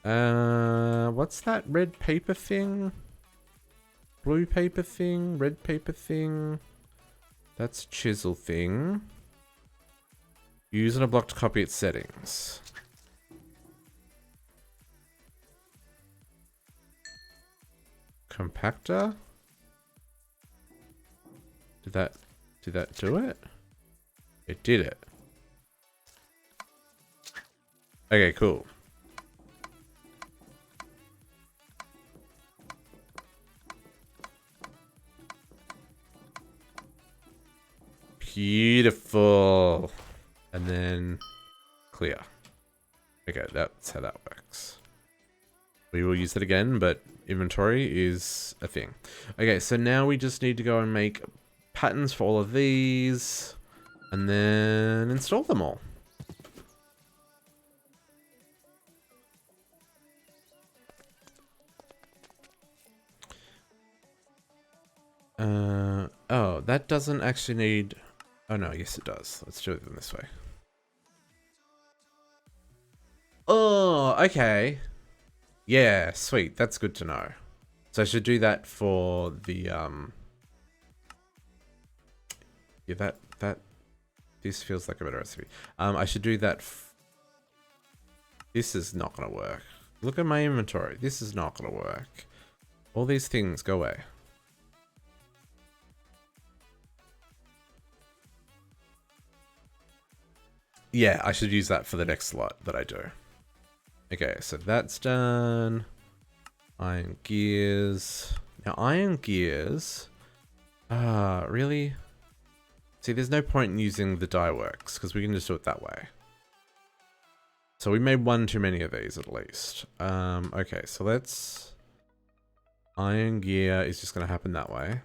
What's that red paper thing? Blue paper thing? Red paper thing? That's chisel thing. Use on a block to copy its settings. Compactor? Did that do it? It did it. Okay, cool. Beautiful. And then clear. Okay, that's how that works. We will use it again, but inventory is a thing. Okay, so now we just need to go and make patterns for all of these and then install them all. Oh, that doesn't actually need... Oh no, yes it does. Let's do it in this way. Oh, okay. Yeah, sweet. That's good to know. So I should do that for the, yeah, this feels like a better recipe. I should do that. This is not going to work. Look at my inventory. This is not going to work. All these things go away. Yeah, I should use that for the next slot that I do. Okay, so that's done. Iron gears. Now, iron gears... really? See, there's no point in using the dye works, because we can just do it that way. So we made one too many of these, at least. Okay, so let's... Iron gear is just going to happen that way.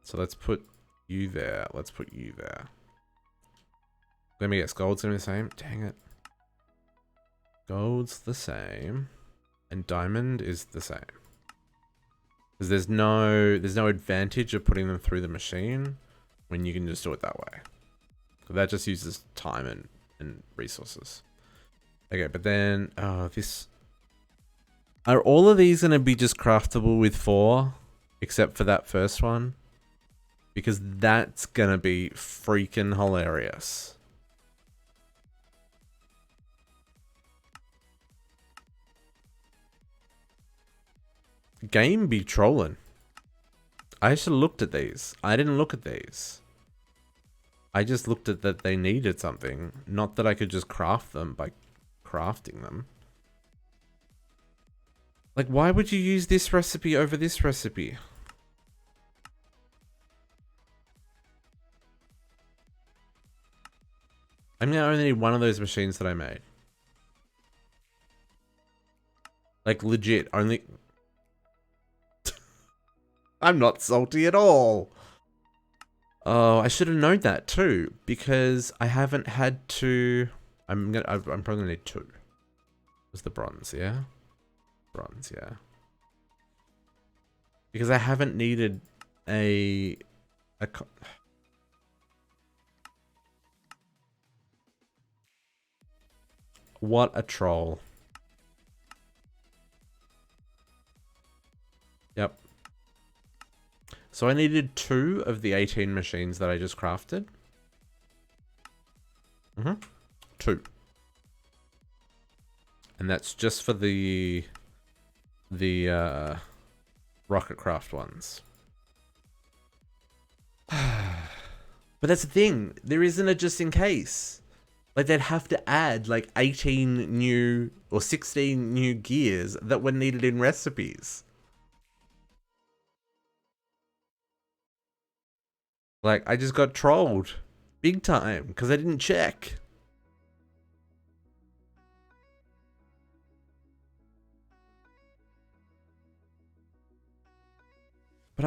So let's put you there. Let's put you there. Let me guess, gold's going to be the same? Dang it. Gold's the same. And diamond is the same. Because there's no advantage of putting them through the machine when you can just do it that way. That just uses time and resources. Okay, but then this. Are all of these gonna be just craftable with 4, except for that first one? Because that's gonna be freaking hilarious. Game be trolling. I should have looked at these. I didn't look at these. I just looked at that they needed something. Not that I could just craft them by crafting them. Like, why would you use this recipe over this recipe? I'm gonna only need one of those machines that I made. Like, legit, only... I'm not salty at all. Oh, I should have known that too, because I haven't had to... I'm probably gonna need 2. Was the bronze, yeah? Bronze, yeah. Because I haven't needed a what a troll. Yep. So I needed 2 of the 18 machines that I just crafted. 2. And that's just for the rocket craft ones. But that's the thing. There isn't a just in case. Like, they'd have to add like 18 new or 16 new gears that were needed in recipes. Like, I just got trolled big time because I didn't check. But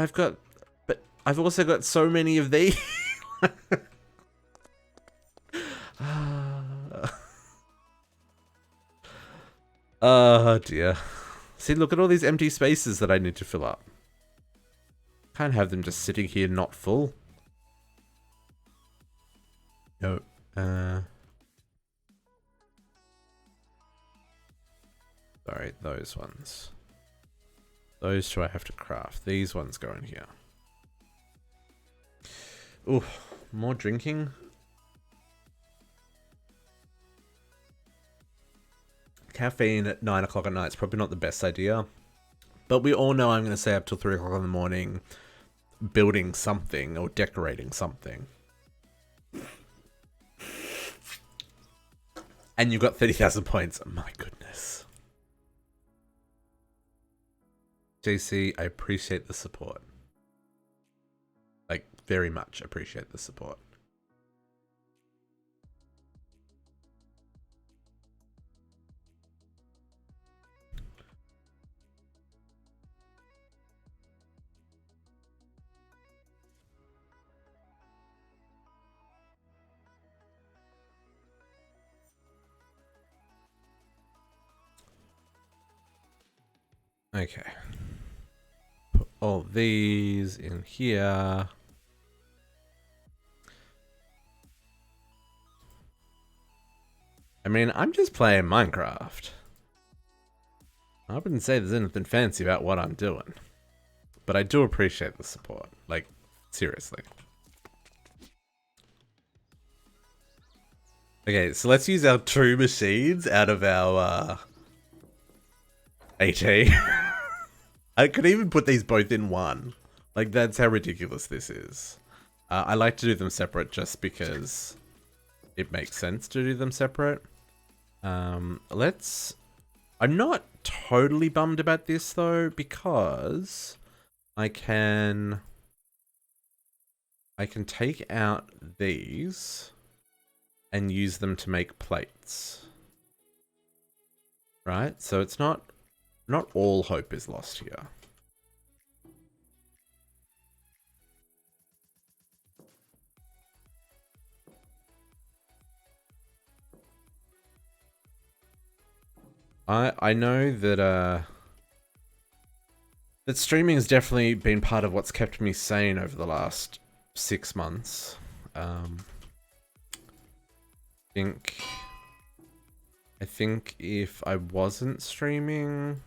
I've also got so many of these. Oh dear. See, look at all these empty spaces that I need to fill up. Can't have them just sitting here not full. No. Sorry, those ones. Those 2 I have to craft. These ones go in here. Ooh, more drinking. Caffeine at 9 o'clock at night is probably not the best idea. But we all know I'm going to stay up till 3 o'clock in the morning building something or decorating something. And you've got 30,000 points. Oh my goodness. JC, I appreciate the support. Like, very much appreciate the support. Okay. Put all these in here. I mean, I'm just playing Minecraft. I wouldn't say there's anything fancy about what I'm doing. But I do appreciate the support. Like, seriously. Okay, so let's use our 2 machines out of our 18. I could even put these both in one. Like, that's how ridiculous this is. I like to do them separate just because it makes sense to do them separate. I'm not totally bummed about this though, because I can take out these and use them to make plates. Right? So it's not all hope is lost here. I know that that streaming has definitely been part of what's kept me sane over the last 6 months. think if I wasn't streaming,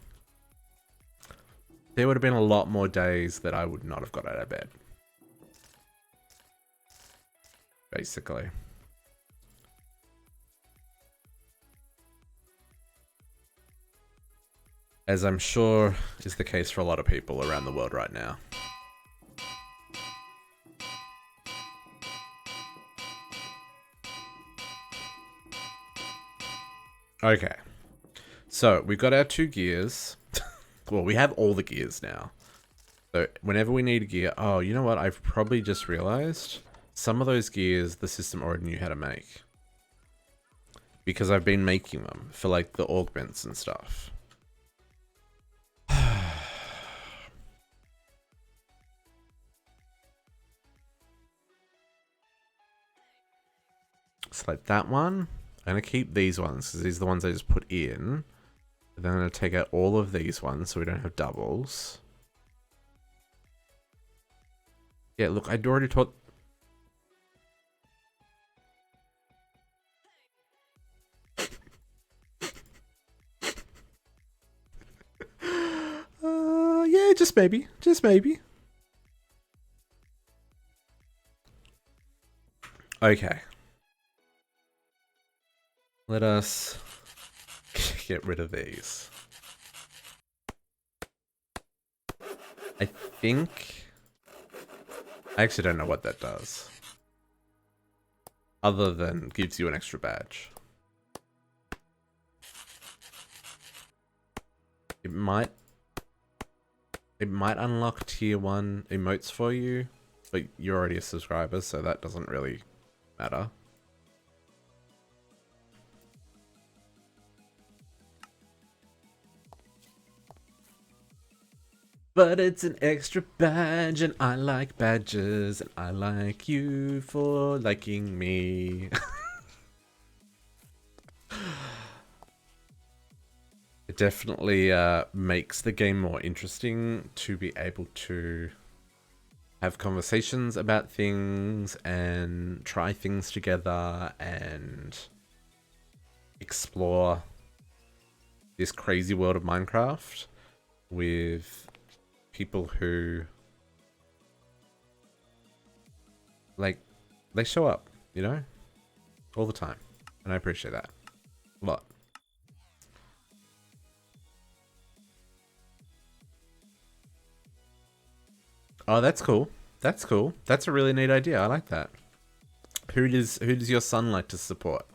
there would have been a lot more days that I would not have got out of bed. Basically. As I'm sure is the case for a lot of people around the world right now. Okay. So, we've got our 2 gears. Well, we have all the gears now. So, whenever we need a gear... Oh, you know what? I've probably just realized some of those gears the system already knew how to make. Because I've been making them for, like, the augments and stuff. Select that one. I'm going to keep these ones because these are the ones I just put in. And then I'm going to take out all of these ones so we don't have doubles. Yeah, look, I'd already taught... yeah, just maybe. Just maybe. Okay. Let us get rid of these. I think... I actually don't know what that does. Other than gives you an extra badge. It might unlock tier 1 emotes for you, but you're already a subscriber, so that doesn't really matter. But it's an extra badge, and I like badges, and I like you for liking me. It definitely makes the game more interesting to be able to have conversations about things and try things together and explore this crazy world of Minecraft with people who, like, they show up, you know, all the time, and I appreciate that a lot. Oh, that's cool. That's cool. That's a really neat idea. I like that. Who does your son like to support?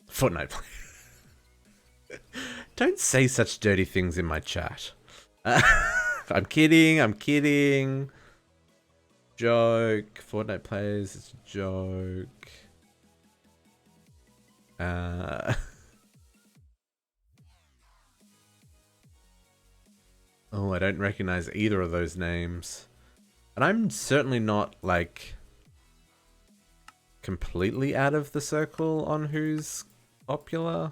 Fortnite. Don't say such dirty things in my chat. I'm kidding. I'm kidding. Joke. Fortnite players. It's a joke. Oh, I don't recognize either of those names. And I'm certainly not, like, completely out of the circle on who's popular.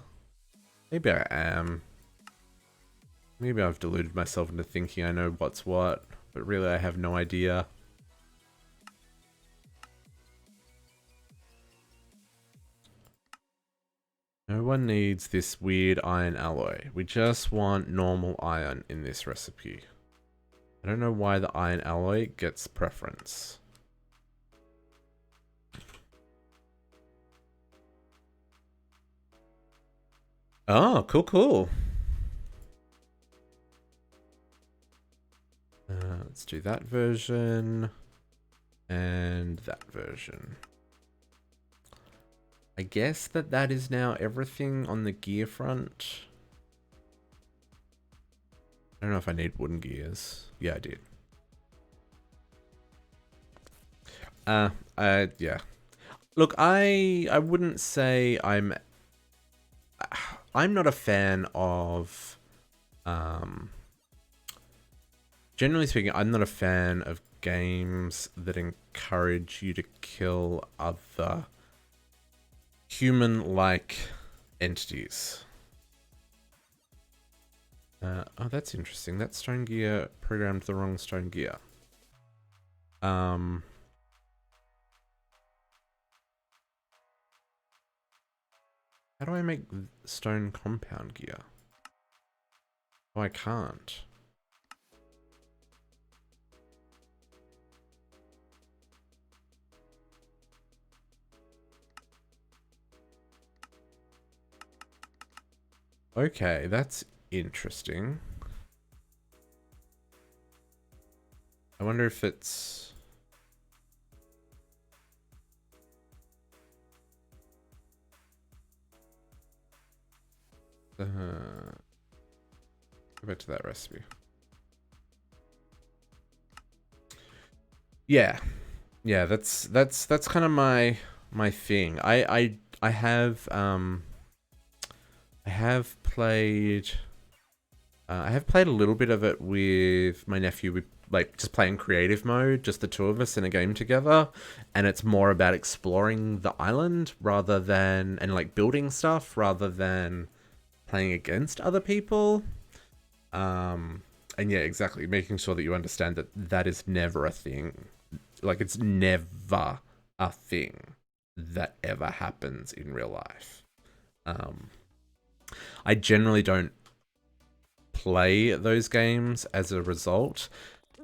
Maybe I am. Maybe I've deluded myself into thinking I know what's what, but really I have no idea. No one needs this weird iron alloy. We just want normal iron in this recipe. I don't know why the iron alloy gets preference. Oh, cool, cool. Let's do that version and that version. I guess that is now everything on the gear front. I don't know if I need wooden gears. Yeah, I did. Yeah. Look, I wouldn't say I'm not a fan of, generally speaking, I'm not a fan of games that encourage you to kill other human-like entities. Oh, that's interesting. That stone gear programmed the wrong stone gear. How do I make stone compound gear? Oh, I can't. Okay, that's interesting. I wonder if it's... go back to that recipe. Yeah. Yeah, that's kind of my thing. I have I have played a little bit of it with my nephew. We like just playing creative mode, just the two of us in a game together, and it's more about exploring the island rather than and like building stuff rather than playing against other people. And yeah, exactly, making sure that you understand that that is never a thing. Like it's never a thing that ever happens in real life. I generally don't play those games as a result.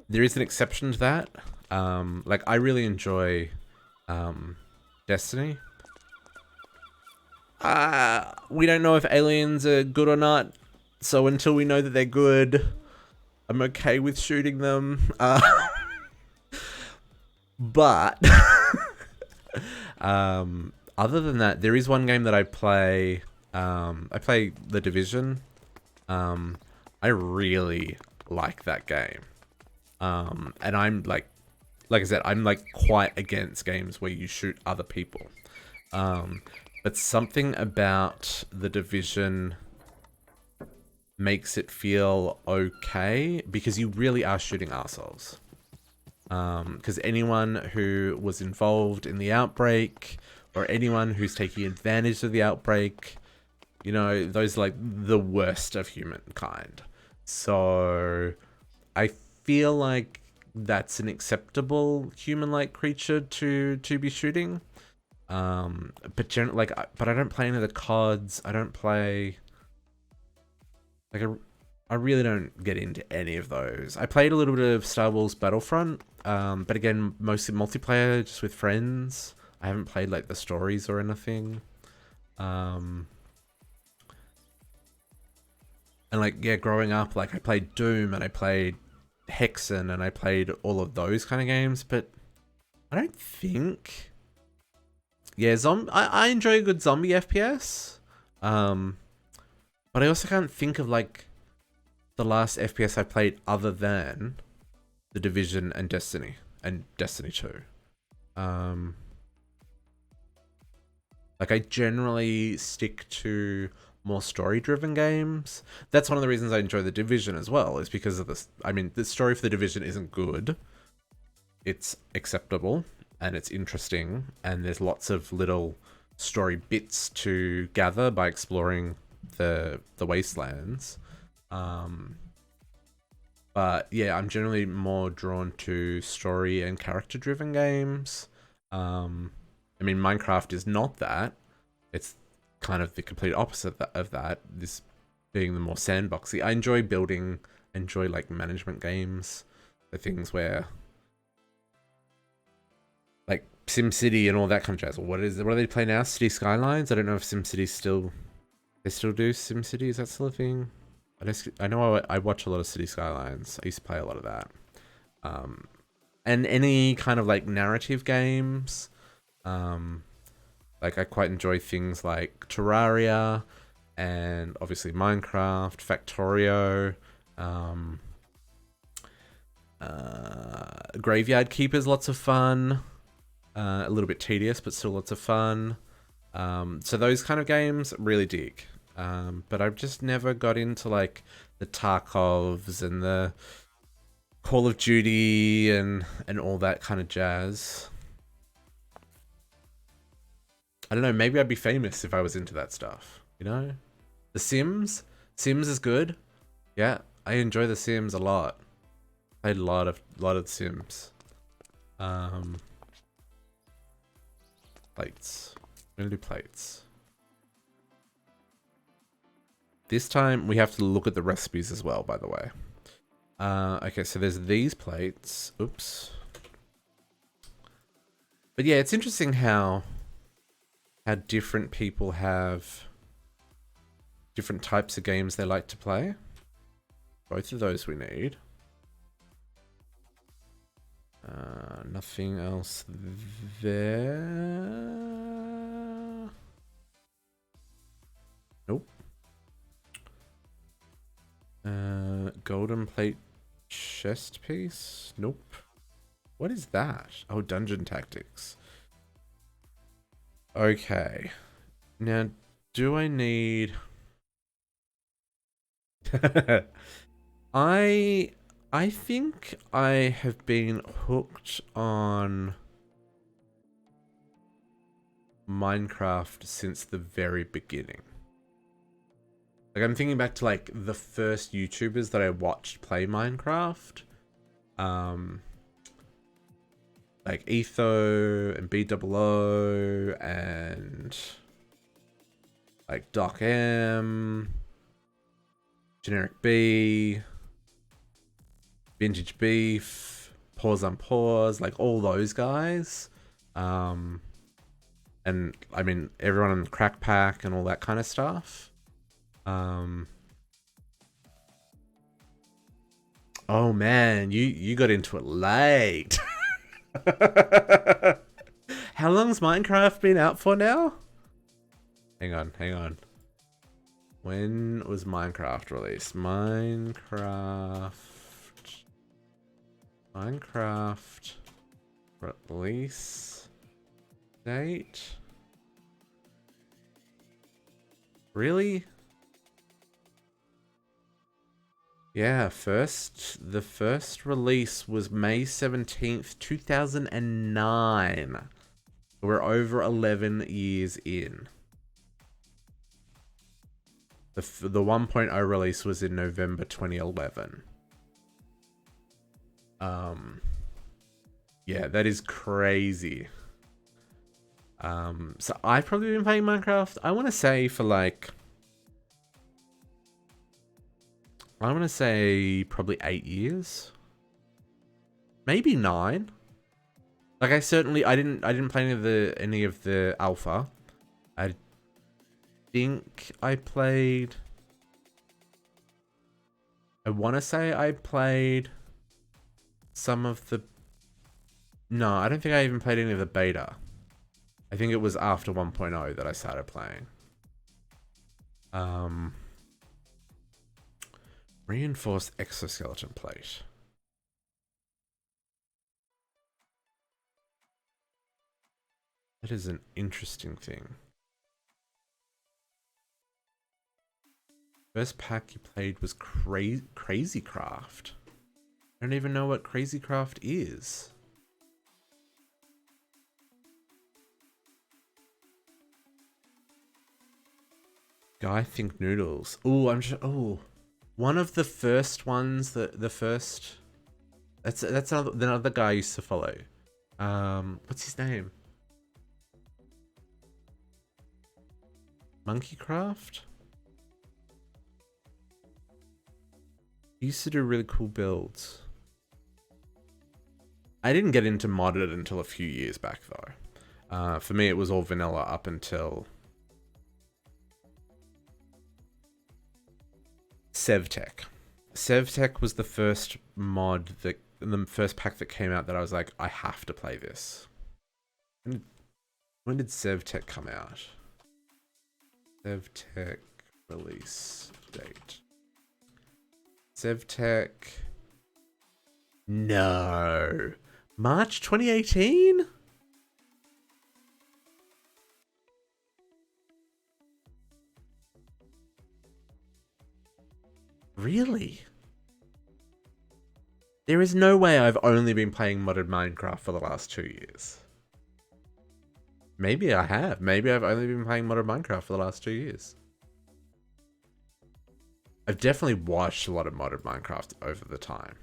There is an exception to that. Like I really enjoy Destiny. We don't know if aliens are good or not, so until we know that they're good, I'm okay with shooting them. But other than that, there is one game that I play. I play The Division. I really like that game. And I'm like I said, I'm like quite against games where you shoot other people. But something about The Division makes it feel okay because you really are shooting assholes. Because anyone who was involved in the outbreak or anyone who's taking advantage of the outbreak, you know, those are like the worst of humankind. So I feel like that's an acceptable human-like creature to be shooting. But but I don't play any of the CODs. I don't play like I really don't get into any of those. I played a little bit of Star Wars Battlefront, but again, mostly multiplayer, just with friends. I haven't played like the stories or anything. And like, yeah, growing up, like I played Doom and I played Hexen and I played all of those kind of games, but I don't think... Yeah, I enjoy a good zombie FPS. But I also can't think of like the last FPS I played other than The Division and Destiny 2. Like I generally stick to more story-driven games. That's one of the reasons I enjoy The Division as well, is because of this. I mean, the story for The Division isn't good. It's acceptable and it's interesting, and there's lots of little story bits to gather by exploring the wastelands. But yeah, I'm generally more drawn to story and character-driven games. I mean, Minecraft is not that. It's kind of the complete opposite of that. This being the more sandboxy. I enjoy building, enjoy like management games, the things where like SimCity and all that kind of jazz. What do they play now? City Skylines? I don't know if SimCity they still do SimCity. Is that still a thing? I know I watch a lot of City Skylines. I used to play a lot of that. And any kind of like narrative games. Like I quite enjoy things like Terraria and obviously Minecraft, Factorio, Graveyard Keeper's lots of fun. A little bit tedious, but still lots of fun. So those kind of games really dig. But I've just never got into like the Tarkovs and the Call of Duty and all that kind of jazz. I don't know, maybe I'd be famous if I was into that stuff, you know? The Sims is good. Yeah, I enjoy The Sims a lot. Played a lot of Sims. Plates. I'm gonna do plates. This time we have to look at the recipes as well, by the way. Okay, so there's these plates. Oops. But yeah, it's interesting how different people have different types of games they like to play. Both of those we need. Nothing else there. Nope. Golden plate chest piece? Nope. What is that? Oh, dungeon tactics. Okay. Now, do I need... I think I have been hooked on Minecraft since the very beginning. Like, I'm thinking back to, like, the first YouTubers that I watched play Minecraft. Like, Etho and BOO and, like, Doc M, Generic B, Vintage Beef, Pause on Pause, like, all those guys. And, I mean, everyone on the Crack Pack and all that kind of stuff. Oh man, you got into it late. How long's Minecraft been out for now? Hang on. When was Minecraft released? Minecraft release date? Really? Yeah, the first release was May 17th, 2009. We're over 11 years in. The 1.0 release was in November 2011. Yeah, that is crazy. So I've probably been playing Minecraft, I want to say for like... I want to say probably 8 years. Maybe 9. Like I didn't play any of the alpha. I think I played... I want to say I played some of the... No, I don't think I even played any of the beta. I think it was after 1.0 that I started playing. Reinforced exoskeleton plate. That is an interesting thing. First pack you played was Crazy Craft. I don't even know what Crazy Craft is. Guy Think Noodles. Oh, I'm sure. Oh, one of the first ones. The first. That's another guy I used to follow. What's his name? Monkey Craft. He used to do really cool builds. I didn't get into modded until a few years back though. For me, it was all vanilla up until Sevtech. Sevtech was the first mod the first pack that came out that I was like, I have to play this. When did Sevtech come out? Sevtech release date. Sevtech. No. March 2018? Really? There is no way I've only been playing modded Minecraft for the last 2 years. Maybe I have. Maybe I've only been playing modded Minecraft for the last 2 years. I've definitely watched a lot of modded Minecraft over the time.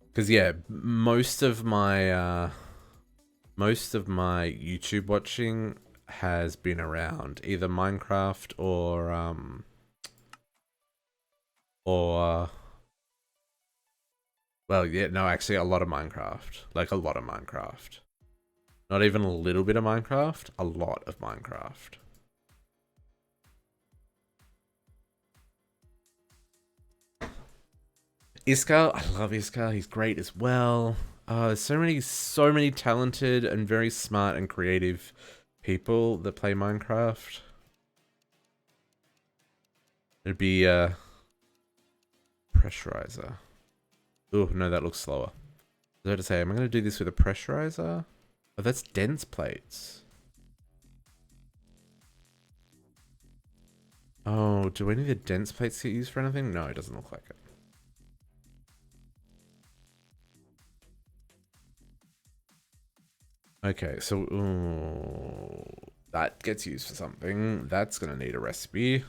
Because yeah, most of my YouTube watching has been around either Minecraft or well, yeah, no, actually a lot of Minecraft. Like a lot of Minecraft. Not even a little bit of Minecraft, a lot of Minecraft. Iskar, I love Iskar. He's great as well. There's so many talented and very smart and creative people that play Minecraft. It'd be pressurizer. Oh no, that looks slower. I was about to say, am I going to do this with a pressurizer? Oh, that's dense plates. Oh, do any of the dense plates get used for anything? No, it doesn't look like it. Okay, so ooh, that gets used for something. That's gonna need a recipe.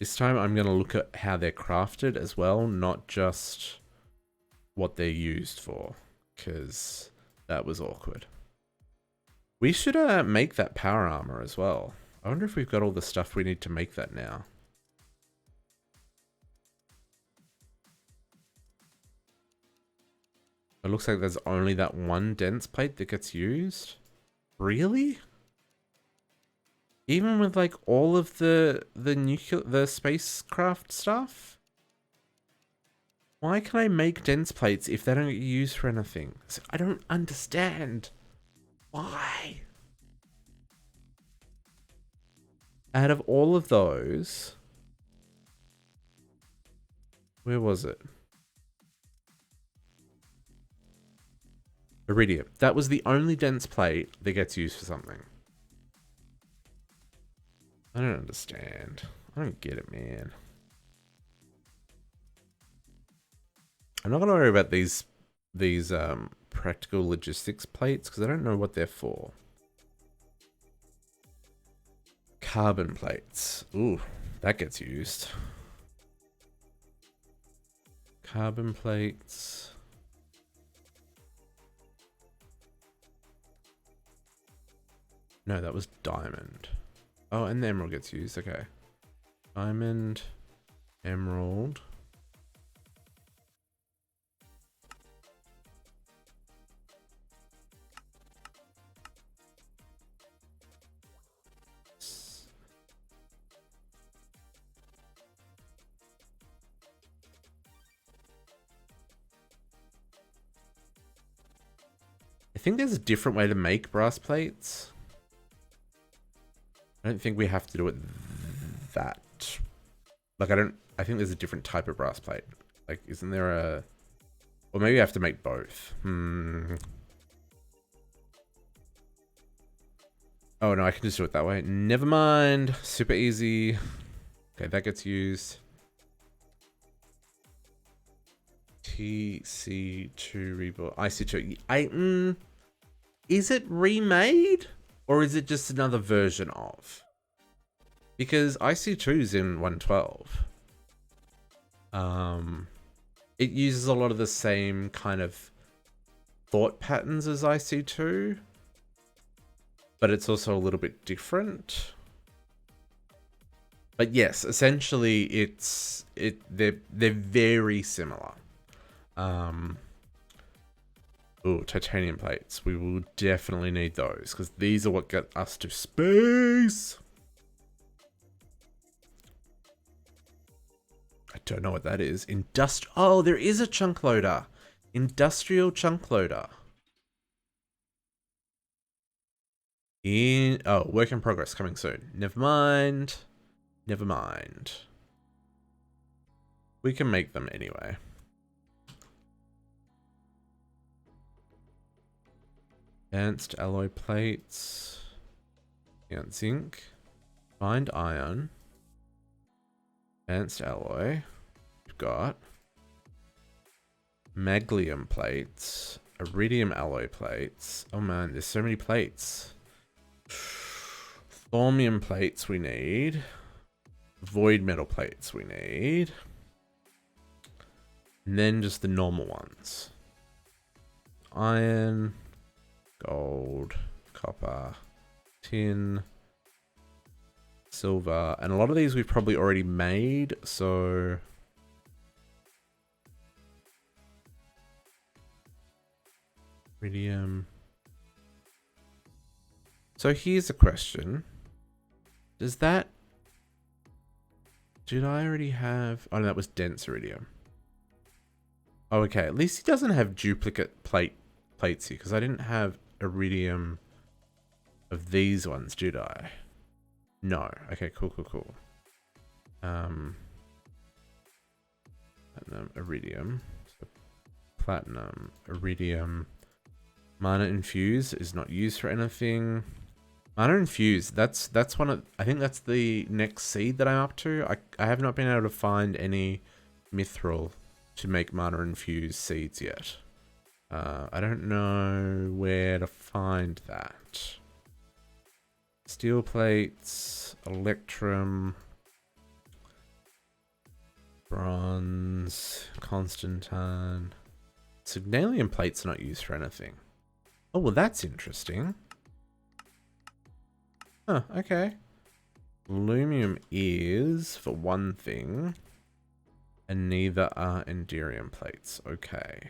This time I'm gonna look at how they're crafted as well, not just what they're used for, because that was awkward. We should make that power armor as well. I wonder if we've got all the stuff we need to make that now. It looks like there's only that one dense plate that gets used. Really? Even with like all of the spacecraft stuff? Why can I make dense plates if they don't get used for anything? So I don't understand. Why? Out of all of those, where was it? Iridium. That was the only dense plate that gets used for something. I don't understand. I don't get it, man. I'm not gonna worry about these practical logistics plates because I don't know what they're for. Carbon plates. Ooh, that gets used. Carbon plates. No, that was diamond. Oh, and the emerald gets used. Okay. Diamond, emerald. I think there's a different way to make brass plates. I don't think we have to do it that. Like, I think there's a different type of brass plate. Like, isn't there a... Or maybe I have to make both. Oh, no, I can just do it that way. Never mind. Super easy. Okay, that gets used. TC2 rebuild. IC2. Is it remade? Or is it just another version of? Because IC2 is in 112. It uses a lot of the same kind of thought patterns as IC2. But it's also a little bit different. But yes, essentially they're very similar. Oh, titanium plates. We will definitely need those because these are what get us to space. I don't know what that is. Oh, there is a chunk loader. Industrial chunk loader. Work in progress coming soon. Never mind. Never mind. We can make them anyway. Advanced alloy plates. And zinc. Find iron. Advanced alloy. We've got maglium plates. Iridium alloy plates. Oh man, there's so many plates. Thormium plates we need. Void metal plates we need. And then just the normal ones. Iron, gold, copper, tin, silver. And a lot of these we've probably already made, so... Iridium. So here's a question. Does that... Did I already have... Oh, no, that was dense iridium. Oh, okay. At least he doesn't have duplicate plates here, because I didn't have iridium of these ones, did I? No. Okay, cool. Platinum, iridium. So platinum, iridium. Mana infuse is not used for anything. Mana infuse, that's one of... I think that's the next seed that I'm up to. I have not been able to find any mithril to make mana infused seeds yet. I don't know where to find that. Steel plates, electrum, bronze, constantine. Signalium plates are not used for anything. Oh, well, that's interesting. Huh, okay. Lumium is, for one thing, and neither are enderium plates. Okay.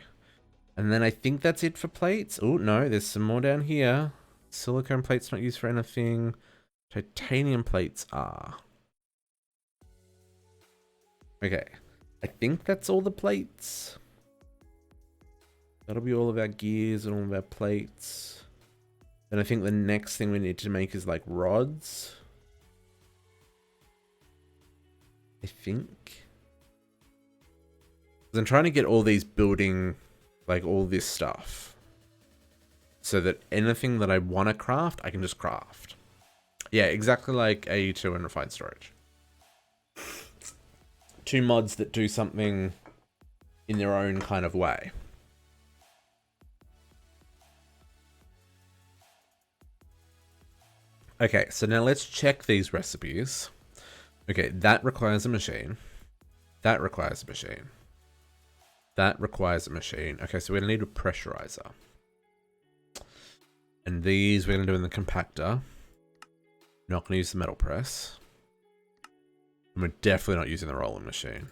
And then I think that's it for plates. Oh, no, there's some more down here. Silicone plates not used for anything. Titanium plates are. Okay. I think that's all the plates. That'll be all of our gears and all of our plates. Then I think the next thing we need to make is like rods. I think. 'Cause I'm trying to get all these building, like all this stuff. So that anything that I want to craft, I can just craft. Yeah, exactly like AE2 and Refined Storage. Two mods that do something in their own kind of way. Okay, so now let's check these recipes. Okay, that requires a machine. That requires a machine. That requires a machine. Okay, so we're going to need a pressurizer. And these we're going to do in the compactor. Not going to use the metal press. And we're definitely not using the rolling machine.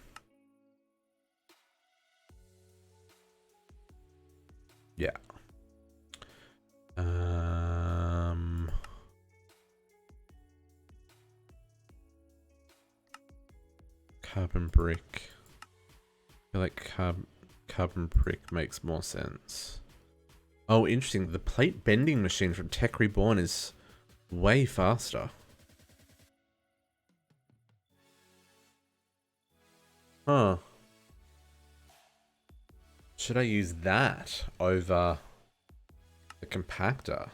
Yeah. Carbon brick. I feel like carbon brick makes more sense. Oh, interesting. The plate bending machine from Tech Reborn is way faster. Huh. Should I use that over the compactor?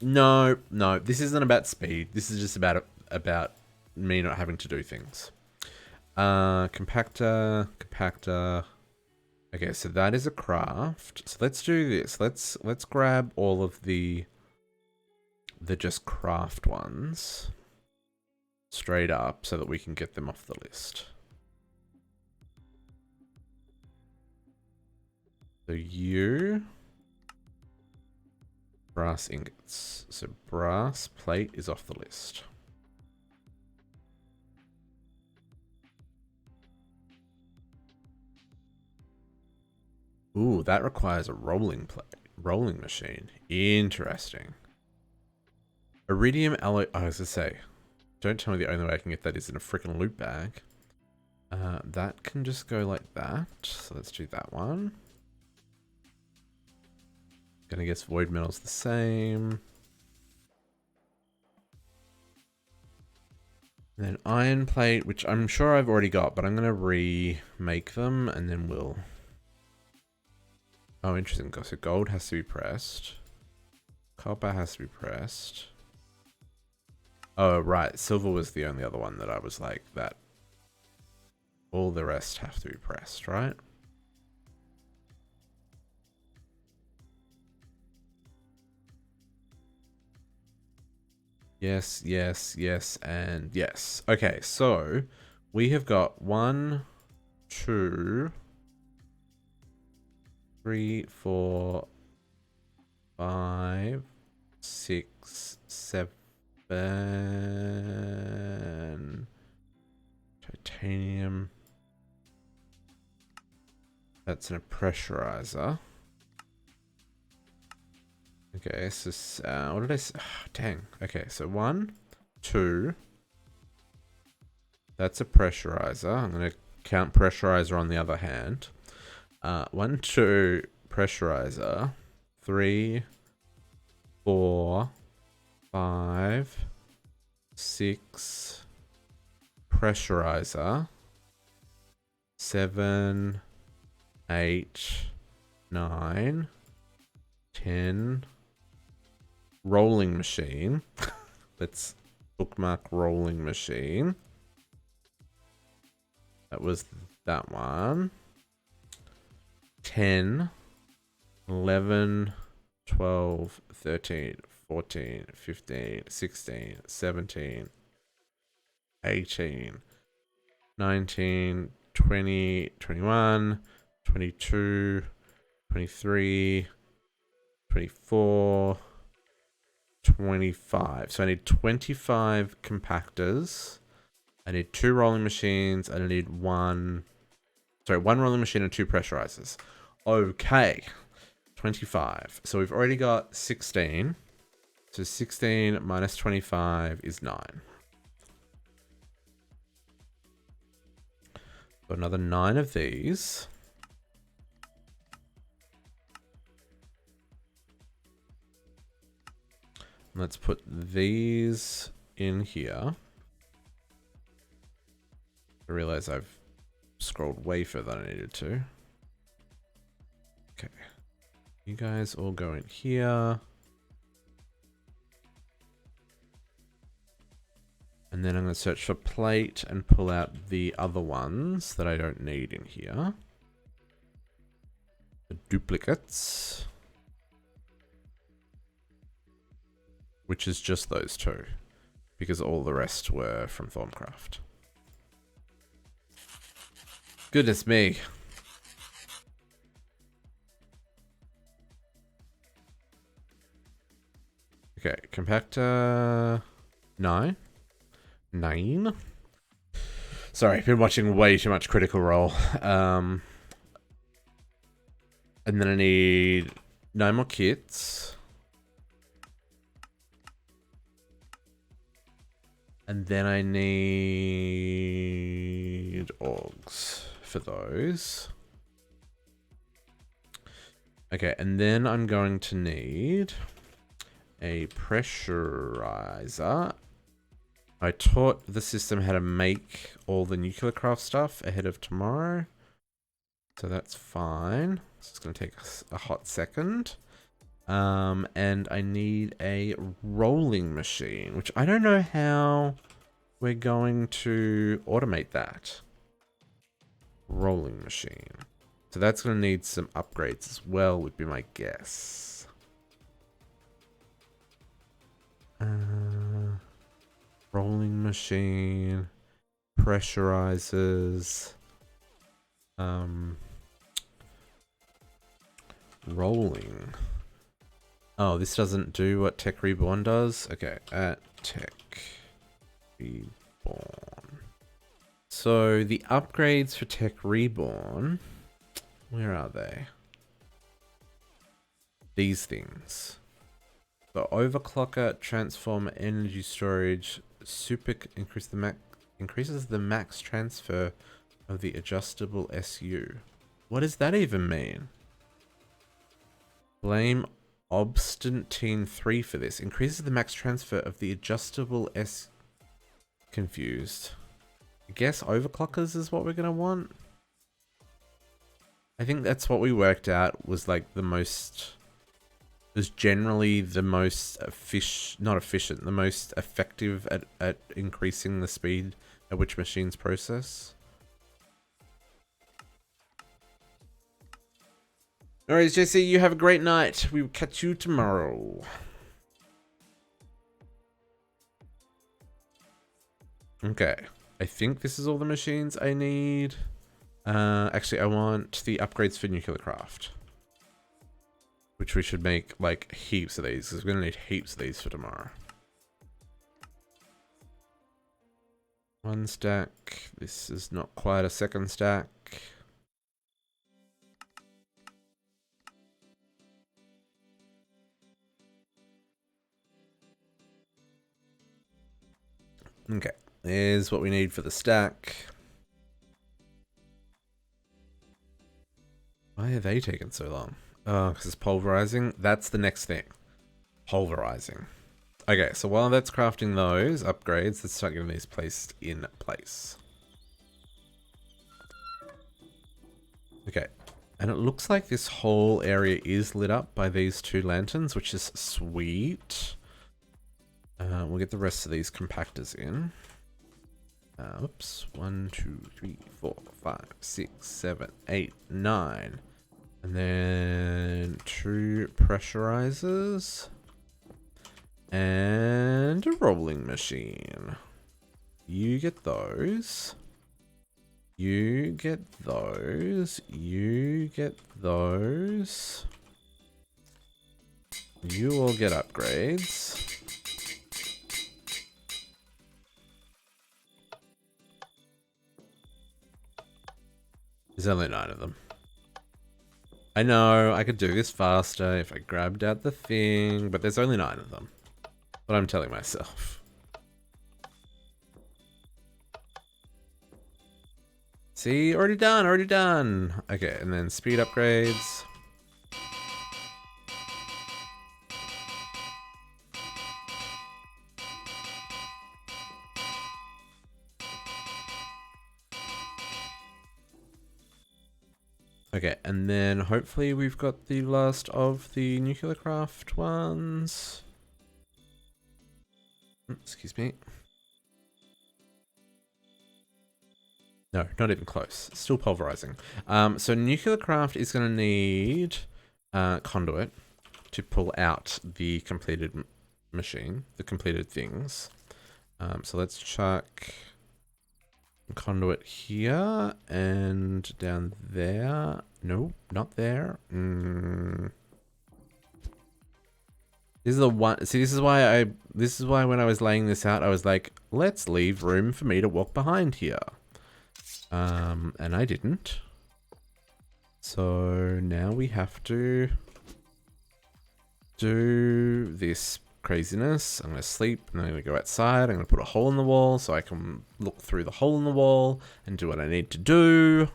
No. This isn't about speed. This is just about me not having to do things. Compactor. Okay, so that is a craft. So let's do this. Let's grab all of the just craft ones straight up so that we can get them off the list. So you... brass ingots. So brass plate is off the list. Ooh, that requires a rolling machine. Interesting. Iridium alloy... Oh, I was going to say, don't tell me the only way I can get that is in a freaking loot bag. That can just go like that. So let's do that one. Gonna guess void metal's the same. And then iron plate, which I'm sure I've already got, but I'm gonna remake them and then we'll... Oh, interesting. So gold has to be pressed. Copper has to be pressed. Oh, right. Silver was the only other one that I was like, that all the rest have to be pressed, right? Yes, yes, yes, and yes. Okay, so we have got 1, 2, 3, 4, 5, 6, 7 titanium. That's in a pressurizer. Okay, so what did I say? Oh, dang. Okay, so 1, 2. That's a pressurizer. I'm going to count pressurizer on the other hand. 1, 2, pressurizer. 3, 4, 5, 6, pressurizer. 7, 8, 9, 10. Rolling machine. Let's bookmark rolling machine. That was that one. 10, 11, 12, 13, 14, 15, 16, 17, 18, 19, 20, 21, 22, 23, 24, 25. So I need 25 compactors. I need 2 rolling machines. I need one rolling machine and 2 pressurizers. Okay. 25. So we've already got 16. So 16 minus 25 is 9. Got another 9 of these. Let's put these in here. I realize I've scrolled way further than I needed to. Okay. You guys all go in here. And then I'm going to search for plate and pull out the other ones that I don't need in here. The duplicates. Which is just those 2. Because all the rest were from Thorncraft. Goodness me. Okay, compactor 9. 9. Sorry, I've been watching way too much Critical Role. And then I need 9 more kits. And then I need Augs for those. Okay, and then I'm going to need a pressurizer. I taught the system how to make all the nuclear craft stuff ahead of tomorrow. So that's fine. It's going to take a hot second. And I need a rolling machine, which I don't know how we're going to automate that. Rolling machine. So that's going to need some upgrades as well, would be my guess. Rolling machine. Pressurizers. Rolling. Oh, this doesn't do what Tech Reborn does? Okay, at Tech Reborn. So the upgrades for Tech Reborn, where are they? These things. The overclocker, transformer, energy storage, increases the max transfer of the adjustable SU. What does that even mean? Blame Obstantine 3 for this. Increases the max transfer of the adjustable S. Confused. I guess overclockers is what we're going to want. I think that's what we worked out was like the is generally the most not efficient, the most effective at increasing the speed at which machines process. Alright, JC, you have a great night. We will catch you tomorrow. Okay. I think this is all the machines I need. Actually, I want the upgrades for nuclear craft. Which we should make, like, heaps of these, because we're going to need heaps of these for tomorrow. 1 stack. This is not quite a 2nd stack. Okay, there's what we need for the stack. Why are they taking so long? Oh, because it's pulverizing. That's the next thing. Pulverizing. Okay, so while that's crafting those upgrades, let's start getting these placed in place. Okay, and it looks like this whole area is lit up by these 2 lanterns, which is sweet. We'll get the rest of these compactors in. Oops. 1, 2, 3, 4, 5, 6, 7, 8, 9. And then 2 pressurizers. And a rolling machine. You get those. You get those. You get those. You all get upgrades. There's only 9 of them. I know, I could do this faster if I grabbed out the thing, but there's only 9 of them. What I'm telling myself. See, already done, already done. Okay, and then speed upgrades. Okay, and then hopefully we've got the last of the nuclear craft ones. Excuse me. No, not even close. Still pulverizing. So nuclear craft is going to need conduit to pull out the completed machine, the completed things. So let's chuck conduit here and down there. No, not there. This is the one. See, this is why when I was laying this out, I was like, let's leave room for me to walk behind here. And I didn't. So now we have to do this craziness. I'm going to sleep, and then I'm going to go outside. I'm going to put a hole in the wall so I can look through the hole in the wall and do what I need to do.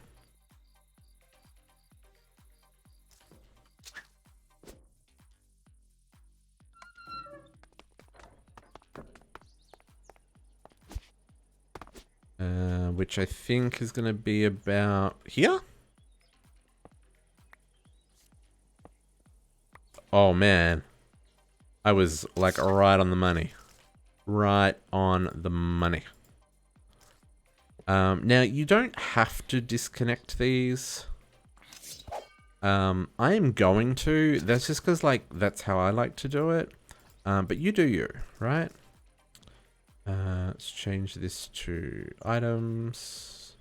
Which I think is going to be about here. Oh man, I was like right on the money. Right on the money. Now you don't have to disconnect these. I am going to. That's just because like that's how I like to do it. But you do you, right? Let's change this to items.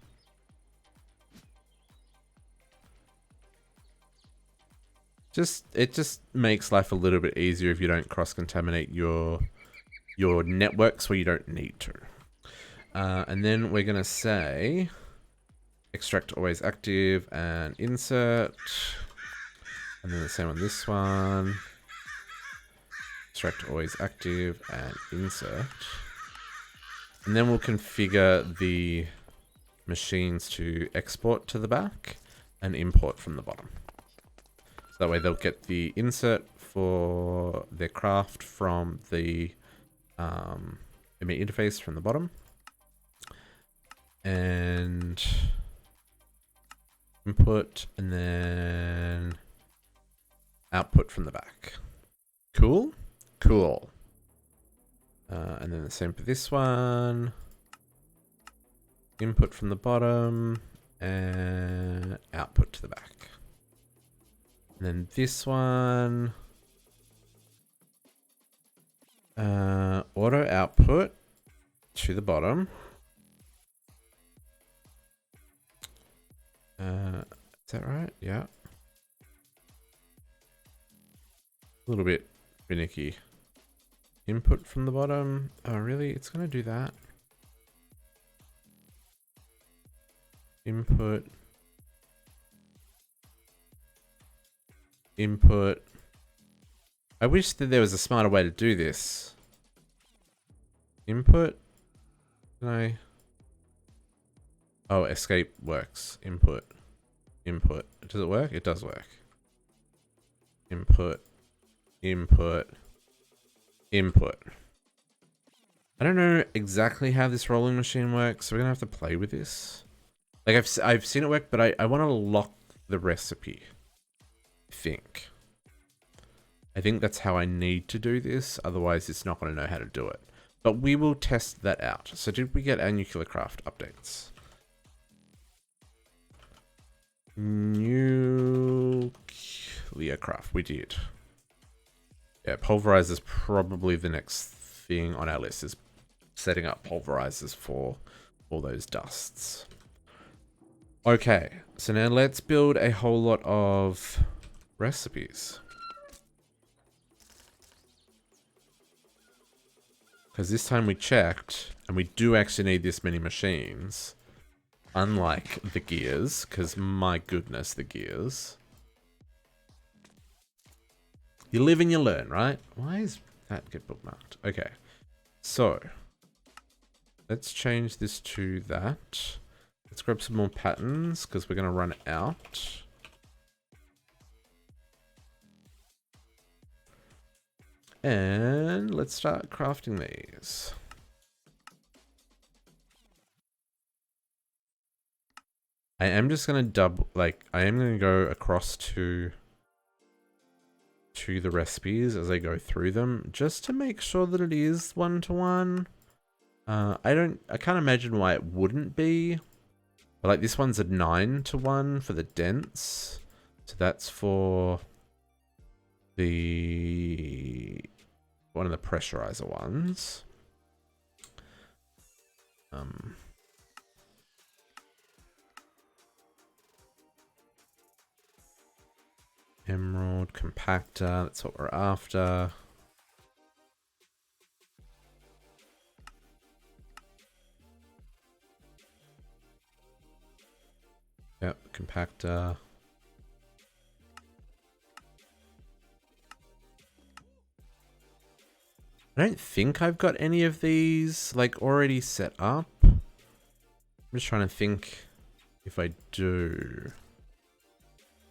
It just makes life a little bit easier if you don't cross-contaminate your networks where you don't need to. And then we're gonna say extract always active and insert. And then the same on this one. Extract always active and insert. And then we'll configure the machines to export to the back and import from the bottom. So that way they'll get the insert for their craft from the emit interface from the bottom. And input, and then output from the back. Cool? Cool. And then the same for this one. Input from the bottom and output to the back. And then this one. Auto output to the bottom. Is that right? Yeah. A little bit finicky. Input from the bottom. Oh, really? It's going to do that. Input. Input. I wish that there was a smarter way to do this. Input. Can I? Oh, escape works. Input. Input. Does it work? It does work. Input. Input. Input. I don't know exactly how this rolling machine works, so we're gonna have to play with this. Like I've seen it work, but I want to lock the recipe. I think that's how I need to do this, otherwise it's not going to know how to do it. But we will test that out. So did we get our nuclear craft updates? Nuclear craft, we did. Yeah, pulverize is probably the next thing on our list, is setting up pulverizers for all those dusts. Okay, so now let's build a whole lot of recipes. Because this time we checked, and we do actually need this many machines. Unlike the gears, because my goodness, the gears. You live and you learn, right? Why is that get bookmarked? Okay, so let's change this to that. Let's grab some more patterns, because we're going to run out. And let's start crafting these. I am just going to I am going to go across to the recipes as I go through them, just to make sure that it is 1-to-1. I can't imagine why it wouldn't be. But like this one's a 9-to-1 for the dense. So that's for one of the pressurizer ones. Emerald compactor, that's what we're after. Yep, compactor. I don't think I've got any of these like already set up. I'm just trying to think if I do.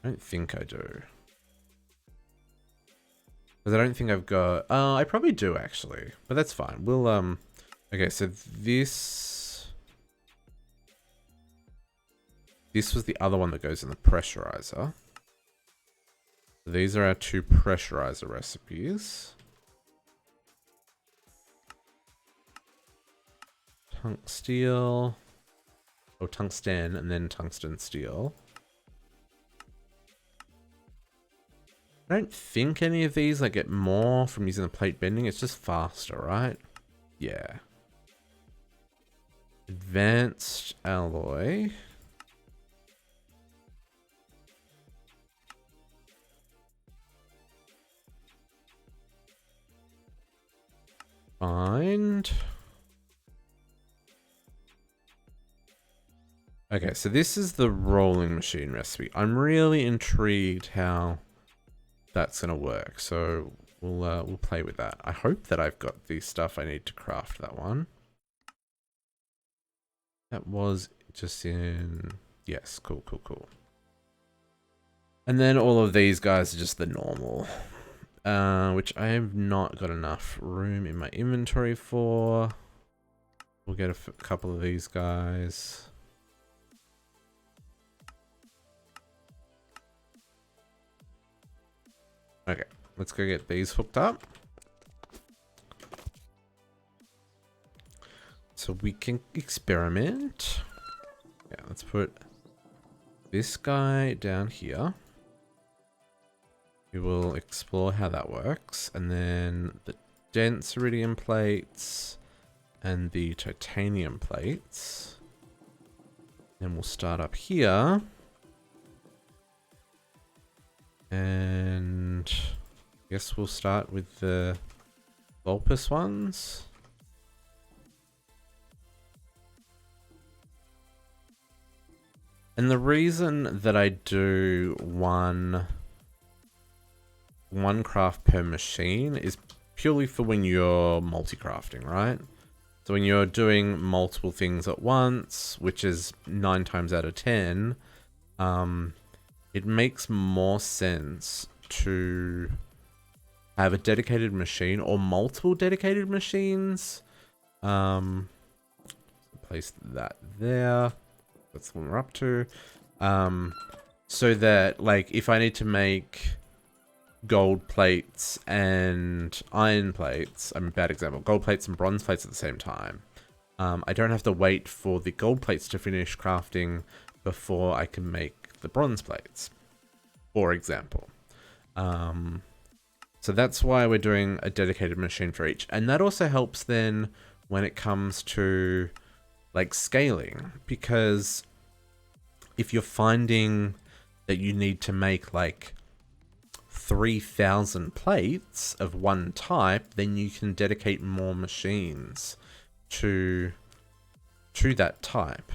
I don't think I do. Because I don't think I've got... I probably do actually, but that's fine. We'll, okay, so this was the other one that goes in the pressurizer. These are our 2 pressurizer recipes. Steel. Oh, tungsten and then tungsten steel. I don't think any of these like get more from using the plate bending. It's just faster, right? Yeah. Advanced alloy. Find. Okay, so this is the rolling machine recipe. I'm really intrigued how that's gonna work. So we'll play with that. I hope that I've got the stuff I need to craft that one. That was just in... Yes, cool, cool, cool. And then all of these guys are just the normal. Which I have not got enough room in my inventory for. We'll get a couple of these guys. Okay, let's go get these hooked up. So we can experiment. Yeah, let's put this guy down here. We will explore how that works. And then the dense iridium plates and the titanium plates. And we'll start up here. And I guess we'll start with the Vulpus ones. And the reason that I do one craft per machine is purely for when you're multi-crafting, right? So when you're doing multiple things at once, which is 9 times out of 10, it makes more sense to have a dedicated machine or multiple dedicated machines. Place that there. That's what we're up to. So that, like, if I need to make gold plates and iron plates, I'm a bad example, gold plates and bronze plates at the same time, I don't have to wait for the gold plates to finish crafting before I can make the bronze plates, for example. So that's why we're doing a dedicated machine for each. And that also helps then when it comes to like scaling, because if you're finding that you need to make like 3,000 plates of one type, then you can dedicate more machines to that type,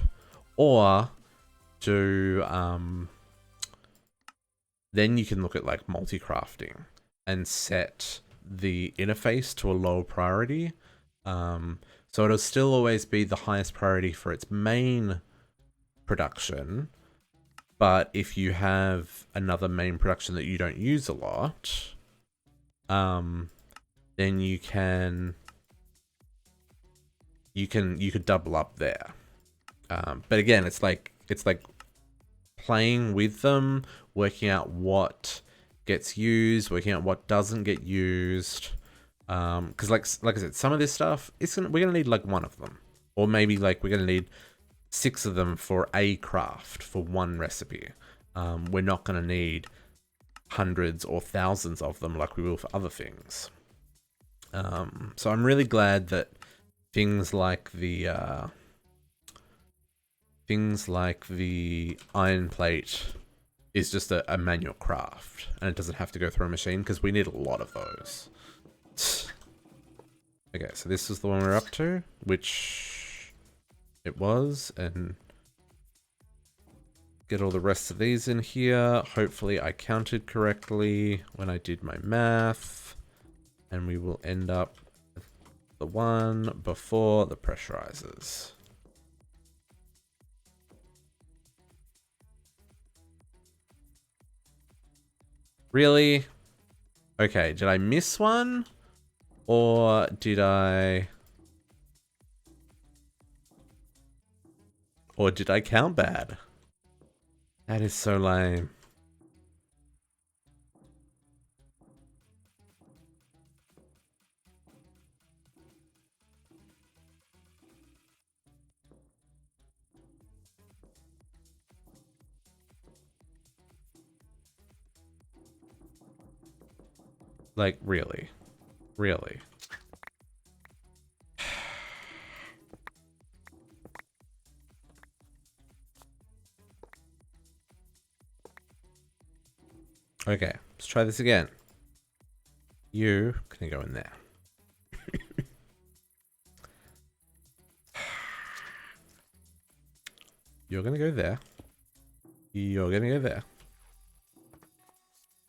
or do then you can look at like multi-crafting and set the interface to a low priority. So it'll still always be the highest priority for its main production. But if you have another main production that you don't use a lot, then you could double up there. But again, it's like playing with them, working out what gets used, working out what doesn't get used. Because like I said, some of this stuff, we're gonna need like one of them, or maybe like we're gonna need 6 of them for a craft for one recipe. We're not gonna need hundreds or thousands of them like we will for other things. So I'm really glad that things like the iron plate is just a manual craft, and it doesn't have to go through a machine, because we need a lot of those. Okay, so this is the one we're up to, which it was, and get all the rest of these in here. Hopefully I counted correctly when I did my math, and we will end up with the one before the pressurizers. Really? Okay, did I miss one? Or did I count bad? That is so lame. Like, really? Really? Okay, let's try this again. You can go in there. You're gonna go there. You're gonna go there.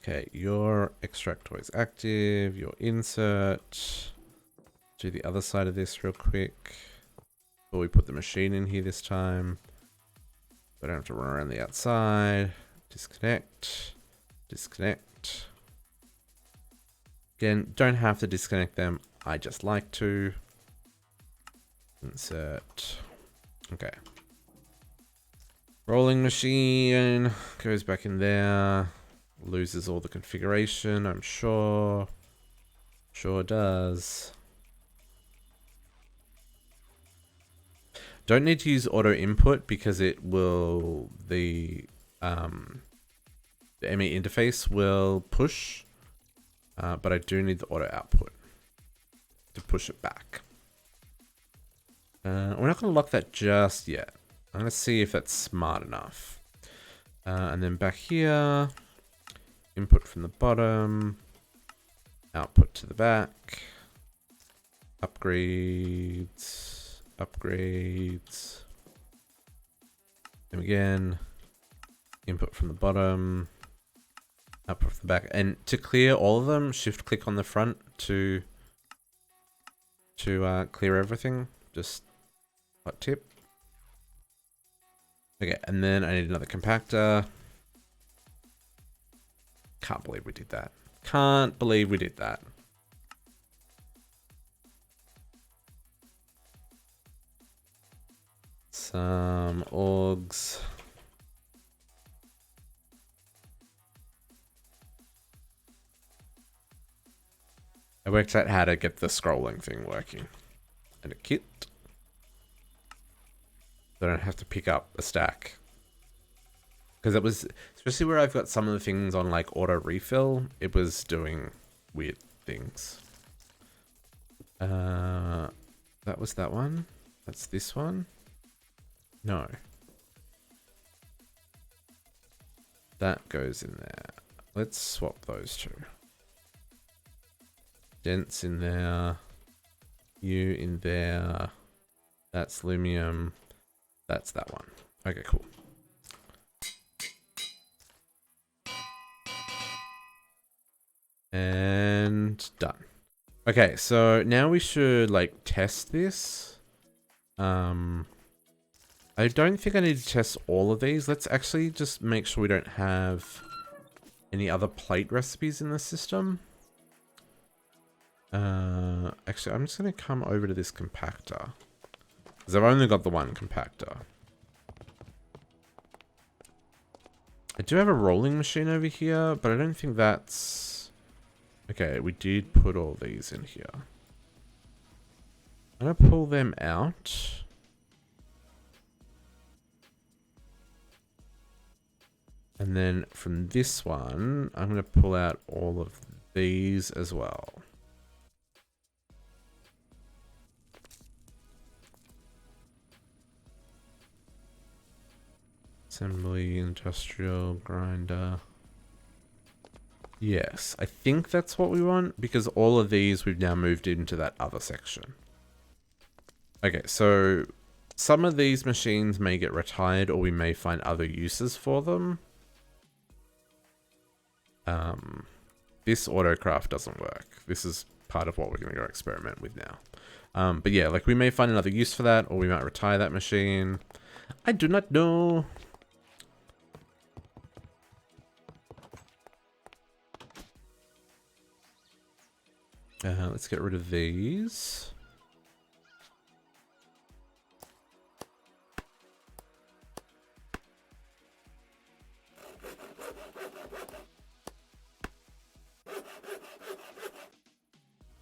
Okay, your extractor is active. Your insert. Do the other side of this real quick. Before we put the machine in here this time. I don't have to run around the outside. Disconnect. Disconnect. Again, don't have to disconnect them. I just like to. Insert. Okay. Rolling machine goes back in there. Loses all the configuration, I'm sure. Sure does. Don't need to use auto input because it will, the ME interface will push, but I do need the auto output to push it back. We're not going to lock that just yet. I'm going to see if that's smart enough. And then back here, input from the bottom, output to the back, upgrades, upgrades. And again, input from the bottom, output from the back. And to clear all of them, shift click on the front to clear everything. Just hot tip. Okay, and then I need another compactor. Can't believe we did that. Can't believe we did that. Some orgs. I worked out how to get the scrolling thing working. And a kit. So I don't have to pick up a stack. Because it was, especially where I've got some of the things on like auto refill, it was doing weird things. That was that one. That's this one. No. That goes in there. Let's swap those two. Dents in there. You in there. That's Lumium. That's that one. Okay, cool. And done. Okay, so now we should like test this. I don't think I need to test all of these. Let's actually just make sure we don't have any other plate recipes in the system. Actually, I'm just going to come over to this compactor. Because I've only got the one compactor. I do have a rolling machine over here, but I don't think that's... Okay, we did put all these in here. I'm going to pull them out. And then from this one, I'm going to pull out all of these as well. Assembly, industrial, grinder. Yes, I think that's what we want because all of these we've now moved into that other section. Okay, so some of these machines may get retired or we may find other uses for them. This autocraft doesn't work. This is part of what we're going to go experiment with now. But yeah, like we may find another use for that or we might retire that machine. I do not know. Let's get rid of these.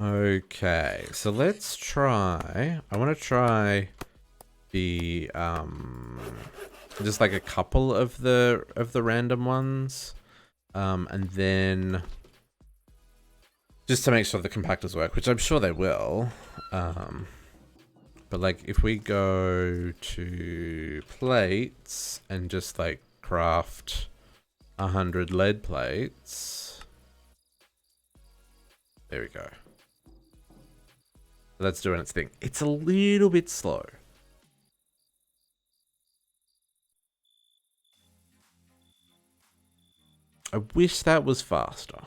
Okay, so let's try. I want to try the just like a couple of the random ones, and then just to make sure the compactors work, which I'm sure they will. But like if we go to plates and just like craft 100 lead plates, there we go. That's doing its thing. It's a little bit slow. I wish that was faster.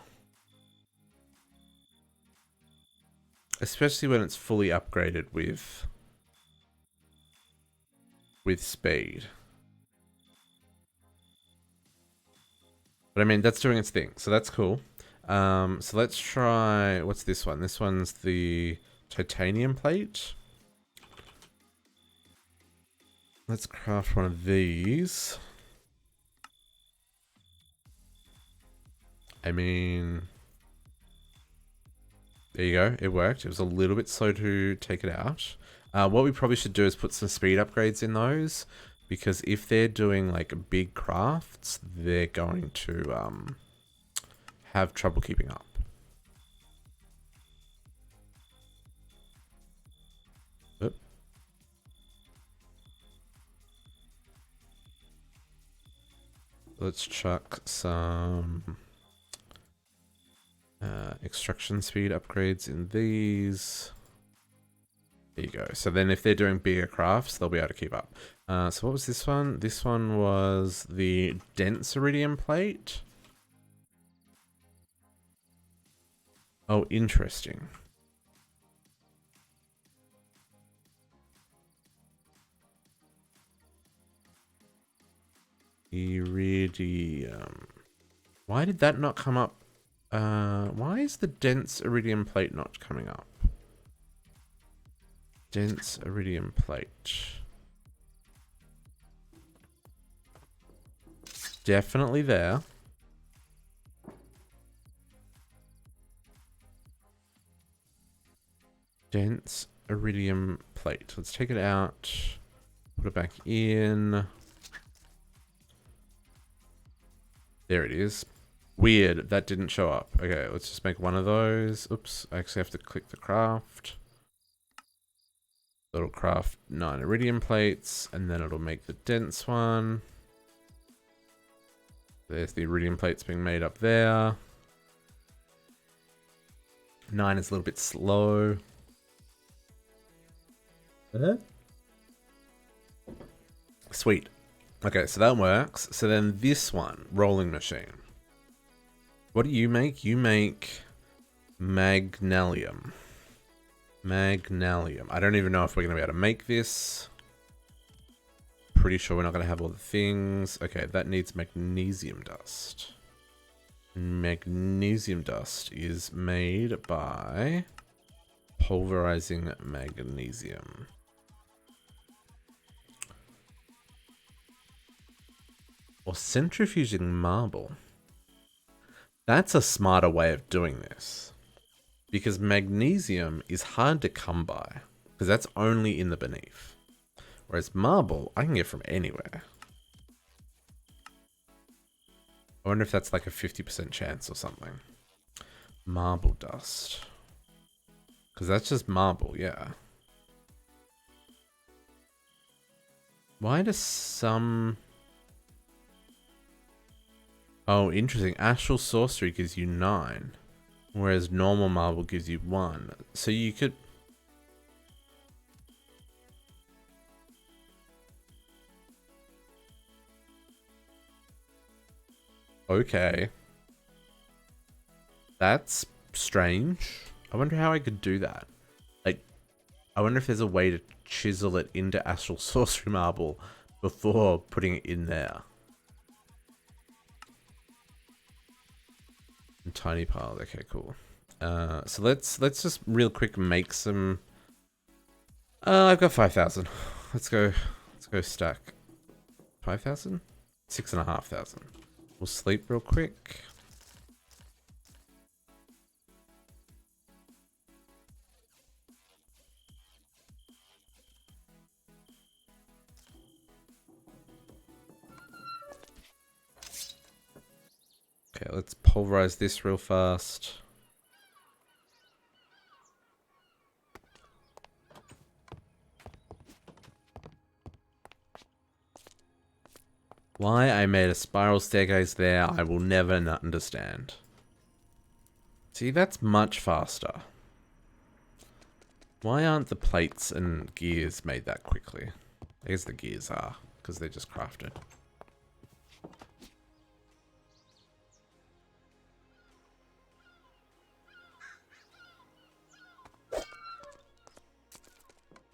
Especially when it's fully upgraded with speed. But I mean, that's doing its thing, so that's cool. So let's try, what's this one? This one's the titanium plate. Let's craft one of these. I mean, there you go. It worked. It was a little bit slow to take it out. What we probably should do is put some speed upgrades in those, because if they're doing like big crafts, they're going to have trouble keeping up. Oop. Let's chuck some extraction speed upgrades in these. There you go. So then if they're doing bigger crafts, they'll be able to keep up. So what was this one? This one was the dense iridium plate. Oh, interesting. Iridium. Why did that not come up? Why is the dense iridium plate not coming up? Dense iridium plate. Definitely there. Dense iridium plate. Let's take it out. Put it back in. There it is. Weird, that didn't show up. Okay, let's just make one of those. Oops, I actually have to click the craft. It'll craft 9 iridium plates, and then it'll make the dense one. There's the iridium plates being made up there. 9 is a little bit slow. Sweet. Okay, so that works. So then this one, rolling machine. What do you make? You make magnesium. Magnesium. I don't even know if we're going to be able to make this. Pretty sure we're not going to have all the things. Okay, that needs magnesium dust. Magnesium dust is made by pulverizing magnesium. Or centrifuging marble. That's a smarter way of doing this. Because magnesium is hard to come by. Because that's only in the beneath. Whereas marble, I can get from anywhere. I wonder if that's like a 50% chance or something. Marble dust. Because that's just marble, yeah. Why does some... Oh, interesting. Astral Sorcery gives you 9. Whereas normal marble gives you 1. So you could... Okay. That's strange. I wonder how I could do that. Like, I wonder if there's a way to chisel it into Astral Sorcery marble before putting it in there. Tiny piles. Okay, cool. So let's just real quick make some. I've got 5,000. Let's go stack 5,000, 6,500. We'll sleep real quick. Okay, let's pulverize this real fast. Why I made a spiral staircase there, I will never understand. See, that's much faster. Why aren't the plates and gears made that quickly? I guess the gears are, because they're just crafted.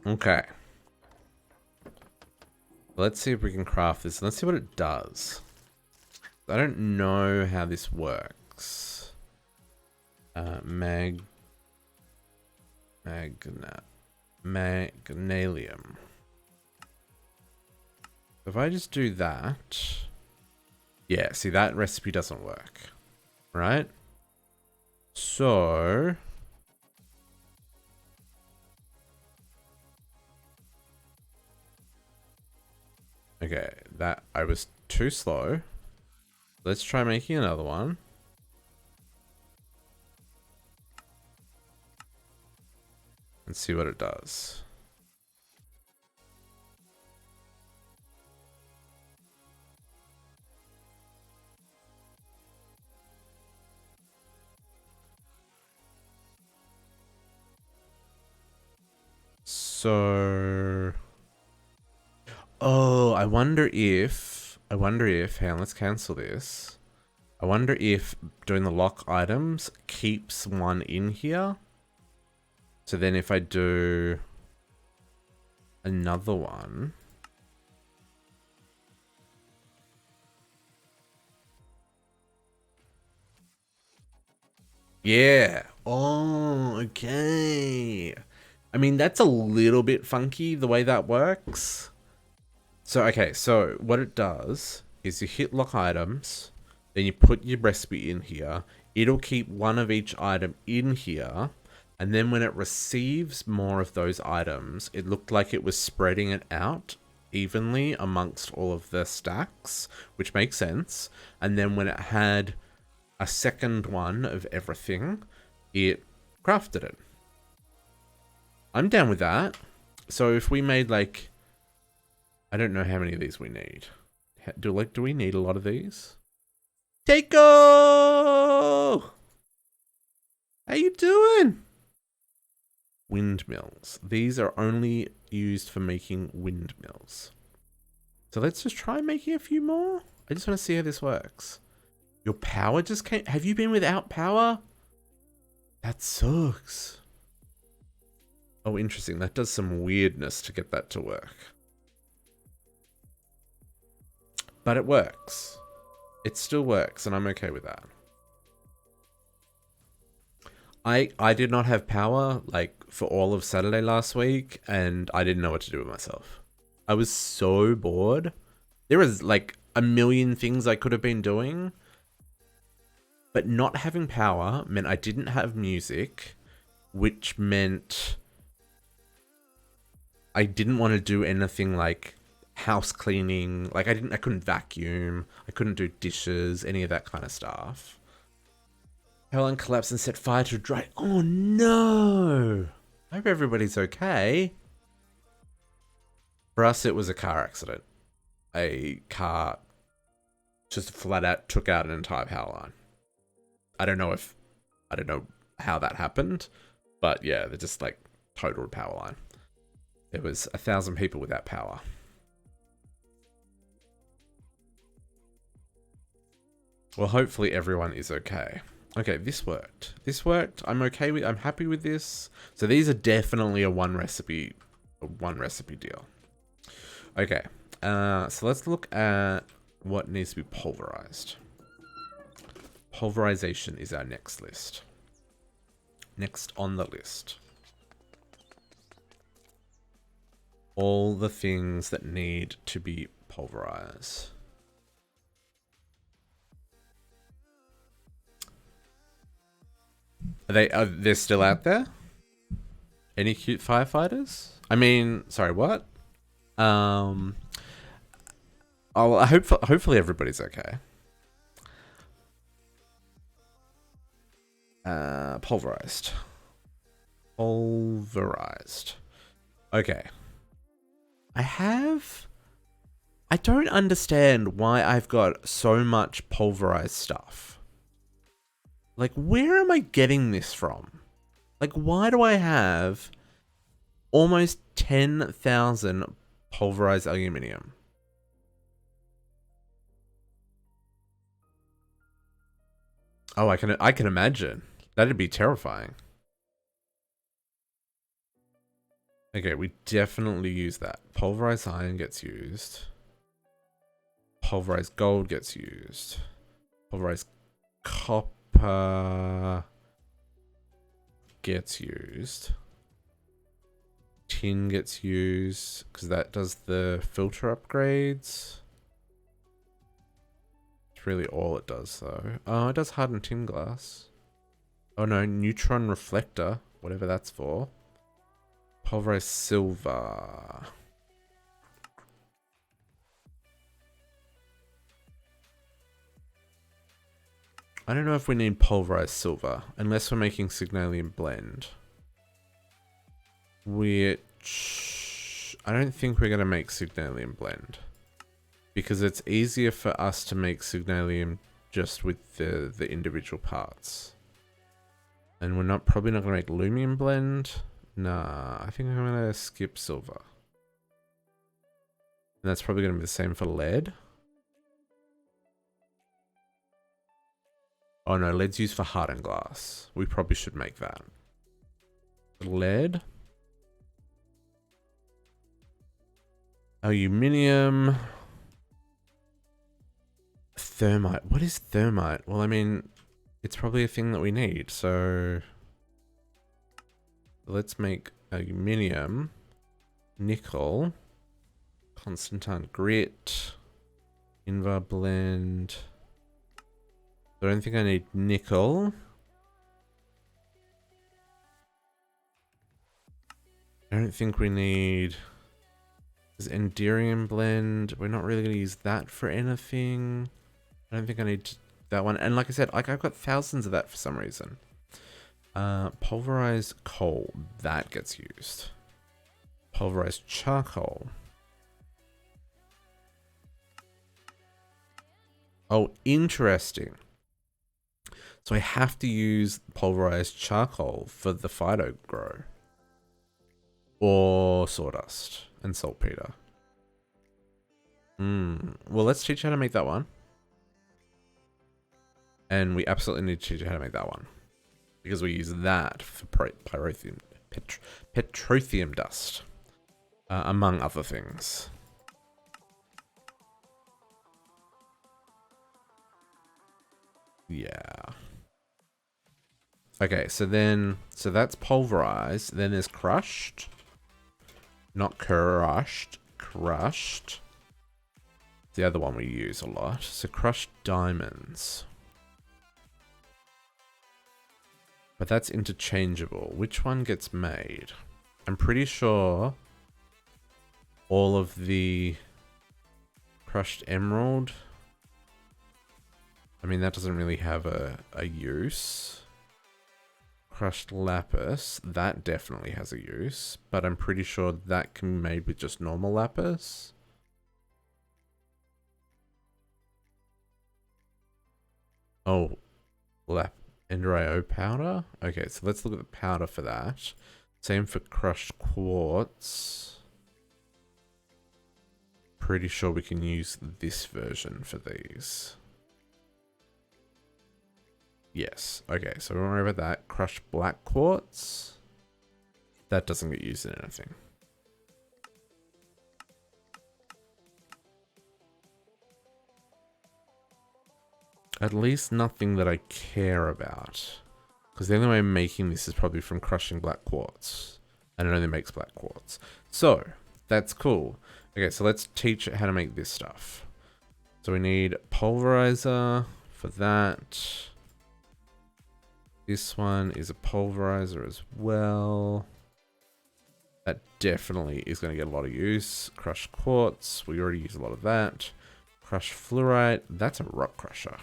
Okay. Let's see if we can craft this. Let's see what it does. I don't know how this works. Magnesium. If I just do that... Yeah, see, that recipe doesn't work. right? So okay, that I was too slow. Let's try making another one. And see what it does. So, oh, hang on, let's cancel this. I wonder if doing the lock items keeps one in here. So then if I do another one. Yeah. Oh, okay. I mean, that's a little bit funky the way that works. So, okay, so what it does is you hit lock items, then you put your recipe in here. It'll keep one of each item in here. And then when it receives more of those items, it looked like it was spreading it out evenly amongst all of the stacks, which makes sense. And then when it had a second one of everything, it crafted it. I'm down with that. So if we made like, I don't know how many of these we need. Do we need a lot of these? Takeo! How you doing? Windmills. These are only used for making windmills. So let's just try making a few more. I just want to see how this works. Your power just came. Have you been without power? That sucks. Oh, interesting. That does some weirdness to get that to work. But it works. It still works, and I'm okay with that. I did not have power, like, for all of Saturday last week, and I didn't know what to do with myself. I was so bored. There was, like, a million things I could have been doing, but not having power meant I didn't have music, which meant I didn't want to do anything like house cleaning. Like I couldn't vacuum. I couldn't do dishes, any of that kind of stuff. Helen collapsed and set fire to dry. Oh no! I hope everybody's okay. For us, it was a car accident. A car just flat out took out an entire power line. I don't know how that happened, but yeah, they're just like total power line. There was 1,000 people without power. Well, hopefully everyone is okay. Okay, this worked. This worked. I'm happy with this. So these are definitely a one recipe deal. Okay. So let's look at what needs to be pulverized. Pulverization is our next list. Next on the list. All the things that need to be pulverized. They're still out there? Any cute firefighters? I mean, sorry, what? Hopefully everybody's okay. Pulverized. Pulverized. Okay. I don't understand why I've got so much pulverized stuff. Like, where am I getting this from? Like, why do I have almost 10,000 pulverized aluminium? Oh, I can imagine. That'd be terrifying. Okay, we definitely use that. Pulverized iron gets used. Pulverized gold gets used. Pulverized copper gets used. Tin gets used because that does the filter upgrades. That's really all it does, though. Oh, it does harden tin glass. Oh no, neutron reflector, whatever that's for. Pulverized silver. I don't know if we need pulverized silver, unless we're making Signalium blend. Which I don't think we're going to make Signalium blend. Because it's easier for us to make Signalium just with the individual parts. And we're probably not going to make Lumium blend. Nah, I think I'm going to skip silver. And that's probably going to be the same for lead. Oh no, lead's used for hardened glass. We probably should make that. Lead. Aluminium. Thermite. What is thermite? Well, I mean, it's probably a thing that we need. So let's make aluminium, nickel, Constantine grit, Invar blend. I don't think I need nickel. I don't think we need... Is Enderium blend? We're not really going to use that for anything. I don't think I need that one. And like I said, I've got thousands of that for some reason. Pulverized coal. That gets used. Pulverized charcoal. Oh, interesting. So I have to use pulverized charcoal for the phyto grow. Or sawdust and saltpeter. Well, let's teach you how to make that one. And we absolutely need to teach you how to make that one. Because we use that for petrothium dust. Among other things. Yeah. Okay, so that's pulverized. Then there's crushed. Not crushed. Crushed. The other one we use a lot. So crushed diamonds. But that's interchangeable. Which one gets made? I'm pretty sure all of the crushed emerald. I mean, that doesn't really have a use. Crushed lapis, that definitely has a use, but I'm pretty sure that can be made with just normal lapis. Oh, Ender IO powder? Okay, so let's look at the powder for that. Same for crushed quartz. Pretty sure we can use this version for these. Yes. Okay, so we won't worry about that. Crushed black quartz. That doesn't get used in anything. At least nothing that I care about. Because the only way I'm making this is probably from crushing black quartz. And it only makes black quartz. So, that's cool. Okay, so let's teach it how to make this stuff. So we need pulverizer for that. This one is a pulverizer as well. That definitely is going to get a lot of use. Crushed quartz, we already use a lot of that. Crushed fluorite, that's a rock crusher.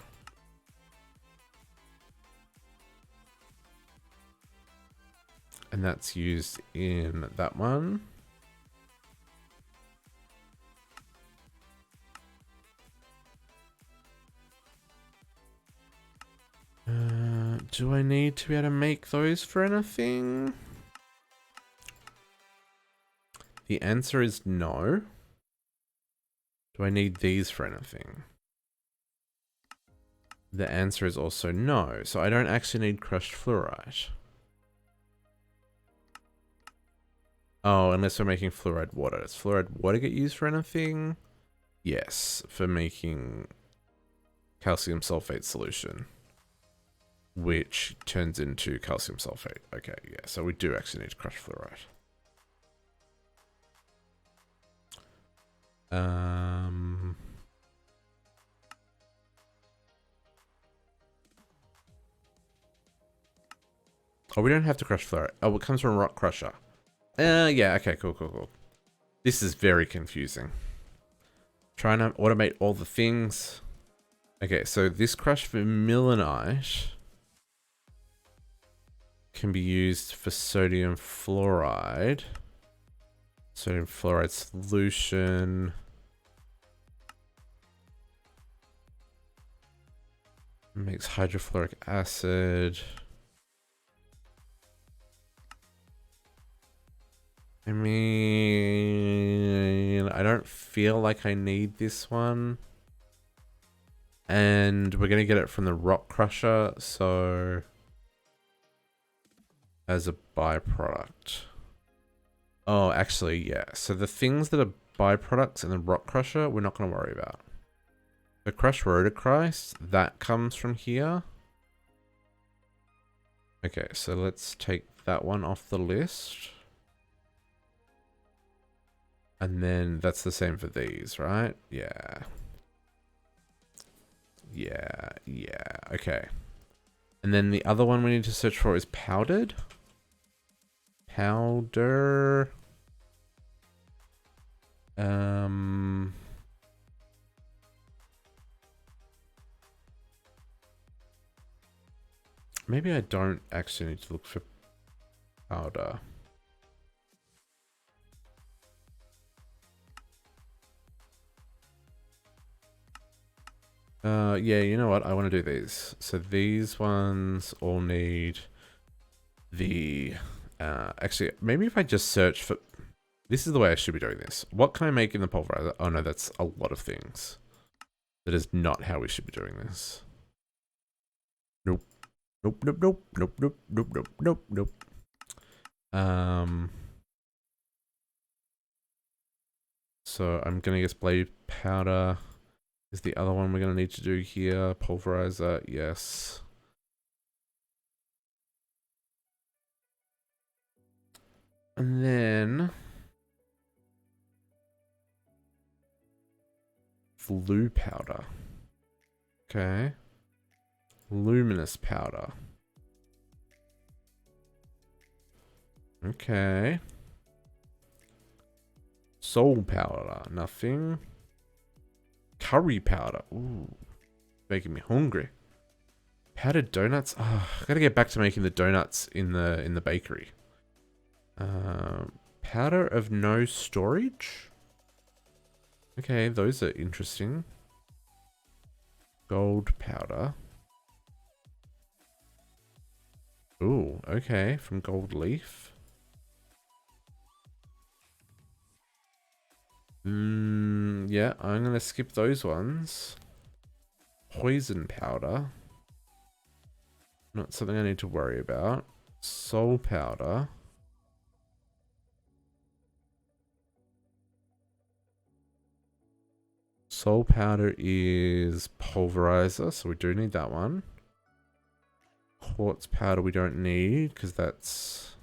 And that's used in that one. Do I need to be able to make those for anything? The answer is no. Do I need these for anything? The answer is also no. So I don't actually need crushed fluorite. Oh, unless we're making fluoride water. Does fluoride water get used for anything? Yes, for making calcium sulfate solution. Which turns into calcium sulfate. Okay, yeah, so we do actually need to crush fluoride. Oh, we don't have to crush fluorite. Oh, it comes from rock crusher. Yeah, okay, cool. This is very confusing. Trying to automate all the things. Okay, so this crushed vermilionite can be used for sodium fluoride. Sodium fluoride solution. Makes hydrofluoric acid. I mean, I don't feel like I need this one. And we're going to get it from the rock crusher, so as a byproduct. Oh, actually, yeah. So the things that are byproducts in the rock crusher, we're not going to worry about. The crushed rhodochrist, that comes from here. Okay, so let's take that one off the list. And then that's the same for these, right? Yeah. Okay. And then the other one we need to search for is powdered. Powder. Maybe I don't actually need to look for powder. Yeah, you know what? I want to do these. So these ones all need the... actually, maybe if I just search for... This is the way I should be doing this. What can I make in the pulverizer? Oh no, that's a lot of things. That is not how we should be doing this. Nope. Nope. So I'm gonna guess blade powder is the other one we're gonna need to do here. Pulverizer, yes. And then blue powder. Okay. Luminous powder. Okay. Soul powder, nothing. Curry powder. Ooh. Making me hungry. Powdered donuts. Oh, I gotta get back to making the donuts in the bakery. Powder of no storage. Okay, those are interesting. Gold powder. Ooh, okay, from gold leaf. Yeah, I'm gonna skip those ones. Poison powder. Not something I need to worry about. Soul powder. Soul powder is pulverizer, so we do need that one. Quartz powder we don't need, because that's...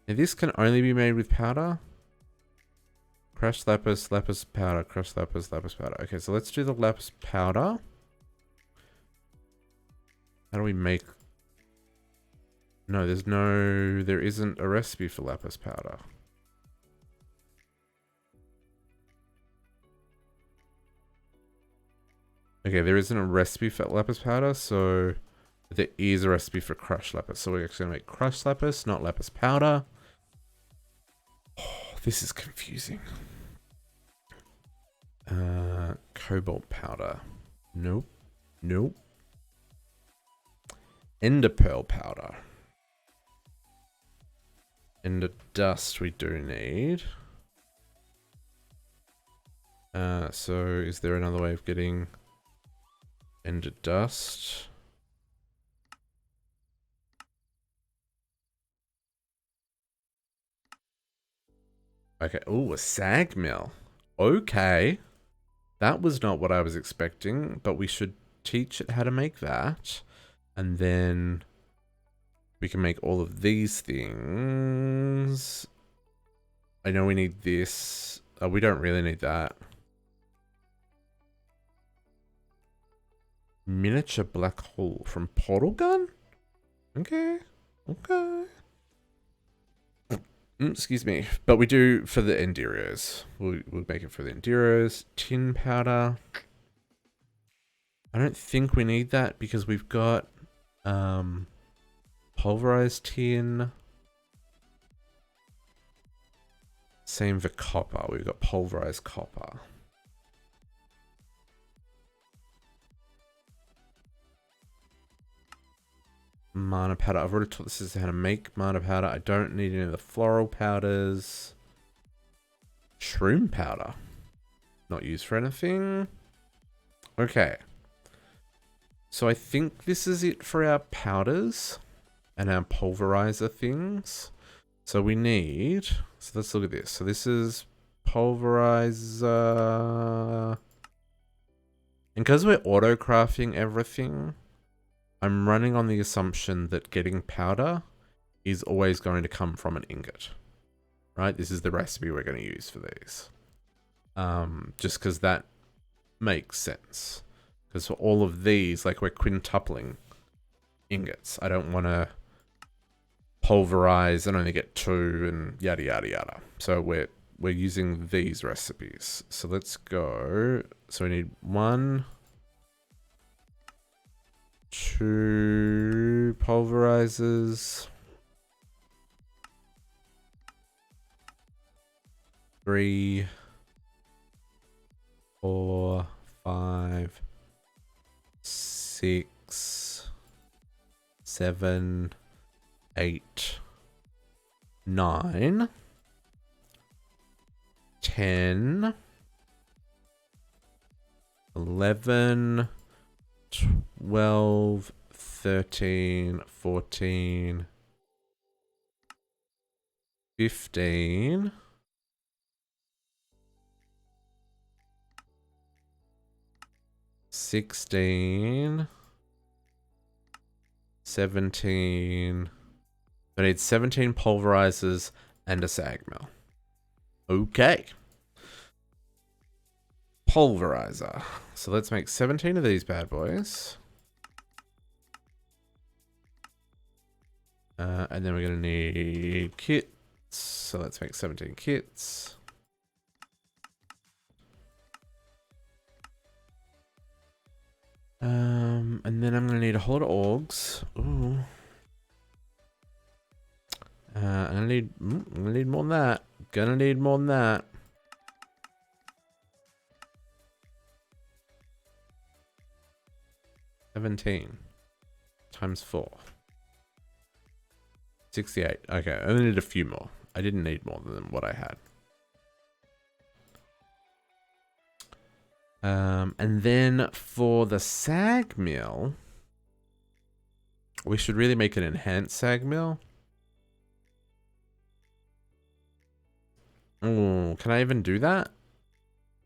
Now this can only be made with powder. Crushed lapis, lapis powder, crushed lapis, lapis powder. Okay, so let's do the lapis powder. How do we make... No, there isn't a recipe for lapis powder. Okay, there isn't a recipe for lapis powder, so there is a recipe for crushed lapis. So we're actually going to make crushed lapis, not lapis powder. Oh, this is confusing. Cobalt powder. Nope. Ender pearl powder. Ender dust we do need. So is there another way of getting ender dust? Okay. Oh, a sag mill. Okay. That was not what I was expecting, but we should teach it how to make that. And then we can make all of these things. I know we need this. Oh, we don't really need that. Miniature black hole from portal gun? Okay. Okay. Excuse me. But we do for the Enduros. We'll make it for the Enduros. Tin powder. I don't think we need that because we've got pulverized tin. Same for copper. We've got pulverized copper. Mana powder. I've already taught this is how to make mana powder. I don't need any of the floral powders. Shroom powder. Not used for anything. Okay. So I think this is it for our powders and our pulverizer things. So we need... So let's look at this. So this is pulverizer. And because we're auto-crafting everything, I'm running on the assumption that getting powder is always going to come from an ingot. Right? This is the recipe we're going to use for these. Just because that makes sense. Because for all of these, like we're quintupling ingots. I don't want to pulverize and only get 2 and yada yada yada. So we're using these recipes. So let's go. So we need 1, 2 pulverizers, 3, 4, 5, 6, 7, 8, 9, 10, 11, 12, 13, 14, 15, 16, 17. I need 17 pulverizers and a sag mill. Okay. Pulverizer. So let's make 17 of these bad boys. And then we're going to need kits. So let's make 17 kits. And then I'm going to need a whole lot of orgs. Ooh. I'm gonna need more than that. Gonna need more than that. $17 times 4. 68. Okay, I only need a few more. I didn't need more than what I had. And then for the sag mill, we should really make an enhanced sag mill. Oh, can I even do that?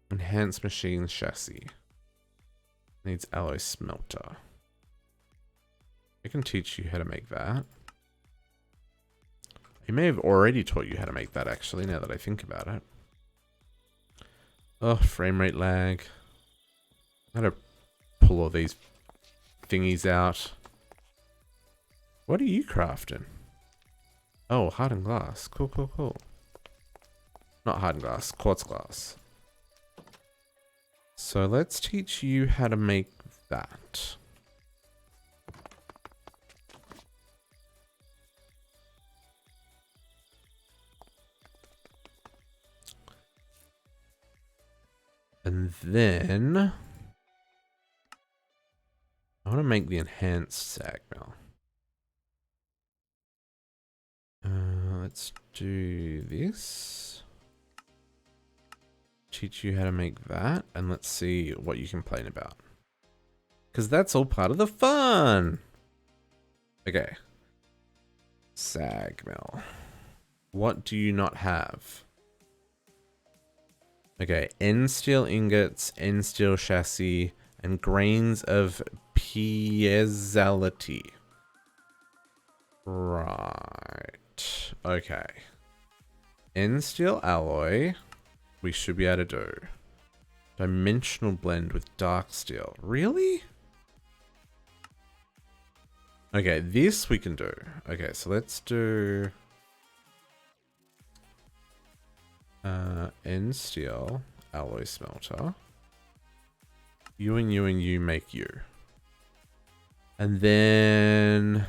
Enhanced machine chassis. Needs alloy smelter. I can teach you how to make that. He may have already taught you how to make that, actually, now that I think about it. Oh, frame rate lag. I gotta pull all these thingies out. What are you crafting? Oh, hardened glass. Cool, cool, cool. Not hardened glass, quartz glass. So let's teach you how to make that. And then I want to make the enhanced sag mill. Let's do this. Teach you how to make that, and let's see what you complain about. Because that's all part of the fun. Okay. Sag mill. What do you not have? Okay, N steel ingots, N steel chassis, and grains of piezoality. Right. Okay. N steel alloy, we should be able to do. Dimensional blend with dark steel. Really? Okay, this we can do. Okay, so let's do N steel alloy smelter. You and you and you make you. And then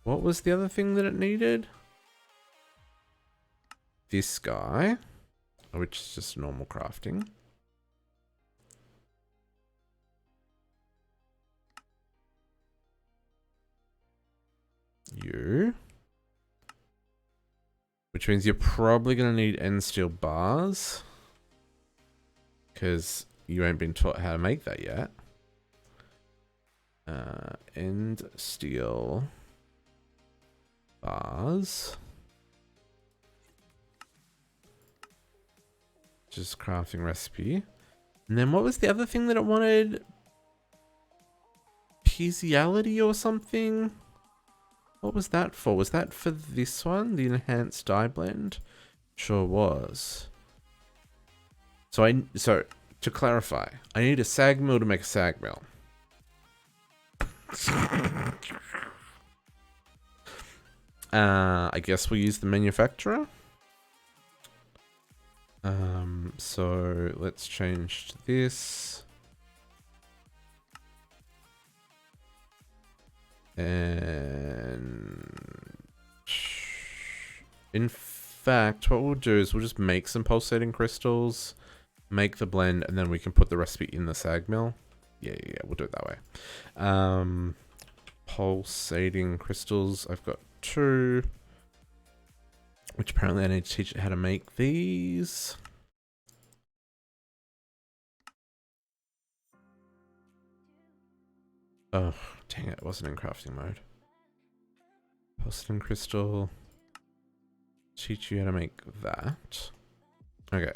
what was the other thing that it needed? This guy, which is just normal crafting. You. Which means you're probably going to need end steel bars. Because you ain't been taught how to make that yet. End steel bars. Just crafting recipe. And then what was the other thing that it wanted? Pieziality or something? What was that for? Was that for this one? The enhanced dye blend? Sure was. So to clarify, I need a sag mill to make a sag mill. I guess we'll use the manufacturer. So let's change to this. And in fact, what we'll do is we'll just make some pulsating crystals, make the blend, and then we can put the recipe in the sag mill. Yeah, we'll do it that way. Pulsating crystals, I've got 2. Which apparently I need to teach it how to make these. Oh, dang it, it wasn't in crafting mode. Pulsating crystal. Teach you how to make that. Okay.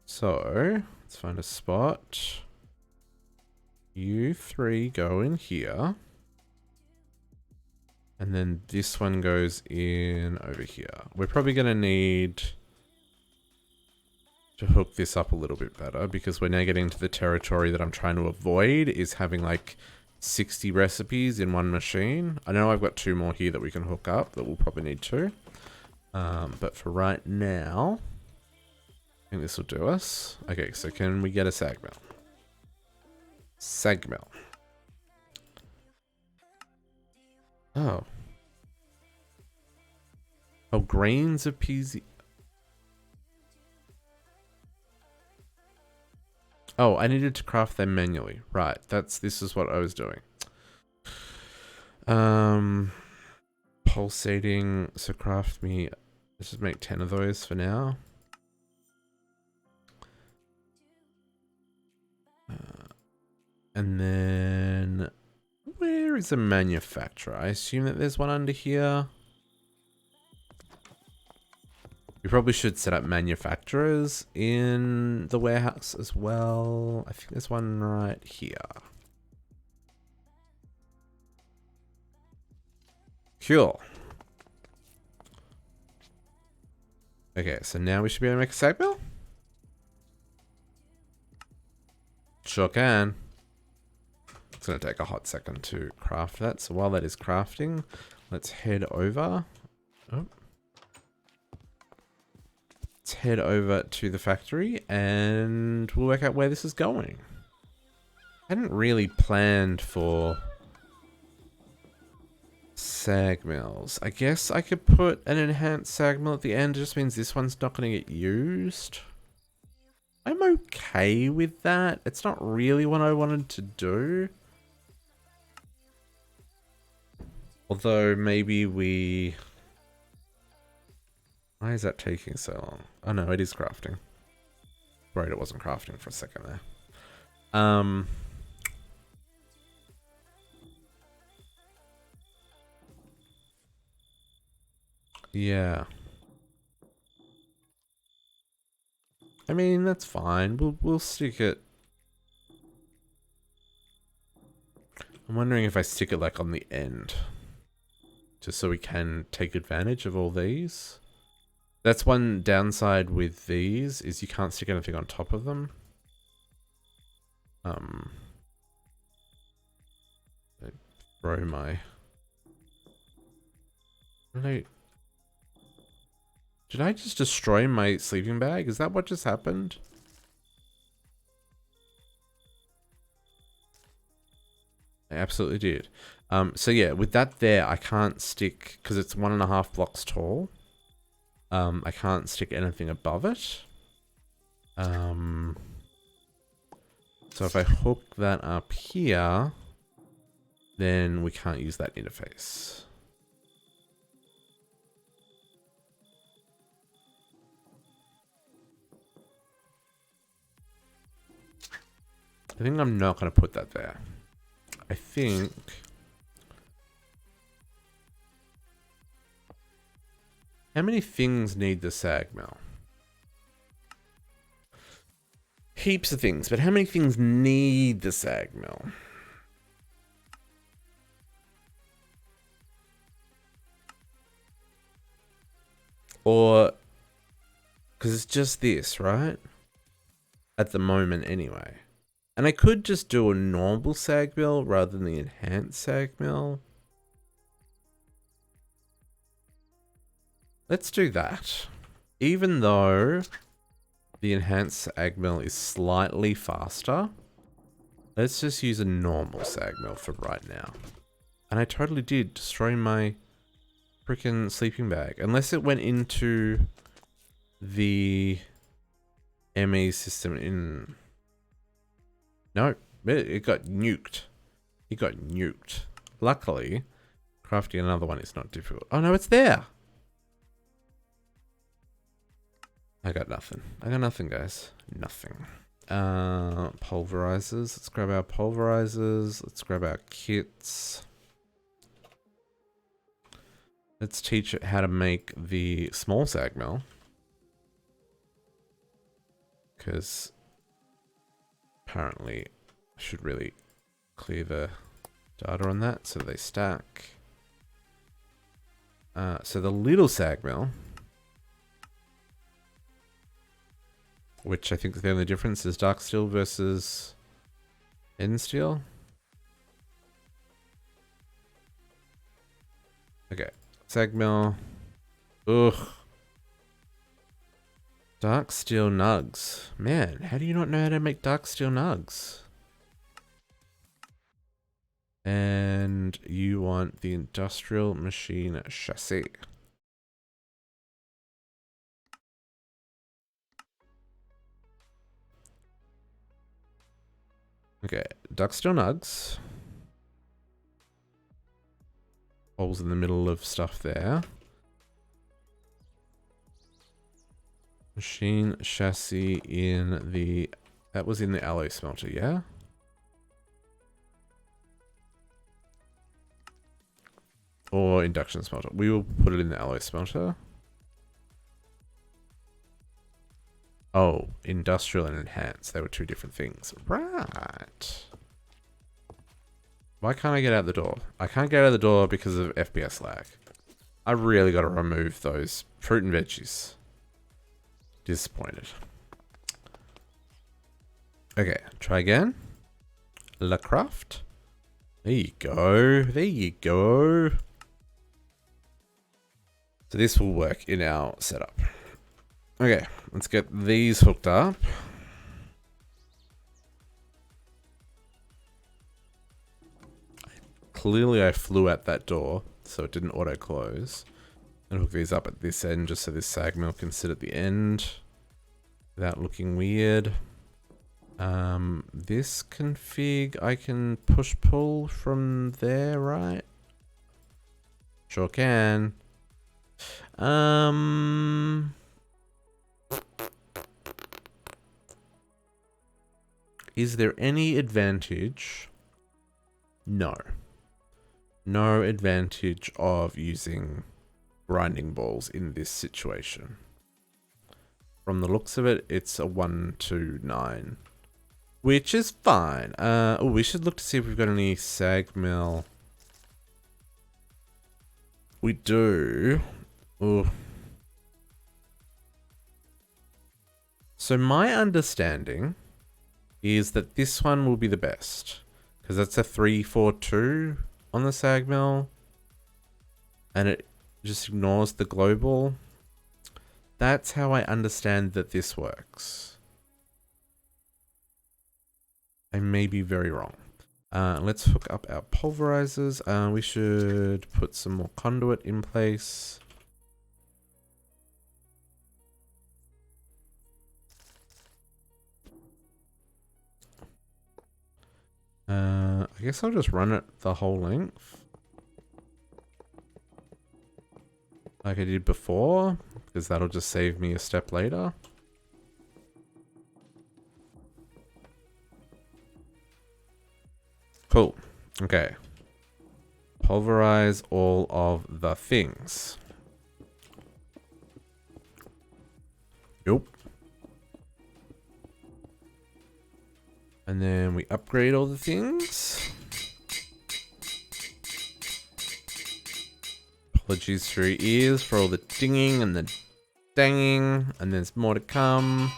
So, let's find a spot. You 3 go in here. And then this one goes in over here. We're probably going to need to hook this up a little bit better because we're now getting into the territory that I'm trying to avoid, is having like 60 recipes in one machine. I know I've got 2 more here that we can hook up that we'll probably need to. But for right now, I think this will do us. Okay, so can we get a sag mill? Sag mill. Oh. Oh, grains of PZ. Oh, I needed to craft them manually. Right, this is what I was doing. Pulsating, so craft me, let's just make 10 of those for now. And then, where is a manufacturer? I assume that there's one under here. We probably should set up manufacturers in the warehouse as well. I think there's one right here. Cool. Okay, so now we should be able to make a sag mill? Sure can. It's going to take a hot second to craft that. So while that is crafting, let's head over. Oh. Let's head over to the factory and we'll work out where this is going. I hadn't really planned for sag mills. I guess I could put an enhanced sag mill at the end. It just means this one's not going to get used. I'm okay with that. It's not really what I wanted to do. Although maybe we... Why is that taking so long? Oh no, it is crafting. Worried it wasn't crafting for a second there. Yeah. I mean, that's fine. We'll stick it. I'm wondering if I stick it like on the end. Just so we can take advantage of all these. That's one downside with these, is you can't stick anything on top of them. Throw my... Did I just destroy my sleeping bag? Is that what just happened? I absolutely did. So yeah, with that there, I can't stick, because it's 1.5 blocks tall. I can't stick anything above it. So if I hook that up here, then we can't use that interface. I think I'm not going to put that there. I think... How many things need the sag mill? Heaps of things, but how many things need the sag mill? Or... Because it's just this, right? At the moment anyway. And I could just do a normal sag mill rather than the enhanced sag mill. Let's do that. Even though the enhanced sag mill is slightly faster, let's just use a normal sag mill for right now. And I totally did destroy my freaking sleeping bag. Unless it went into the ME system in... No, it got nuked. It got nuked. Luckily, crafting another one is not difficult. Oh no, it's there! I got nothing. I got nothing, guys. Nothing. Pulverizers. Let's grab our pulverizers. Let's grab our kits. Let's teach it how to make the small sag mill. Because... apparently, I should really clear the data on that so they stack. So the little sag mill, which I think the only difference is dark steel versus end steel. Okay, sag mill. Ugh. Dark steel nugs. Man, how do you not know how to make dark steel nugs? And you want the industrial machine chassis. Okay, dark steel nugs. Holes in the middle of stuff there. Machine chassis in the... That was in the alloy smelter, yeah? Or induction smelter. We will put it in the alloy smelter. Oh, industrial and enhanced. They were two different things. Right. Why can't I get out the door? I can't get out the door because of FPS lag. I really got to remove those fruit and veggies. Disappointed. Okay, try again. LaCraft. There you go. There you go. So this will work in our setup. Okay, let's get these hooked up. Clearly I flew at that door, so it didn't auto-close. And hook these up at this end just so this sag mill can sit at the end without looking weird. This config I can push-pull from there, right? Sure can. Is there any advantage? No. No advantage of using grinding balls in this situation. From the looks of it, it's a 1 to 9. Which is fine. Oh, we should look to see if we've got any sag mill. We do. Oh. So my understanding is that this one will be the best. Because that's a 342 on the sag mill and it just ignores the global. That's how I understand that this works. I may be very wrong. Let's hook up our pulverizers. We should put some more conduit in place. I guess I'll just run it the whole length. Like I did before, because that'll just save me a step later. Cool. Okay. Pulverize all of the things. Nope. And then we upgrade all the things. Apologies for your ears for all the dinging and the danging, and there's more to come.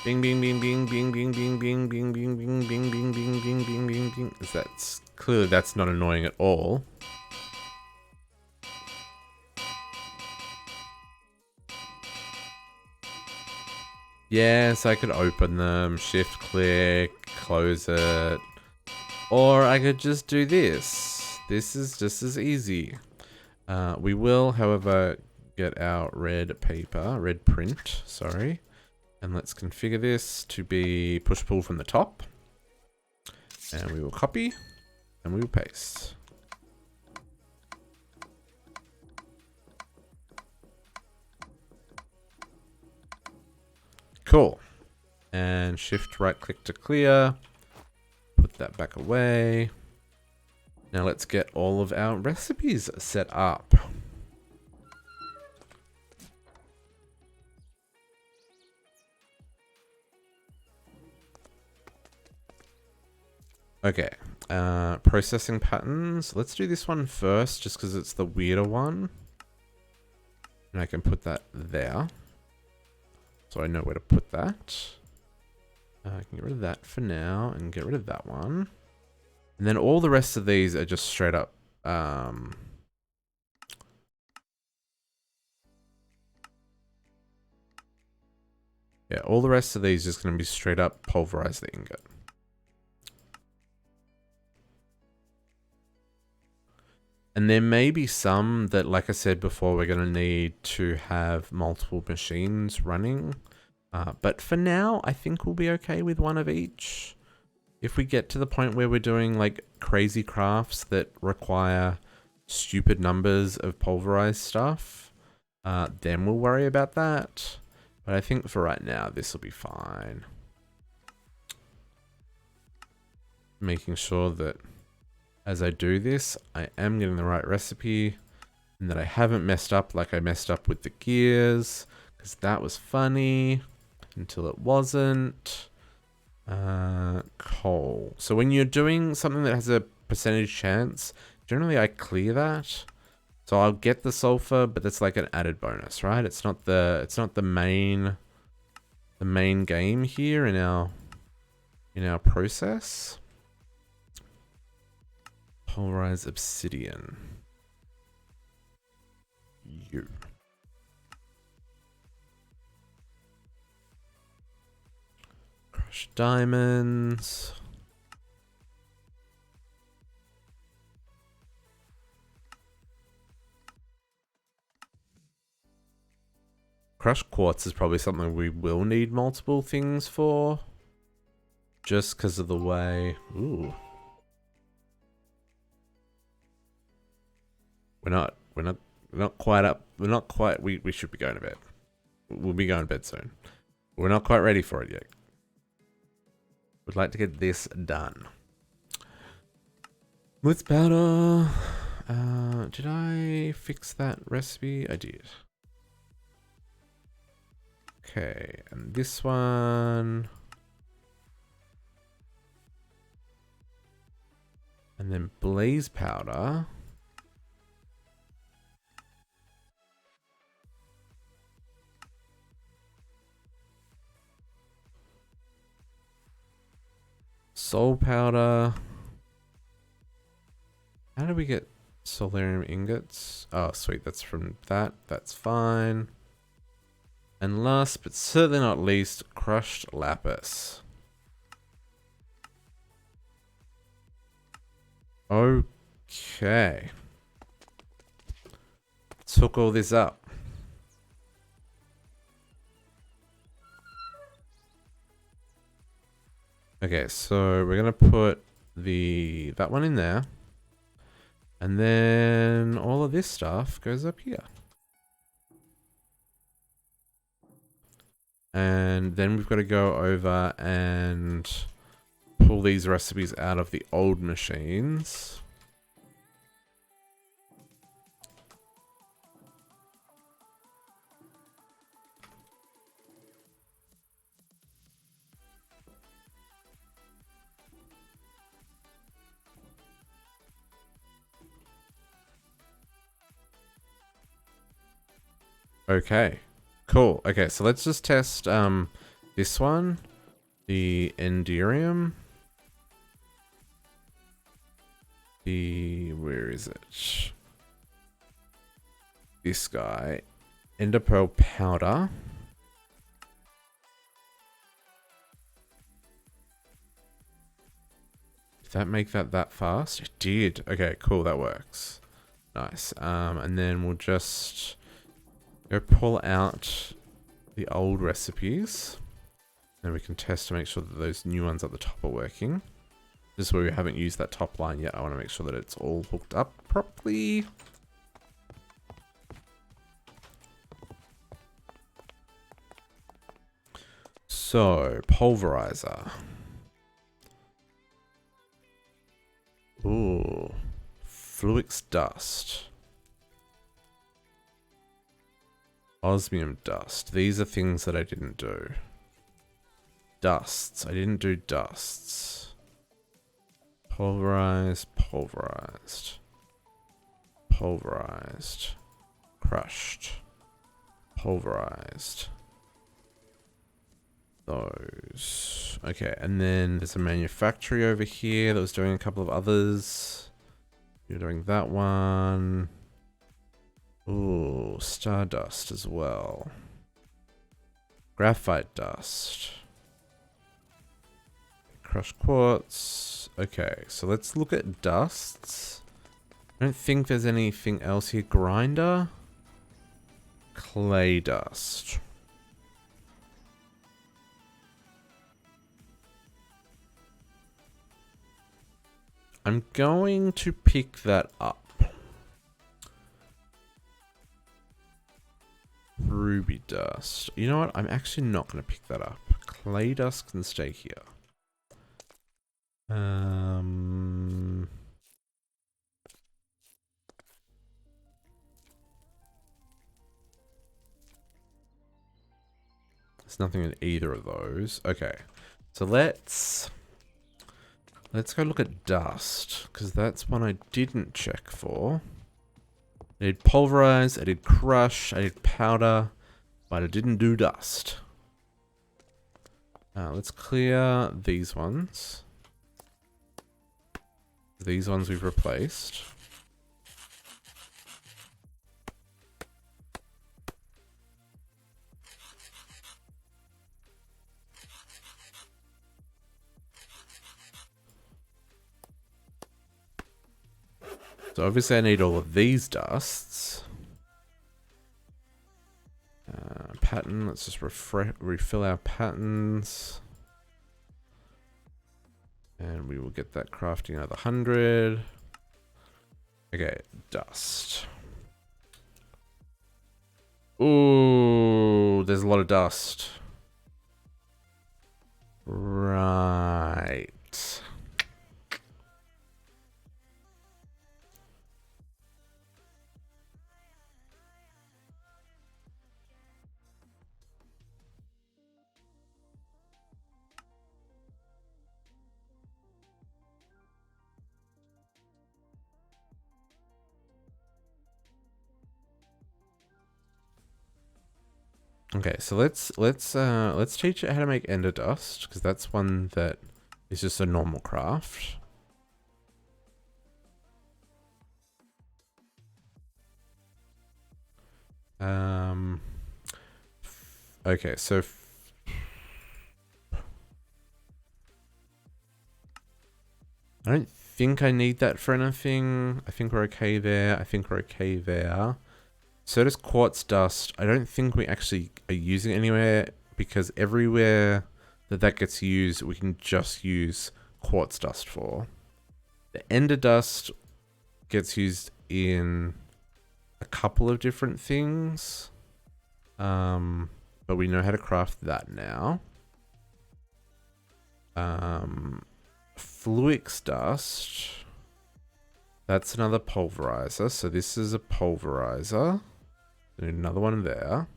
Bing bing bing bing bing bing bing bing bing bing bing bing bing bing bing bing bing bing. That's clearly that's not annoying at all. Yes, I could open them, shift click, close it. Or I could just do this. This is just as easy. We will, however, get our red print, sorry. And let's configure this to be push-pull from the top. And we will copy, and we will paste. Cool. And shift right click to clear. Put that back away. Now let's get all of our recipes set up. Okay, processing patterns. Let's do this one first, just because it's the weirder one. And I can put that there. So I know where to put that. I can get rid of that for now, and get rid of that one. And then all the rest of these are just straight up, yeah, all the rest of these are just going to be straight up pulverize the ingot. And there may be some that, like I said before, we're going to need to have multiple machines running. But for now, I think we'll be okay with one of each. If we get to the point where we're doing like crazy crafts that require stupid numbers of pulverized stuff, then we'll worry about that. But I think for right now, this will be fine. Making sure that as I do this, I am getting the right recipe and that I haven't messed up like I messed up with the gears, because that was funny until it wasn't. Coal. So when you're doing something that has a percentage chance, generally I clear that. So I'll get the sulfur, but that's like an added bonus, right? It's not the main game here in our process. Pulverize obsidian. You. Crush diamonds. Crushed quartz is probably something we will need multiple things for. Just because of the way... Ooh. We're not quite up. We're not quite... We should be going to bed. We'll be going to bed soon. We're not quite ready for it yet. We'd like to get this done. Let's powder. Did I fix that recipe? I did. Okay, and this one. And then blaze powder. soul powder. How do we get solarium ingots? Oh, sweet. That's from that. That's fine. And last but certainly not least, crushed lapis. Okay. Let's hook all this up. Okay, so we're gonna put that one in there. And then all of this stuff goes up here. And then we've got to go over and pull these recipes out of the old machines. Okay, cool. Okay, so let's just test this one, the Enderium. Where is it? This guy, Enderpearl powder. Did that make that fast? It did. Okay, cool. That works. Nice. And then we'll just go pull out the old recipes. And we can test to make sure that those new ones at the top are working. This is where we haven't used that top line yet. I want to make sure that it's all hooked up properly. So, pulverizer. Ooh. Fluix dust. Osmium dust. These are things that I didn't do. Dusts. I didn't do dusts. Pulverized. Pulverized. Pulverized. Crushed. Pulverized. Those. Okay, and then there's a manufactory over here that was doing a couple of others. You're doing that one. Ooh, stardust as well. Graphite dust. Crushed quartz. Okay, so let's look at dusts. I don't think there's anything else here. Grinder. Clay dust. I'm going to pick that up. Ruby dust. You know what? I'm actually not going to pick that up. Clay dust can stay here. There's nothing in either of those. Okay. So let's go look at dust, because that's one I didn't check for. I did pulverize, I did crush, I did powder, but I didn't do dust. Let's clear these ones. These ones we've replaced. So obviously I need all of these dusts. Pattern, let's just refill our patterns. And we will get that crafting another 100. Okay, dust. Ooh, there's a lot of dust. Right. Okay, so let's teach it how to make ender dust, because that's one that It's just a normal craft. Okay, so I don't think I need that for anything. I think we're okay there. I think we're okay there. So does quartz dust. I don't think we actually are using it anywhere because everywhere that gets used, we can just use quartz dust for. The ender dust gets used in a couple of different things. But we know how to craft that now. Fluix dust. That's another pulverizer. So this is a pulverizer. Another one there.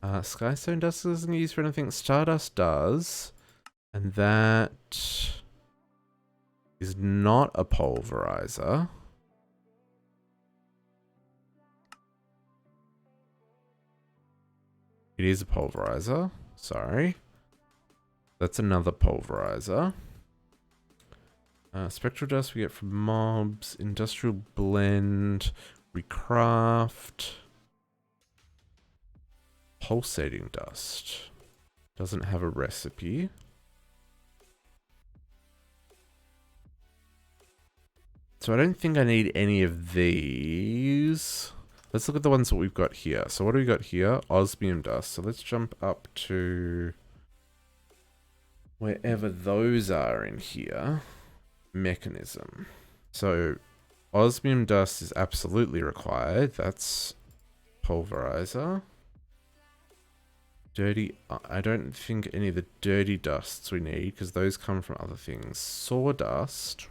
Skystone dust doesn't get used for anything. Stardust does. And that is not a pulverizer. It is a pulverizer. Sorry. That's another pulverizer. Spectral dust we get from mobs. Industrial blend. Recraft. Pulsating dust. Doesn't have a recipe. So I don't think I need any of these. Let's look at the ones that we've got here. So what do we got here? Osmium dust. So let's jump up to wherever those are in here. Mechanism. So osmium dust is absolutely required. That's pulverizer. Dirty. I don't think any of the dirty dusts we need because those come from other things. Sawdust.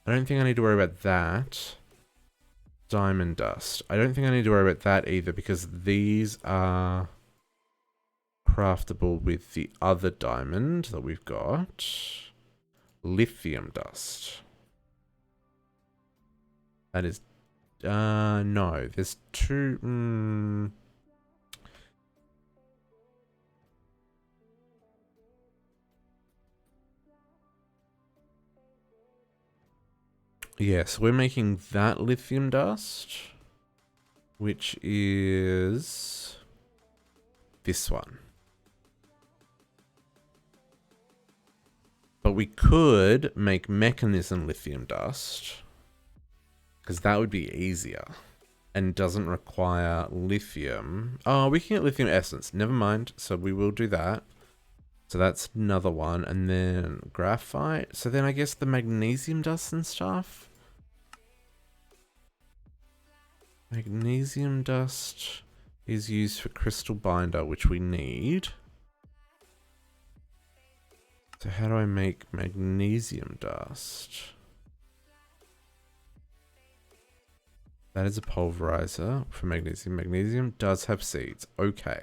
I don't think I need to worry about that. Diamond dust. I don't think I need to worry about that either because these are craftable with the other diamond that we've got. Lithium dust. That is... no. There's two... Yeah, so we're making that lithium dust, which is this one. But we could make mechanism lithium dust, because that would be easier and doesn't require lithium. Oh, we can get lithium essence. Never mind. So we will do that. So that's another one. And then graphite. So then I guess the magnesium dust and stuff. Magnesium dust is used for crystal binder, which we need. So how do I make magnesium dust? That is a pulverizer for magnesium. Magnesium does have seeds. Okay.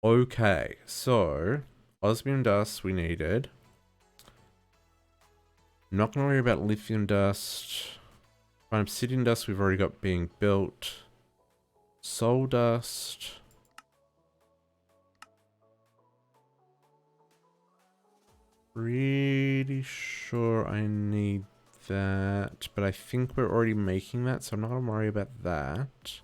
Okay. So osmium dust we needed. I'm not going to worry about lithium dust. Obsidian dust we've already got being built. Soul dust. Pretty sure I need that, but I think we're already making that, so I'm not going to worry about that.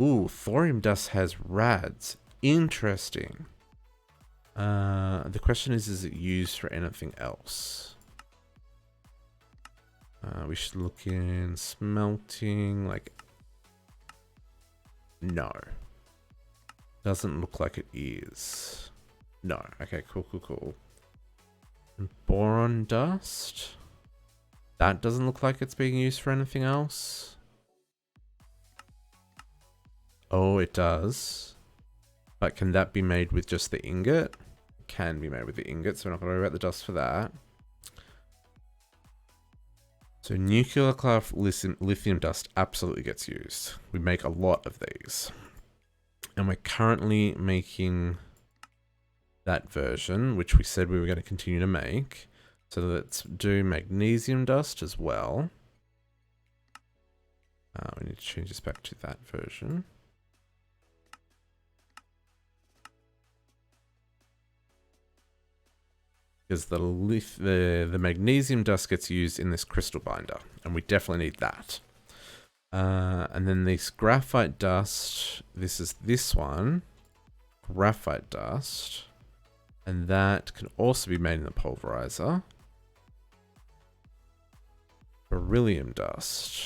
Ooh, thorium dust has rads. Interesting. The question is it used for anything else? We should look in smelting, like, no. Doesn't look like it is. No. Okay, cool. And boron dust. That doesn't look like it's being used for anything else. Oh, it does. But can that be made with just the ingot? It can be made with the ingot, so we're not going to worry about the dust for that. So nuclear craft lithium dust absolutely gets used. We make a lot of these. And we're currently making that version, which we said we were going to continue to make. So let's do magnesium dust as well. We need to change this back to that version. Because the magnesium dust gets used in this crystal binder, and we definitely need that. And then this graphite dust, this is this one, graphite dust, and that can also be made in the pulverizer. Beryllium dust.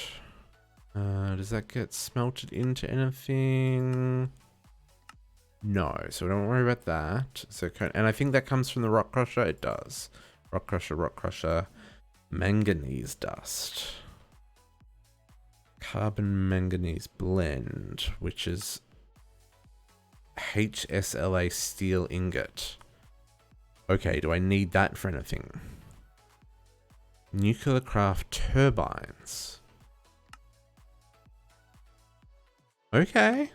Does that get smelted into anything? No, so don't worry about that. So, and I think that comes from the rock crusher. It does. Rock crusher, manganese dust. Carbon manganese blend, which is HSLA steel ingot. Okay, do I need that for anything? Nuclear craft turbines. Okay.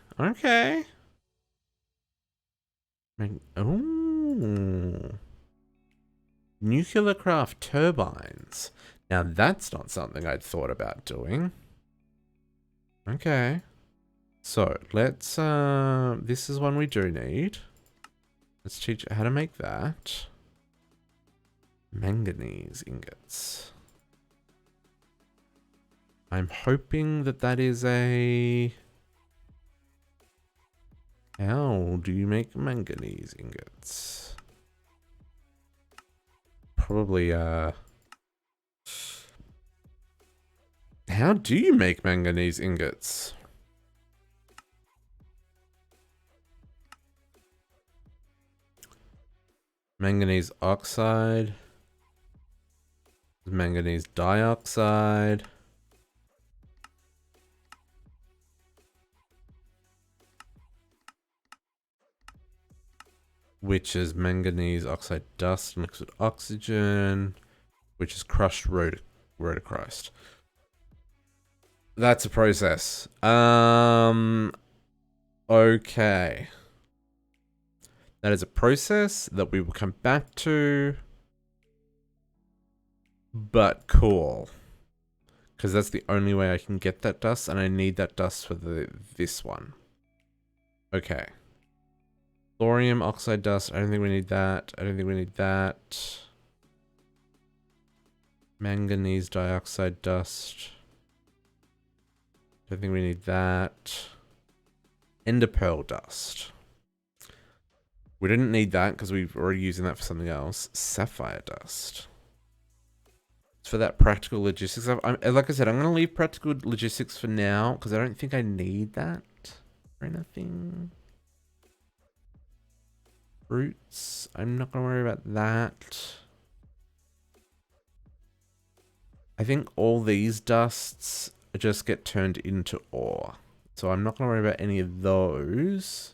Oh. Nuclear craft turbines. Now that's not something I'd thought about doing. Okay. So let's, this is one we do need. Let's teach how to make that. Manganese ingots. I'm hoping that that is a... How do you make manganese ingots? Probably, how do you make manganese ingots? Manganese oxide. Manganese dioxide. Which is manganese oxide dust mixed with oxygen, which is crushed rhodochrist. That's a process. Okay. That is a process that we will come back to. But cool. Because that's the only way I can get that dust, and I need that dust for this one. Okay. Thorium oxide dust. I don't think we need that. I don't think we need that. Manganese dioxide dust. Don't think we need that. Ender pearl dust. We didn't need that because we've already using that for something else. Sapphire dust. It's for that practical logistics. Like I said, I'm going to leave practical logistics for now because I don't think I need that for anything. Fruits. I'm not going to worry about that. I think all these dusts just get turned into ore. So I'm not going to worry about any of those.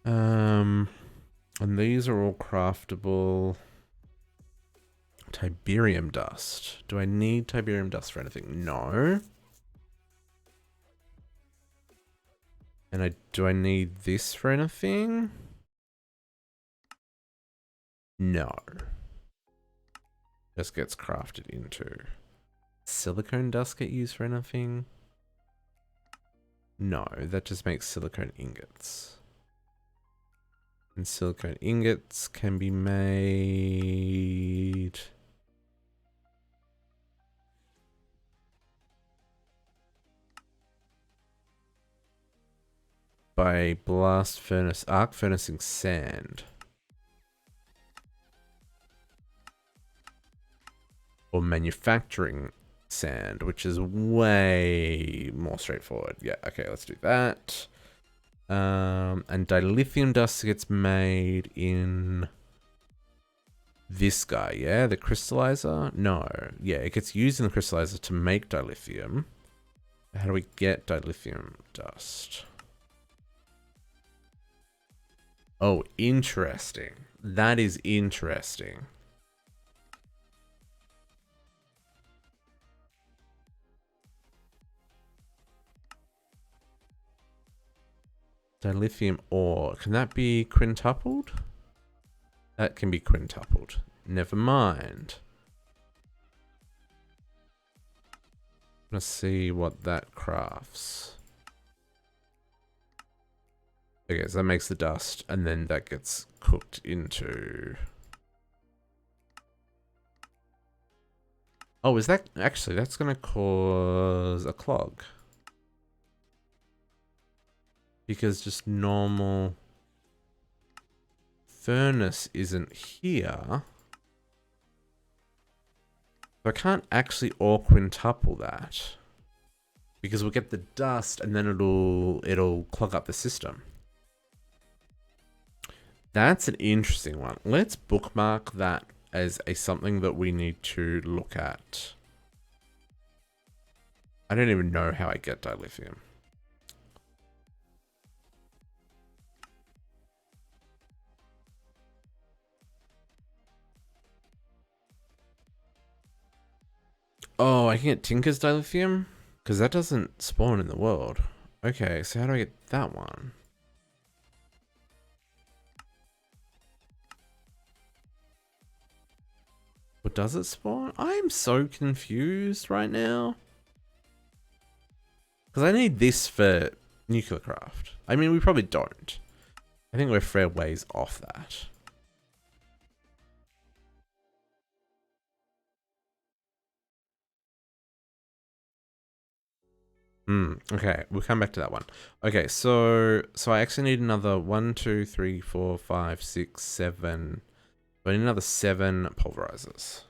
And these are all craftable. Tiberium dust. Do I need tiberium dust for anything? No. And do I need this for anything? No. Just gets crafted into. Silicone dust get used for anything? No, that just makes silicone ingots. And silicone ingots can be made by blast furnace, arc furnacing sand. Or manufacturing sand, which is way more straightforward. Yeah, okay, let's do that. And dilithium dust gets made in this guy, yeah? The crystallizer? No. Yeah, it gets used in the crystallizer to make dilithium. How do we get dilithium dust? Oh, interesting. That is interesting. Dilithium ore. Can that be quintupled? That can be quintupled. Never mind. Let's see what that crafts. Okay, so that makes the dust, and then that gets cooked into... Oh, is that... Actually, that's going to cause a clog. Because just normal furnace isn't here. So I can't actually or quintuple that. Because we'll get the dust and then it'll clog up the system. That's an interesting one. Let's bookmark that as something that we need to look at. I don't even know how I get dilithium. Oh, I can get Tinker's dilithium? Because that doesn't spawn in the world. Okay, so how do I get that one? What does it spawn? I'm so confused right now. Because I need this for nuclear craft. I mean, we probably don't. I think we're fair ways off that. Okay, we'll come back to that one. Okay, so I actually need another 1, 2, 3, 4, 5, 6, 7. I need another 7 pulverizers.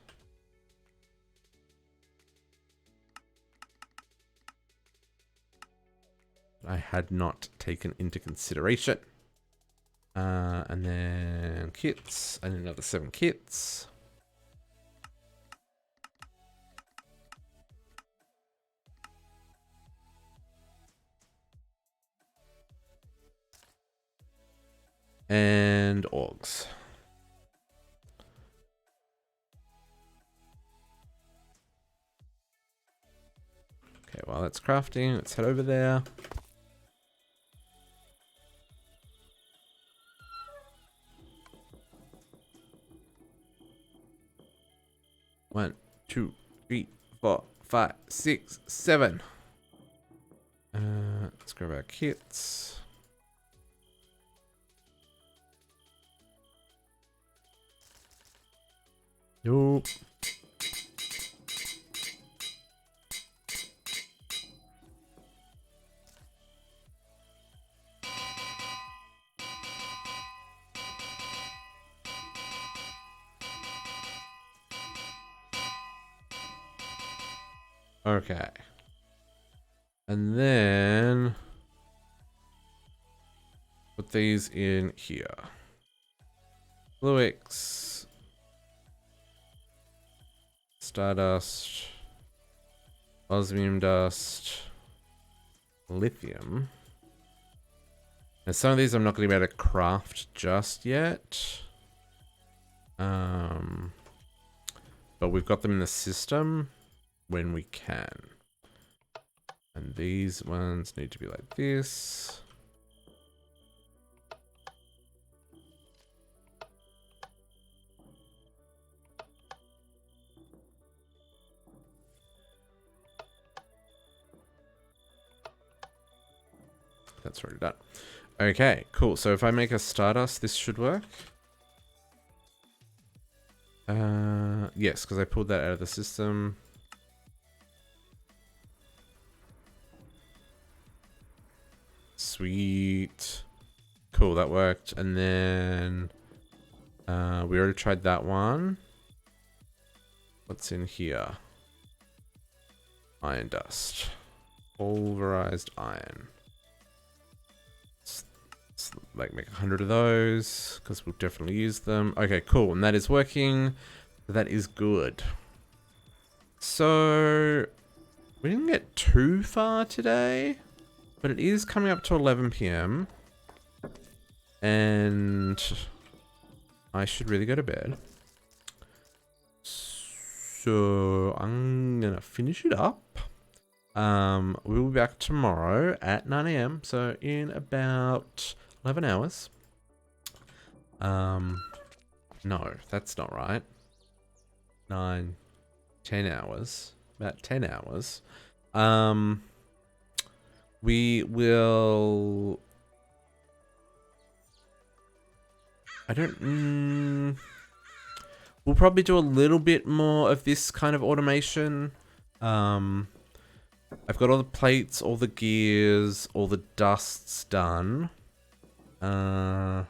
I had not taken into consideration. And then kits. I need another 7 kits. And augs. Okay, while that's crafting, let's head over there. One, 2, 3, 4, 5, 6, 7. Let's grab our kits. Nope. Okay. And then put these in here. Fluix. Stardust. Osmium dust. Lithium. And some of these I'm not going to be able to craft just yet. But we've got them in the system when we can. And these ones need to be like this. That's already done. Okay, cool. So if I make a Stardust, this should work. Yes, because I pulled that out of the system. Sweet. Cool, that worked. And then we already tried that one. What's in here? Iron dust. Pulverized iron. Let's like make 100 of those because we'll definitely use them. Okay, cool. And that is working. That is good. So we didn't get too far today, but it is coming up to 11 p.m. and I should really go to bed. So I'm gonna finish it up. We'll be back tomorrow at 9 a.m. So in about 11 hours. No, that's not right. 9, 10 hours. About 10 hours. We will I don't... we'll probably do a little bit more of this kind of automation. I've got all the plates, all the gears, all the dusts done. I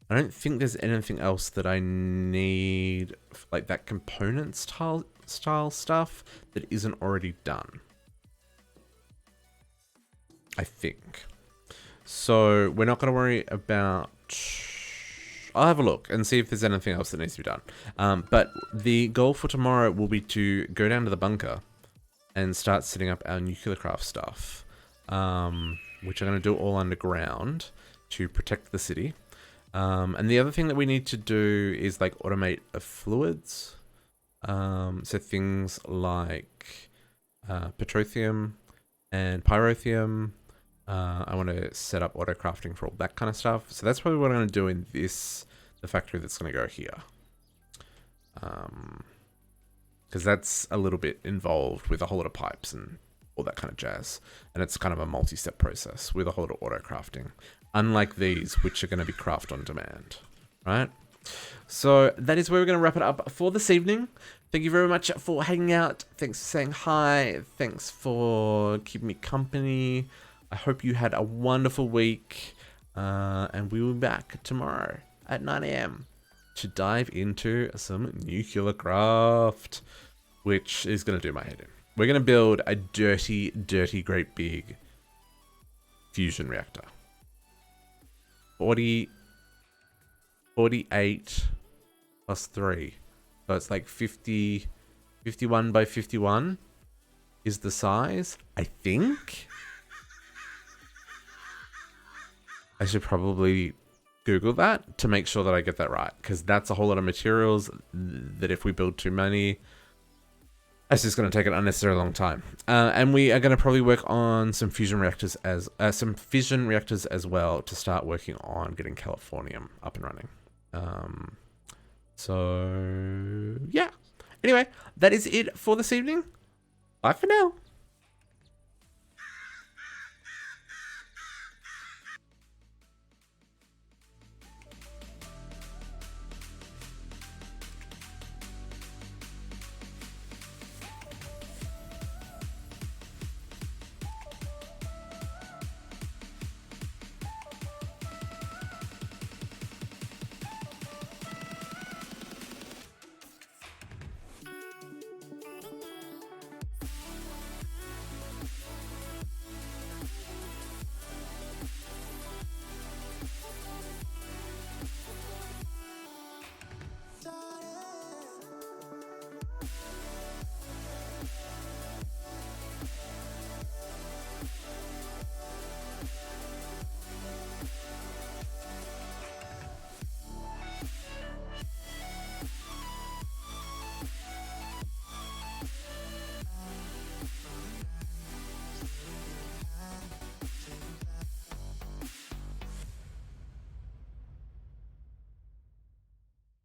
don't think there's anything else that I need, like that component style stuff that isn't already done. I think. So we're not going to worry about... I'll have a look and see if there's anything else that needs to be done. But the goal for tomorrow will be to go down to the bunker and start setting up our nuclear craft stuff, which I'm going to do all underground to protect the city. And the other thing that we need to do is like automate fluids. So things like petrothium and pyrotheum. I want to set up auto crafting for all that kind of stuff. So that's probably what I'm going to do in the factory that's going to go here. Because that's a little bit involved with a whole lot of pipes and all that kind of jazz. And it's kind of a multi-step process with a whole lot of auto crafting. Unlike these, which are going to be craft on demand, right? So that is where we're going to wrap it up for this evening. Thank you very much for hanging out. Thanks for saying hi. Thanks for keeping me company. I hope you had a wonderful week. And we will be back tomorrow at 9 AM to dive into some nuclear craft, which is going to do my head in. We're going to build a dirty, great big fusion reactor. 48 plus 3. So it's like 51 by 51 is the size, I think. I should probably Google that to make sure that I get that right, because that's a whole lot of materials that if we build too many, it's just going to take an unnecessarily long time. And we are going to probably work on some fusion reactors as well to start working on getting Californium up and running. So yeah. Anyway, that is it for this evening. Bye for now.